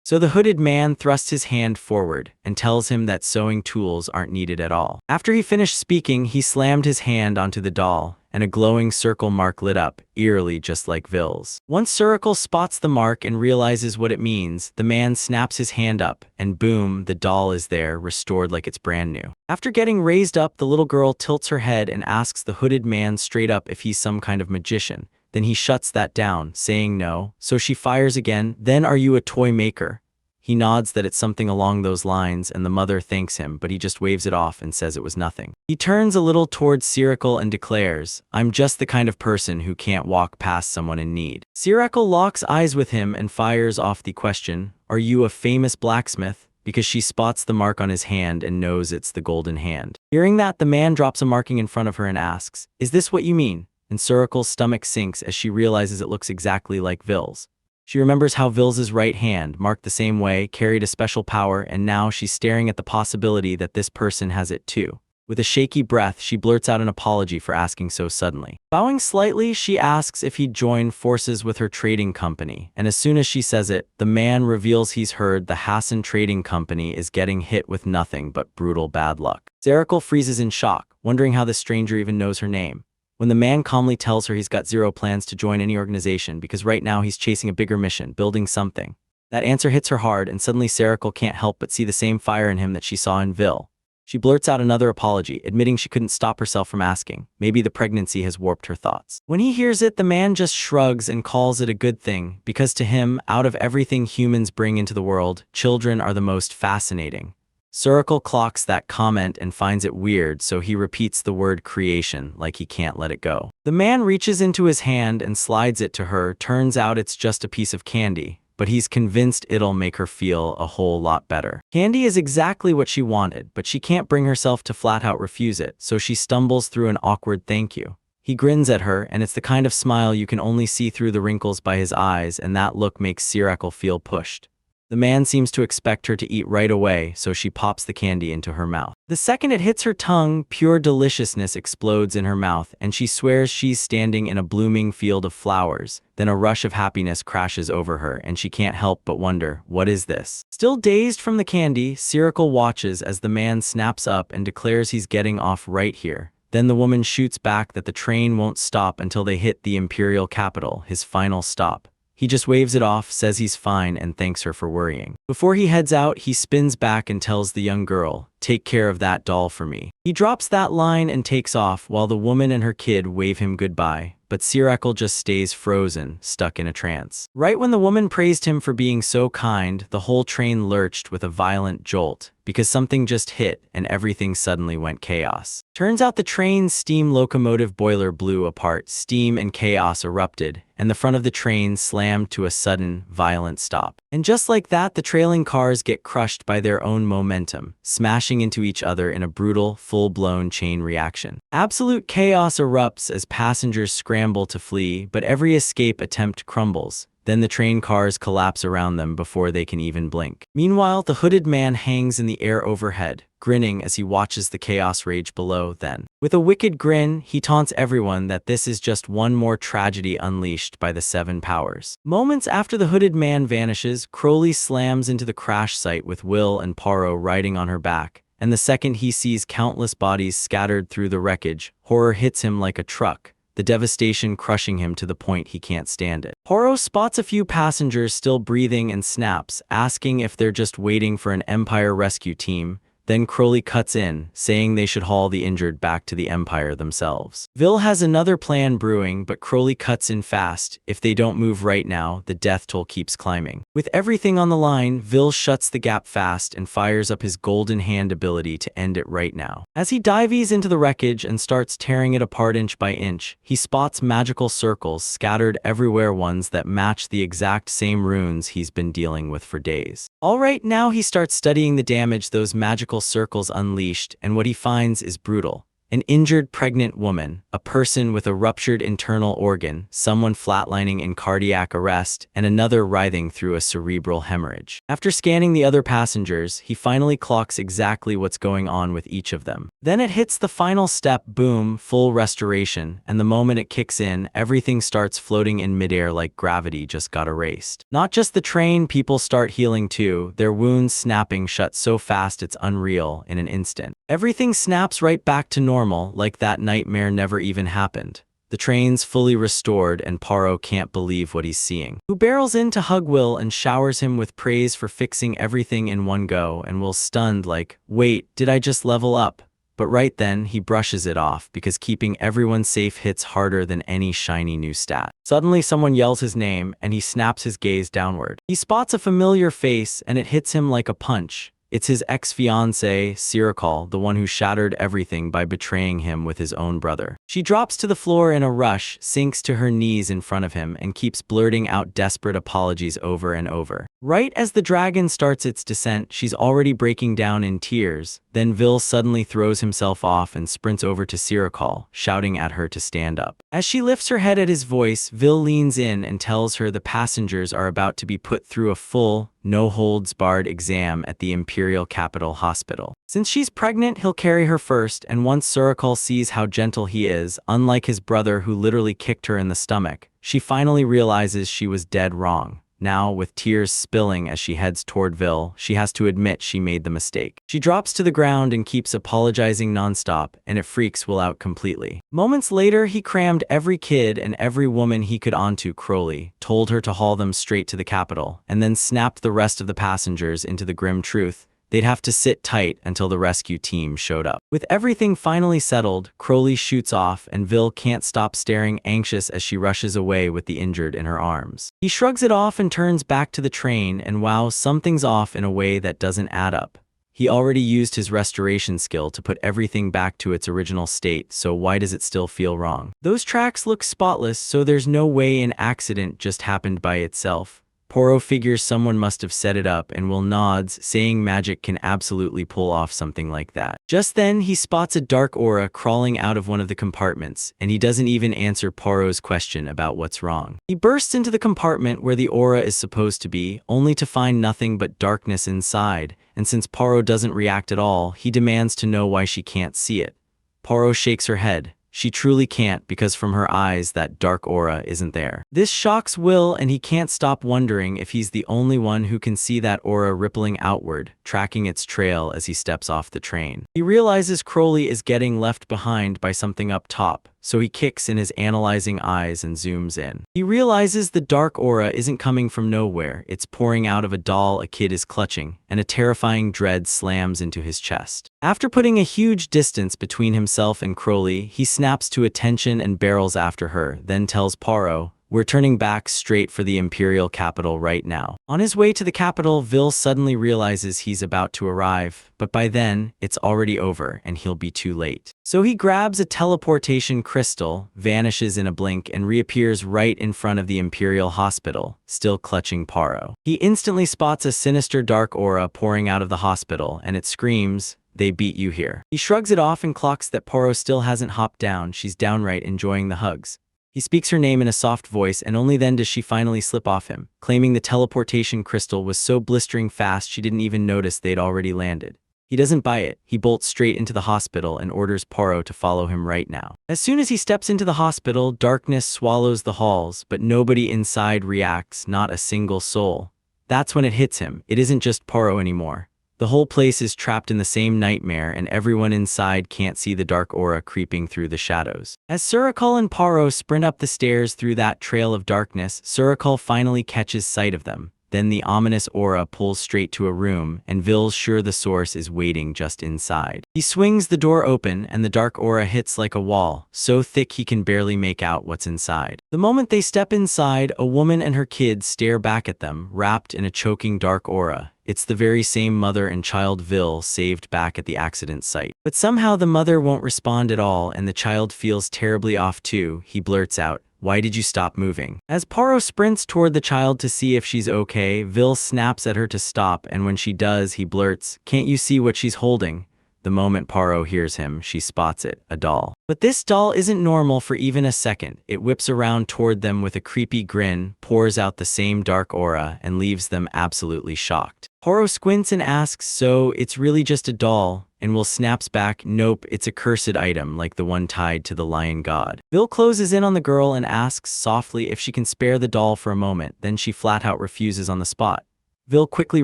So the hooded man thrusts his hand forward and tells him that sewing tools aren't needed at all. After he finished speaking, he slammed his hand onto the doll, and a glowing circle mark lit up, eerily just like Vil's. Once Saracle spots the mark and realizes what it means, the man snaps his hand up, and boom, the doll is there, restored like it's brand new. After getting raised up, the little girl tilts her head and asks the hooded man straight up if he's some kind of magician, Then he shuts that down, saying no. So she fires again. Then are you a toy maker? He nods that it's something along those lines, and the mother thanks him, but he just waves it off and says it was nothing. He turns a little towards Cyril and declares, I'm just the kind of person who can't walk past someone in need. Cyril locks eyes with him and fires off the question, are you a famous blacksmith? Because she spots the mark on his hand and knows it's the golden hand. Hearing that, the man drops a marking in front of her and asks, is this what you mean? And Cyril's stomach sinks as she realizes it looks exactly like Vil's. She remembers how Vil's right hand, marked the same way, carried a special power, and now she's staring at the possibility that this person has it too. With a shaky breath, she blurts out an apology for asking so suddenly. Bowing slightly, she asks if he'd join forces with her trading company, and as soon as she says it, the man reveals he's heard the Hassan Trading Company is getting hit with nothing but brutal bad luck. Cyril freezes in shock, wondering how this stranger even knows her name. When the man calmly tells her he's got zero plans to join any organization because right now he's chasing a bigger mission, building something. That answer hits her hard, and suddenly Cyril can't help but see the same fire in him that she saw in Vil. She blurts out another apology, admitting she couldn't stop herself from asking. Maybe the pregnancy has warped her thoughts. When he hears it, the man just shrugs and calls it a good thing, because to him, out of everything humans bring into the world, children are the most fascinating. Cyril clocks that comment and finds it weird, so he repeats the word creation like he can't let it go. The man reaches into his hand and slides it to her. Turns out it's just a piece of candy, but he's convinced it'll make her feel a whole lot better. Candy is exactly what she wanted, but she can't bring herself to flat out refuse it, so she stumbles through an awkward thank you. He grins at her, and it's the kind of smile you can only see through the wrinkles by his eyes, and that look makes Cyril feel pushed. The man seems to expect her to eat right away, so she pops the candy into her mouth. The second it hits her tongue, pure deliciousness explodes in her mouth, and she swears she's standing in a blooming field of flowers. Then a rush of happiness crashes over her, and she can't help but wonder, what is this? Still dazed from the candy, Cyril watches as the man snaps up and declares he's getting off right here. Then the woman shoots back that the train won't stop until they hit the imperial capital, his final stop. He just waves it off, says he's fine, and thanks her for worrying. Before he heads out, he spins back and tells the young girl, take care of that doll for me. He drops that line and takes off while the woman and her kid wave him goodbye, but Cyril just stays frozen, stuck in a trance. Right when the woman praised him for being so kind, the whole train lurched with a violent jolt, because something just hit and everything suddenly went chaos. Turns out the train's steam locomotive boiler blew apart, steam and chaos erupted, and the front of the train slammed to a sudden, violent stop. And just like that, the trailing cars get crushed by their own momentum, smashing into each other in a brutal, full-blown chain reaction. Absolute chaos erupts as passengers scramble to flee, but every escape attempt crumbles. Then the train cars collapse around them before they can even blink. Meanwhile, the hooded man hangs in the air overhead, grinning as he watches the chaos rage below. Then, with a wicked grin, he taunts everyone that this is just one more tragedy unleashed by the Seven Powers. Moments after the hooded man vanishes, Crowley slams into the crash site with Will and Paro riding on her back, and the second he sees countless bodies scattered through the wreckage, horror hits him like a truck, the devastation crushing him to the point he can't stand it. Paro spots a few passengers still breathing and snaps, asking if they're just waiting for an Empire rescue team. Then Crowley cuts in, saying they should haul the injured back to the Empire themselves. Vil has another plan brewing, but Crowley cuts in fast. If they don't move right now, the death toll keeps climbing. With everything on the line, Vil shuts the gap fast and fires up his golden hand ability to end it right now. As he dives into the wreckage and starts tearing it apart inch by inch, he spots magical circles scattered everywhere, ones that match the exact same runes he's been dealing with for days. Alright, now he starts studying the damage those magical circles unleashed, and what he finds is brutal. An injured pregnant woman, a person with a ruptured internal organ, someone flatlining in cardiac arrest, and another writhing through a cerebral hemorrhage. After scanning the other passengers, he finally clocks exactly what's going on with each of them. Then it hits the final step, boom, full restoration, and the moment it kicks in, everything starts floating in midair like gravity just got erased. Not just the train, people start healing too, their wounds snapping shut so fast it's unreal in an instant. Everything snaps right back to normal, like that nightmare never even happened. The train's fully restored, and Paro can't believe what he's seeing. Who barrels in to hug Will and showers him with praise for fixing everything in one go, and Will's stunned like, wait, did I just level up? but right then he brushes it off because keeping everyone safe hits harder than any shiny new stat. Suddenly someone yells his name and he snaps his gaze downward. He spots a familiar face and it hits him like a punch. It's his ex-fiancée, Sirikal, the one who shattered everything by betraying him with his own brother. She drops to the floor in a rush, sinks to her knees in front of him, and keeps blurting out desperate apologies over and over. Right as the dragon starts its descent, she's already breaking down in tears. Then Vil suddenly throws himself off and sprints over to Sirikal, shouting at her to stand up. As she lifts her head at his voice, Vil leans in and tells her the passengers are about to be put through a full, no-holds-barred exam at the Imperial Capital Hospital. Since she's pregnant, he'll carry her first, and once Sirikal sees how gentle he is, unlike his brother who literally kicked her in the stomach, she finally realizes she was dead wrong. Now, with tears spilling as she heads toward Vil, she has to admit she made the mistake. She drops to the ground and keeps apologizing nonstop, and it freaks Will out completely. Moments later, he crammed every kid and every woman he could onto Crowley, told her to haul them straight to the capital, and then snapped the rest of the passengers into the grim truth. They'd have to sit tight until the rescue team showed up. With everything finally settled, Crowley shoots off and Vil can't stop staring anxious as she rushes away with the injured in her arms. He shrugs it off and turns back to the train, and wow, something's off in a way that doesn't add up. He already used his restoration skill to put everything back to its original state, so why does it still feel wrong? Those tracks look spotless, so there's no way an accident just happened by itself. Poro figures someone must have set it up, and Will nods, saying magic can absolutely pull off something like that. Just then, he spots a dark aura crawling out of one of the compartments, and he doesn't even answer Poro's question about what's wrong. He bursts into the compartment where the aura is supposed to be, only to find nothing but darkness inside, and since Poro doesn't react at all, he demands to know why she can't see it. Poro shakes her head. She truly can't, because from her eyes that dark aura isn't there. This shocks Will, and he can't stop wondering if he's the only one who can see that aura rippling outward, tracking its trail as he steps off the train. He realizes Crowley is getting left behind by something up top, so he kicks in his analyzing eyes and zooms in. He realizes the dark aura isn't coming from nowhere, it's pouring out of a doll a kid is clutching, and a terrifying dread slams into his chest. After putting a huge distance between himself and Crowley, he snaps to attention and barrels after her, then tells Poro, "We're turning back straight for the Imperial capital right now." On his way to the capital, Vil suddenly realizes he's about to arrive, but by then, it's already over and he'll be too late. So he grabs a teleportation crystal, vanishes in a blink, and reappears right in front of the Imperial hospital, still clutching Poro. He instantly spots a sinister dark aura pouring out of the hospital, and it screams, "They beat you here." He shrugs it off and clocks that Poro still hasn't hopped down. She's downright enjoying the hugs. He speaks her name in a soft voice, and only then does she finally slip off him, claiming the teleportation crystal was so blistering fast she didn't even notice they'd already landed. He doesn't buy it. He bolts straight into the hospital and orders Poro to follow him right now. As soon as he steps into the hospital, darkness swallows the halls, but nobody inside reacts, not a single soul. That's when it hits him. It isn't just Poro anymore. The whole place is trapped in the same nightmare, and everyone inside can't see the dark aura creeping through the shadows. As Sirikal and Poro sprint up the stairs through that trail of darkness, Sirikal finally catches sight of them. Then the ominous aura pulls straight to a room, and Vil's sure the source is waiting just inside. He swings the door open, and the dark aura hits like a wall, so thick he can barely make out what's inside. The moment they step inside, a woman and her kids stare back at them, wrapped in a choking dark aura. It's the very same mother and child Vil saved back at the accident site. But somehow the mother won't respond at all, and the child feels terribly off too. He blurts out, "Why did you stop moving?" As Poro sprints toward the child to see if she's okay, Vil snaps at her to stop, and when she does, he blurts, "Can't you see what she's holding?" The moment Poro hears him, she spots it, a doll. But this doll isn't normal for even a second. It whips around toward them with a creepy grin, pours out the same dark aura, and leaves them absolutely shocked. Poro squints and asks, "So, it's really just a doll?" And Will snaps back, "Nope, it's a cursed item like the one tied to the lion god." Vil closes in on the girl and asks softly if she can spare the doll for a moment, then she flat out refuses on the spot. Vil quickly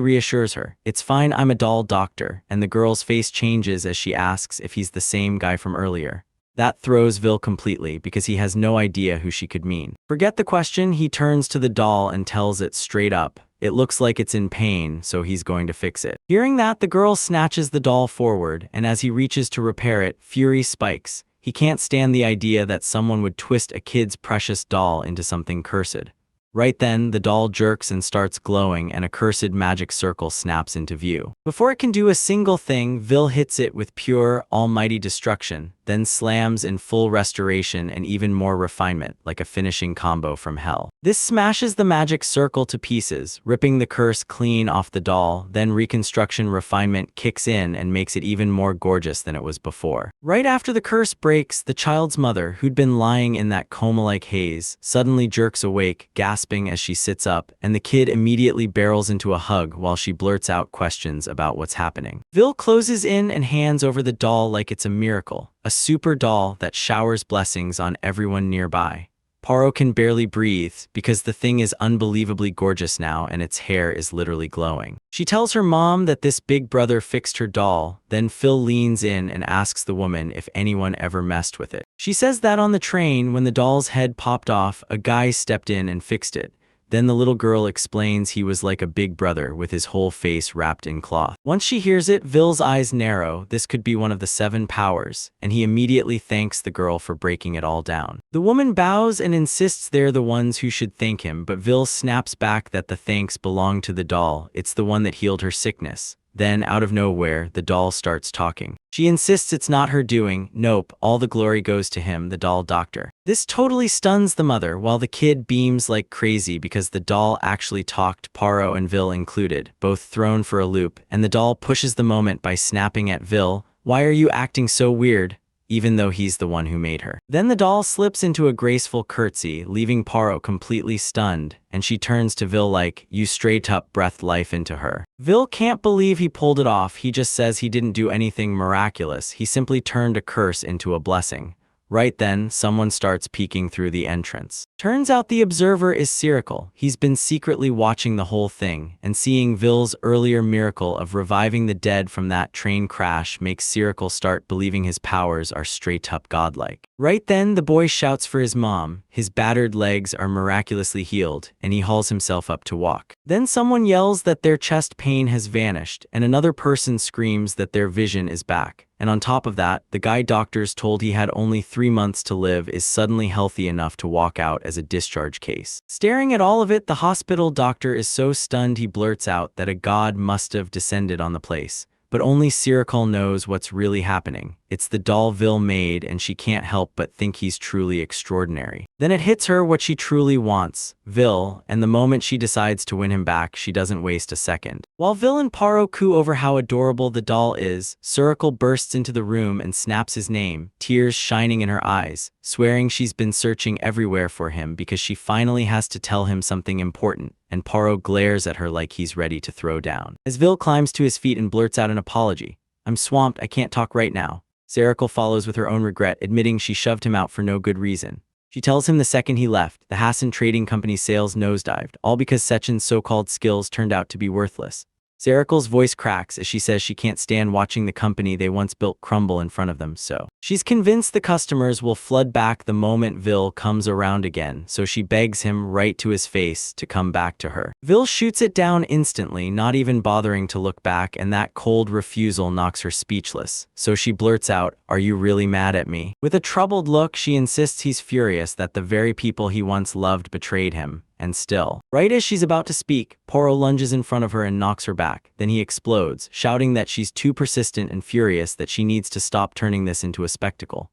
reassures her, "It's fine, I'm a doll doctor," and the girl's face changes as she asks if he's the same guy from earlier. That throws Vil completely because he has no idea who she could mean. Forget the question, he turns to the doll and tells it straight up, It looks like it's in pain, so he's going to fix it. Hearing that, the girl snatches the doll forward, and as he reaches to repair it, fury spikes. He can't stand the idea that someone would twist a kid's precious doll into something cursed. Right then, the doll jerks and starts glowing, and a cursed magic circle snaps into view. Before it can do a single thing, Vil hits it with pure, almighty destruction, then slams in full restoration and even more refinement, like a finishing combo from hell. This smashes the magic circle to pieces, ripping the curse clean off the doll, then reconstruction refinement kicks in and makes it even more gorgeous than it was before. Right after the curse breaks, the child's mother, who'd been lying in that coma-like haze, suddenly jerks awake, gasping as she sits up, and the kid immediately barrels into a hug while she blurts out questions about what's happening. Vil closes in and hands over the doll like it's a miracle. A super doll that showers blessings on everyone nearby. Paro can barely breathe because the thing is unbelievably gorgeous now and its hair is literally glowing. She tells her mom that this big brother fixed her doll, then Phil leans in and asks the woman if anyone ever messed with it. She says that on the train, when the doll's head popped off, a guy stepped in and fixed it. Then the little girl explains he was like a big brother with his whole face wrapped in cloth. Once she hears it, Vil's eyes narrow. This could be one of the 7 powers, and he immediately thanks the girl for breaking it all down. The woman bows and insists they're the ones who should thank him, but Vil snaps back that the thanks belong to the doll. It's the one that healed her sickness. Then, out of nowhere, the doll starts talking. She insists it's not her doing. Nope, all the glory goes to him, the doll doctor. This totally stuns the mother, while the kid beams like crazy because the doll actually talked, Paro and Vil included, both thrown for a loop, and the doll pushes the moment by snapping at Vil. "Why are you acting so weird?" Even though he's the one who made her. Then the doll slips into a graceful curtsy, leaving Paro completely stunned, and she turns to Vil like, "You straight up breathed life into her." Vil can't believe he pulled it off. He just says he didn't do anything miraculous. He simply turned a curse into a blessing. Right then, someone starts peeking through the entrance. Turns out the observer is Siracle. He's been secretly watching the whole thing, and seeing Vil's earlier miracle of reviving the dead from that train crash makes Siracle start believing his powers are straight-up godlike. Right then, the boy shouts for his mom. His battered legs are miraculously healed, and he hauls himself up to walk. Then someone yells that their chest pain has vanished, and another person screams that their vision is back. And on top of that, the guy doctors told he had only 3 months to live is suddenly healthy enough to walk out as a discharge case. Staring at all of it, the hospital doctor is so stunned he blurts out that a god must have descended on the place. But only Siracle knows what's really happening. It's the doll Vil made, and she can't help but think he's truly extraordinary. Then it hits her what she truly wants, Vil, and the moment she decides to win him back, she doesn't waste a second. While Vil and Paro coo over how adorable the doll is, Siracle bursts into the room and snaps his name, tears shining in her eyes, swearing she's been searching everywhere for him because she finally has to tell him something important, and Paro glares at her like he's ready to throw down. As Vil climbs to his feet and blurts out an apology, "I'm swamped, I can't talk right now." Siracle follows with her own regret, admitting she shoved him out for no good reason. She tells him the second he left, the Hassan Trading Company's sales nosedived, all because Sechen's so-called skills turned out to be worthless. Siracle's voice cracks as she says she can't stand watching the company they once built crumble in front of them, so she's convinced the customers will flood back the moment Vil comes around again, so she begs him right to his face to come back to her. Vil shoots it down instantly, not even bothering to look back, and that cold refusal knocks her speechless, so she blurts out, "Are you really mad at me?" With a troubled look, she insists he's furious that the very people he once loved betrayed him. And still. Right as she's about to speak, Paro lunges in front of her and knocks her back. Then he explodes, shouting that she's too persistent and furious that she needs to stop turning this into a spectacle.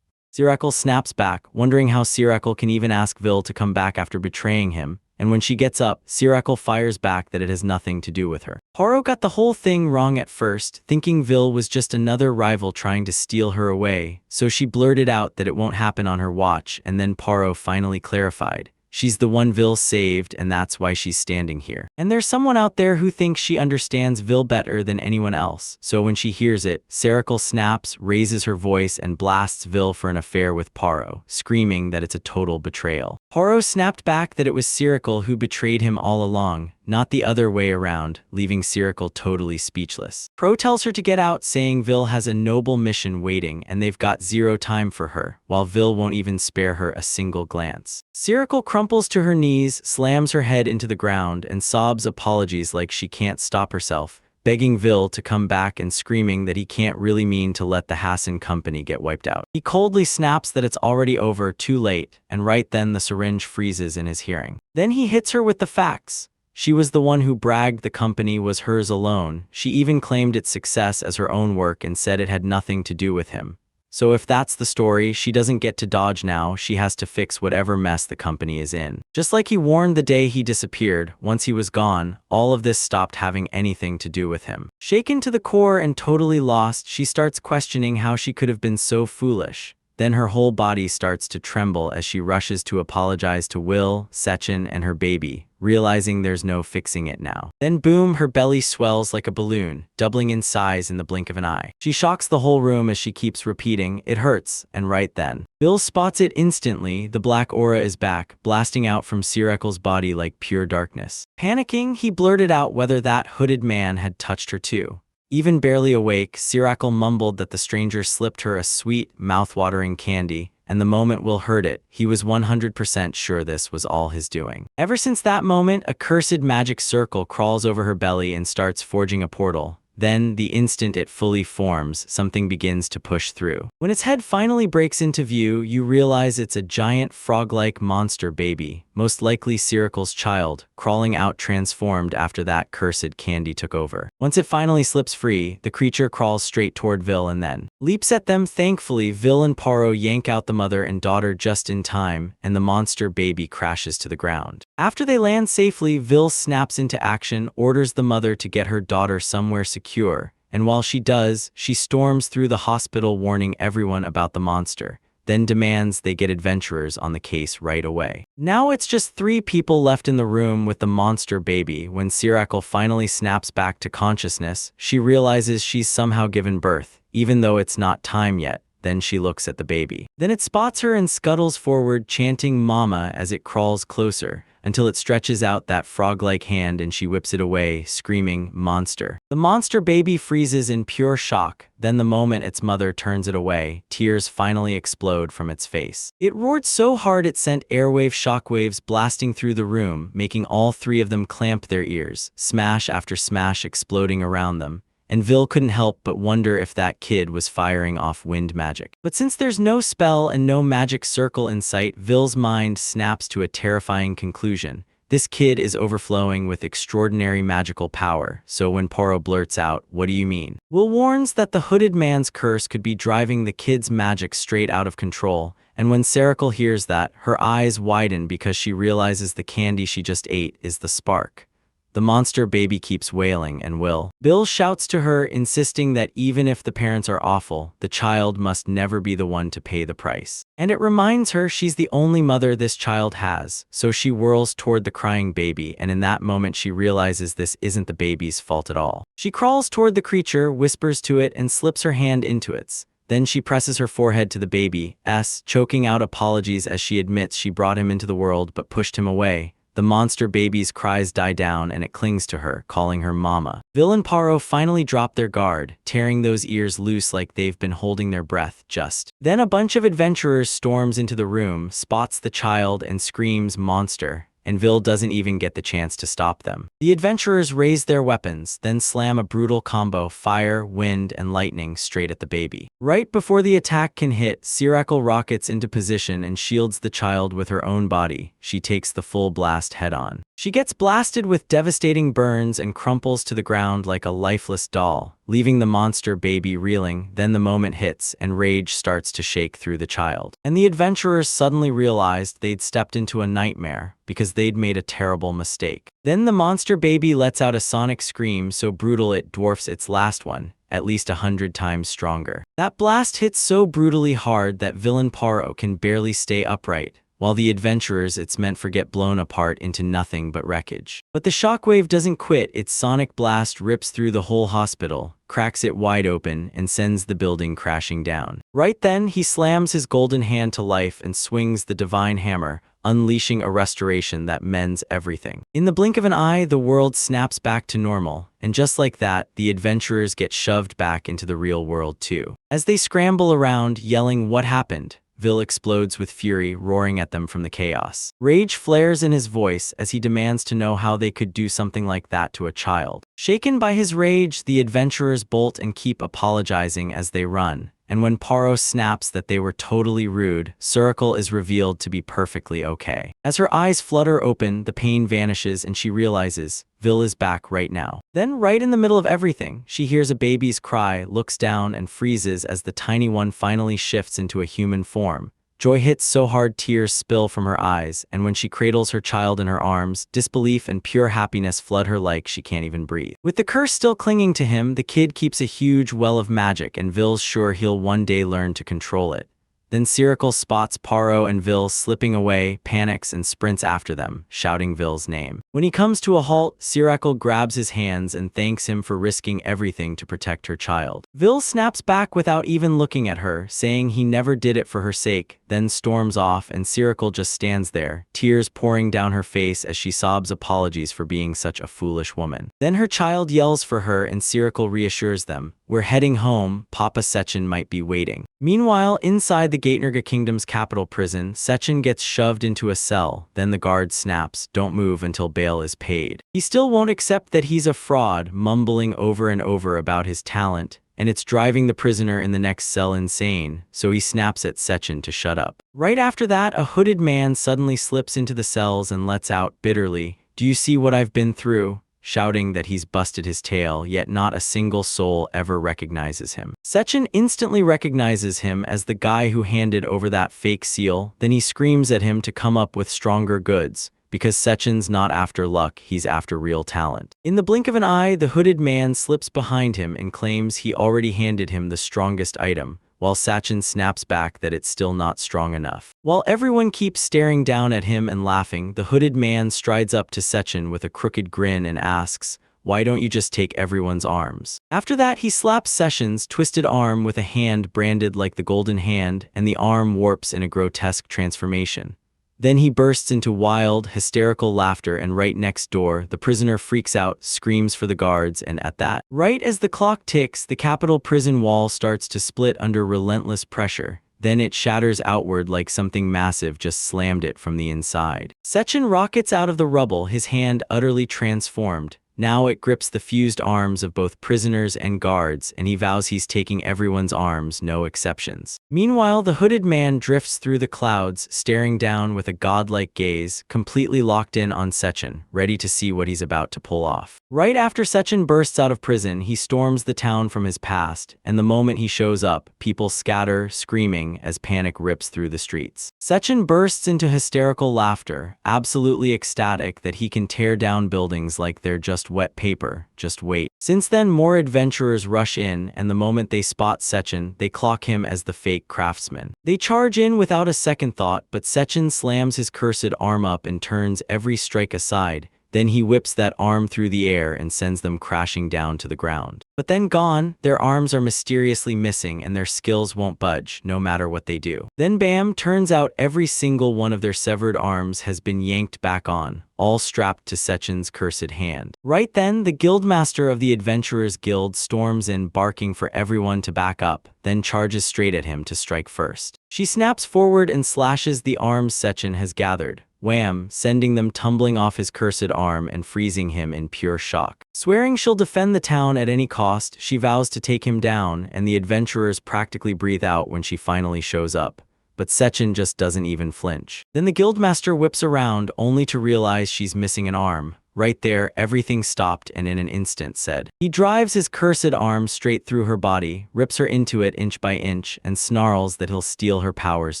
Siracle snaps back, wondering how Siracle can even ask Vil to come back after betraying him, and when she gets up, Siracle fires back that it has nothing to do with her. Paro got the whole thing wrong at first, thinking Vil was just another rival trying to steal her away, so she blurted out that it won't happen on her watch, and then Paro finally clarified. She's the one Vil saved, and that's why she's standing here. And there's someone out there who thinks she understands Vil better than anyone else. So when she hears it, Siracle snaps, raises her voice, and blasts Vil for an affair with Paro, screaming that it's a total betrayal. Paro snapped back that it was Siracle who betrayed him all along. not the other way around, leaving Siracle totally speechless. Pro tells her to get out, saying Vil has a noble mission waiting and they've got zero time for her, while Vil won't even spare her a single glance. Siracle crumples to her knees, slams her head into the ground, and sobs apologies like she can't stop herself, begging Vil to come back and screaming that he can't really mean to let the Hassan company get wiped out. He coldly snaps that it's already over, too late, and right then the syringe freezes in his hearing. Then he hits her with the facts. She was the one who bragged the company was hers alone. She even claimed its success as her own work and said it had nothing to do with him. So if that's the story, she doesn't get to dodge now, she has to fix whatever mess the company is in. Just like he warned the day he disappeared, once he was gone, all of this stopped having anything to do with him. Shaken to the core and totally lost, she starts questioning how she could have been so foolish. Then her whole body starts to tremble as she rushes to apologize to Will, Sechin, and her baby, realizing there's no fixing it now. Then boom, her belly swells like a balloon, doubling in size in the blink of an eye. She shocks the whole room as she keeps repeating, "It hurts," and right then, Bill spots it instantly. The black aura is back, blasting out from Siracle's body like pure darkness. Panicking, he blurted out whether that hooded man had touched her too. Even barely awake, Siracle mumbled that the stranger slipped her a sweet, mouth-watering candy, and the moment Will heard it, he was 100% sure this was all his doing. Ever since that moment, a cursed magic circle crawls over her belly and starts forging a portal. Then, the instant it fully forms, something begins to push through. When its head finally breaks into view, you realize it's a giant frog-like monster baby, most likely Siracle's child, crawling out transformed after that cursed candy took over. Once it finally slips free, the creature crawls straight toward Vil and then leaps at them. Thankfully, Vil and Paro yank out the mother and daughter just in time, and the monster baby crashes to the ground. After they land safely, Vil snaps into action, orders the mother to get her daughter somewhere secure, and while she does, she storms through the hospital warning everyone about the monster, then demands they get adventurers on the case right away. Now it's just 3 people left in the room with the monster baby. When Siracle finally snaps back to consciousness, she realizes she's somehow given birth, even though it's not time yet. Then she looks at the baby. Then it spots her and scuttles forward, chanting "Mama" as it crawls closer, until it stretches out that frog-like hand and she whips it away, screaming, "Monster." The monster baby freezes in pure shock. Then the moment its mother turns it away, tears finally explode from its face. It roared so hard it sent airwave shockwaves blasting through the room, making all 3 of them clamp their ears, smash after smash exploding around them. And Vil couldn't help but wonder if that kid was firing off wind magic. But since there's no spell and no magic circle in sight, Vil's mind snaps to a terrifying conclusion. This kid is overflowing with extraordinary magical power, so when Paro blurts out, "What do you mean?" Will warns that the hooded man's curse could be driving the kid's magic straight out of control, and when Siracle hears that, her eyes widen because she realizes the candy she just ate is the spark. The monster baby keeps wailing and Bill shouts to her, insisting that even if the parents are awful, the child must never be the one to pay the price. And it reminds her she's the only mother this child has, so she whirls toward the crying baby, and in that moment she realizes this isn't the baby's fault at all. She crawls toward the creature, whispers to it, and slips her hand into its. Then she presses her forehead to the baby's, choking out apologies as she admits she brought him into the world but pushed him away. The monster baby's cries die down and it clings to her, calling her Mama. Vil and Paro finally drop their guard, tearing those ears loose like they've been holding their breath just. Then a bunch of adventurers storms into the room, spots the child, and screams "Monster," and Vil doesn't even get the chance to stop them. The adventurers raise their weapons, then slam a brutal combo fire, wind, and lightning straight at the baby. Right before the attack can hit, Siracle rockets into position and shields the child with her own body. She takes the full blast head-on. She gets blasted with devastating burns and crumples to the ground like a lifeless doll, leaving the monster baby reeling. Then the moment hits and rage starts to shake through the child. And the adventurers suddenly realized they'd stepped into a nightmare because they'd made a terrible mistake. Then the monster baby lets out a sonic scream so brutal it dwarfs its last one, at least 100 times stronger. That blast hits so brutally hard that Villain Paro can barely stay upright, while the adventurers it's meant for get blown apart into nothing but wreckage. But the shockwave doesn't quit. Its sonic blast rips through the whole hospital, cracks it wide open, and sends the building crashing down. Right then, he slams his golden hand to life and swings the divine hammer, unleashing a restoration that mends everything. In the blink of an eye, the world snaps back to normal, and just like that, the adventurers get shoved back into the real world too. As they scramble around, yelling "What happened?", Vil explodes with fury, roaring at them from the chaos. Rage flares in his voice as he demands to know how they could do something like that to a child. Shaken by his rage, the adventurers bolt and keep apologizing as they run. And when Paro snaps that they were totally rude, Suricle is revealed to be perfectly okay. As her eyes flutter open, the pain vanishes and she realizes Vil is back right now. Then, right in the middle of everything, she hears a baby's cry, looks down, and freezes as the tiny one finally shifts into a human form. Joy hits so hard tears spill from her eyes, and when she cradles her child in her arms, disbelief and pure happiness flood her like she can't even breathe. With the curse still clinging to him, the kid keeps a huge well of magic, and Vil's sure he'll one day learn to control it. Then Suricle spots Paro and Vil slipping away, panics, and sprints after them, shouting Vil's name. When he comes to a halt, Suricle grabs his hands and thanks him for risking everything to protect her child. Vil snaps back without even looking at her, saying he never did it for her sake, then storms off, and Suricle just stands there, tears pouring down her face as she sobs apologies for being such a foolish woman. Then her child yells for her and Suricle reassures them, "We're heading home, Papa Sechin might be waiting." Meanwhile, inside the Gaetnerga Kingdom's capital prison, Sechin gets shoved into a cell, then the guard snaps, "Don't move until bail is paid." He still won't accept that he's a fraud, mumbling over and over about his talent, and it's driving the prisoner in the next cell insane, so he snaps at Sechin to shut up. Right after that, a hooded man suddenly slips into the cells and lets out, bitterly, "Do you see what I've been through?" shouting that he's busted his tail, yet not a single soul ever recognizes him. Sechin instantly recognizes him as the guy who handed over that fake seal, then he screams at him to come up with stronger goods, because Sechin's not after luck, he's after real talent. In the blink of an eye, the hooded man slips behind him and claims he already handed him the strongest item, while Sechin snaps back that it's still not strong enough. While everyone keeps staring down at him and laughing, the hooded man strides up to Sechin with a crooked grin and asks, "Why don't you just take everyone's arms?" After that, he slaps Sechin's twisted arm with a hand branded like the Golden Hand, and the arm warps in a grotesque transformation. Then he bursts into wild, hysterical laughter, and right next door, the prisoner freaks out, screams for the guards, and at that, right as the clock ticks, the capital prison wall starts to split under relentless pressure. Then it shatters outward like something massive just slammed it from the inside. Sechin rockets out of the rubble, his hand utterly transformed. Now it grips the fused arms of both prisoners and guards, and he vows he's taking everyone's arms, no exceptions. Meanwhile, the hooded man drifts through the clouds, staring down with a godlike gaze, completely locked in on Sechin, ready to see what he's about to pull off. Right after Sechin bursts out of prison, he storms the town from his past, and the moment he shows up, people scatter, screaming, as panic rips through the streets. Sechin bursts into hysterical laughter, absolutely ecstatic that he can tear down buildings like they're just wet paper. Just wait. Since then, more adventurers rush in, and the moment they spot Sechin, they clock him as the fake craftsman. They charge in without a second thought, but Sechin slams his cursed arm up and turns every strike aside. Then he whips that arm through the air and sends them crashing down to the ground. But then gone, their arms are mysteriously missing and their skills won't budge, no matter what they do. Then bam, turns out every single one of their severed arms has been yanked back on, all strapped to Sechin's cursed hand. Right then, the guildmaster of the Adventurers Guild storms in, barking for everyone to back up, then charges straight at him to strike first. She snaps forward and slashes the arms Sechin has gathered. Wham, sending them tumbling off his cursed arm and freezing him in pure shock. Swearing she'll defend the town at any cost, she vows to take him down, and the adventurers practically breathe out when she finally shows up. But Sechin just doesn't even flinch. Then the guildmaster whips around, only to realize she's missing an arm. Right there, everything stopped and in an instant said. He drives his cursed arm straight through her body, rips her into it inch by inch, and snarls that he'll steal her powers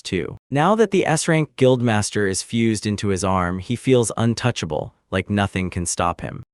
too. Now that the S-rank guildmaster is fused into his arm, he feels untouchable, like nothing can stop him.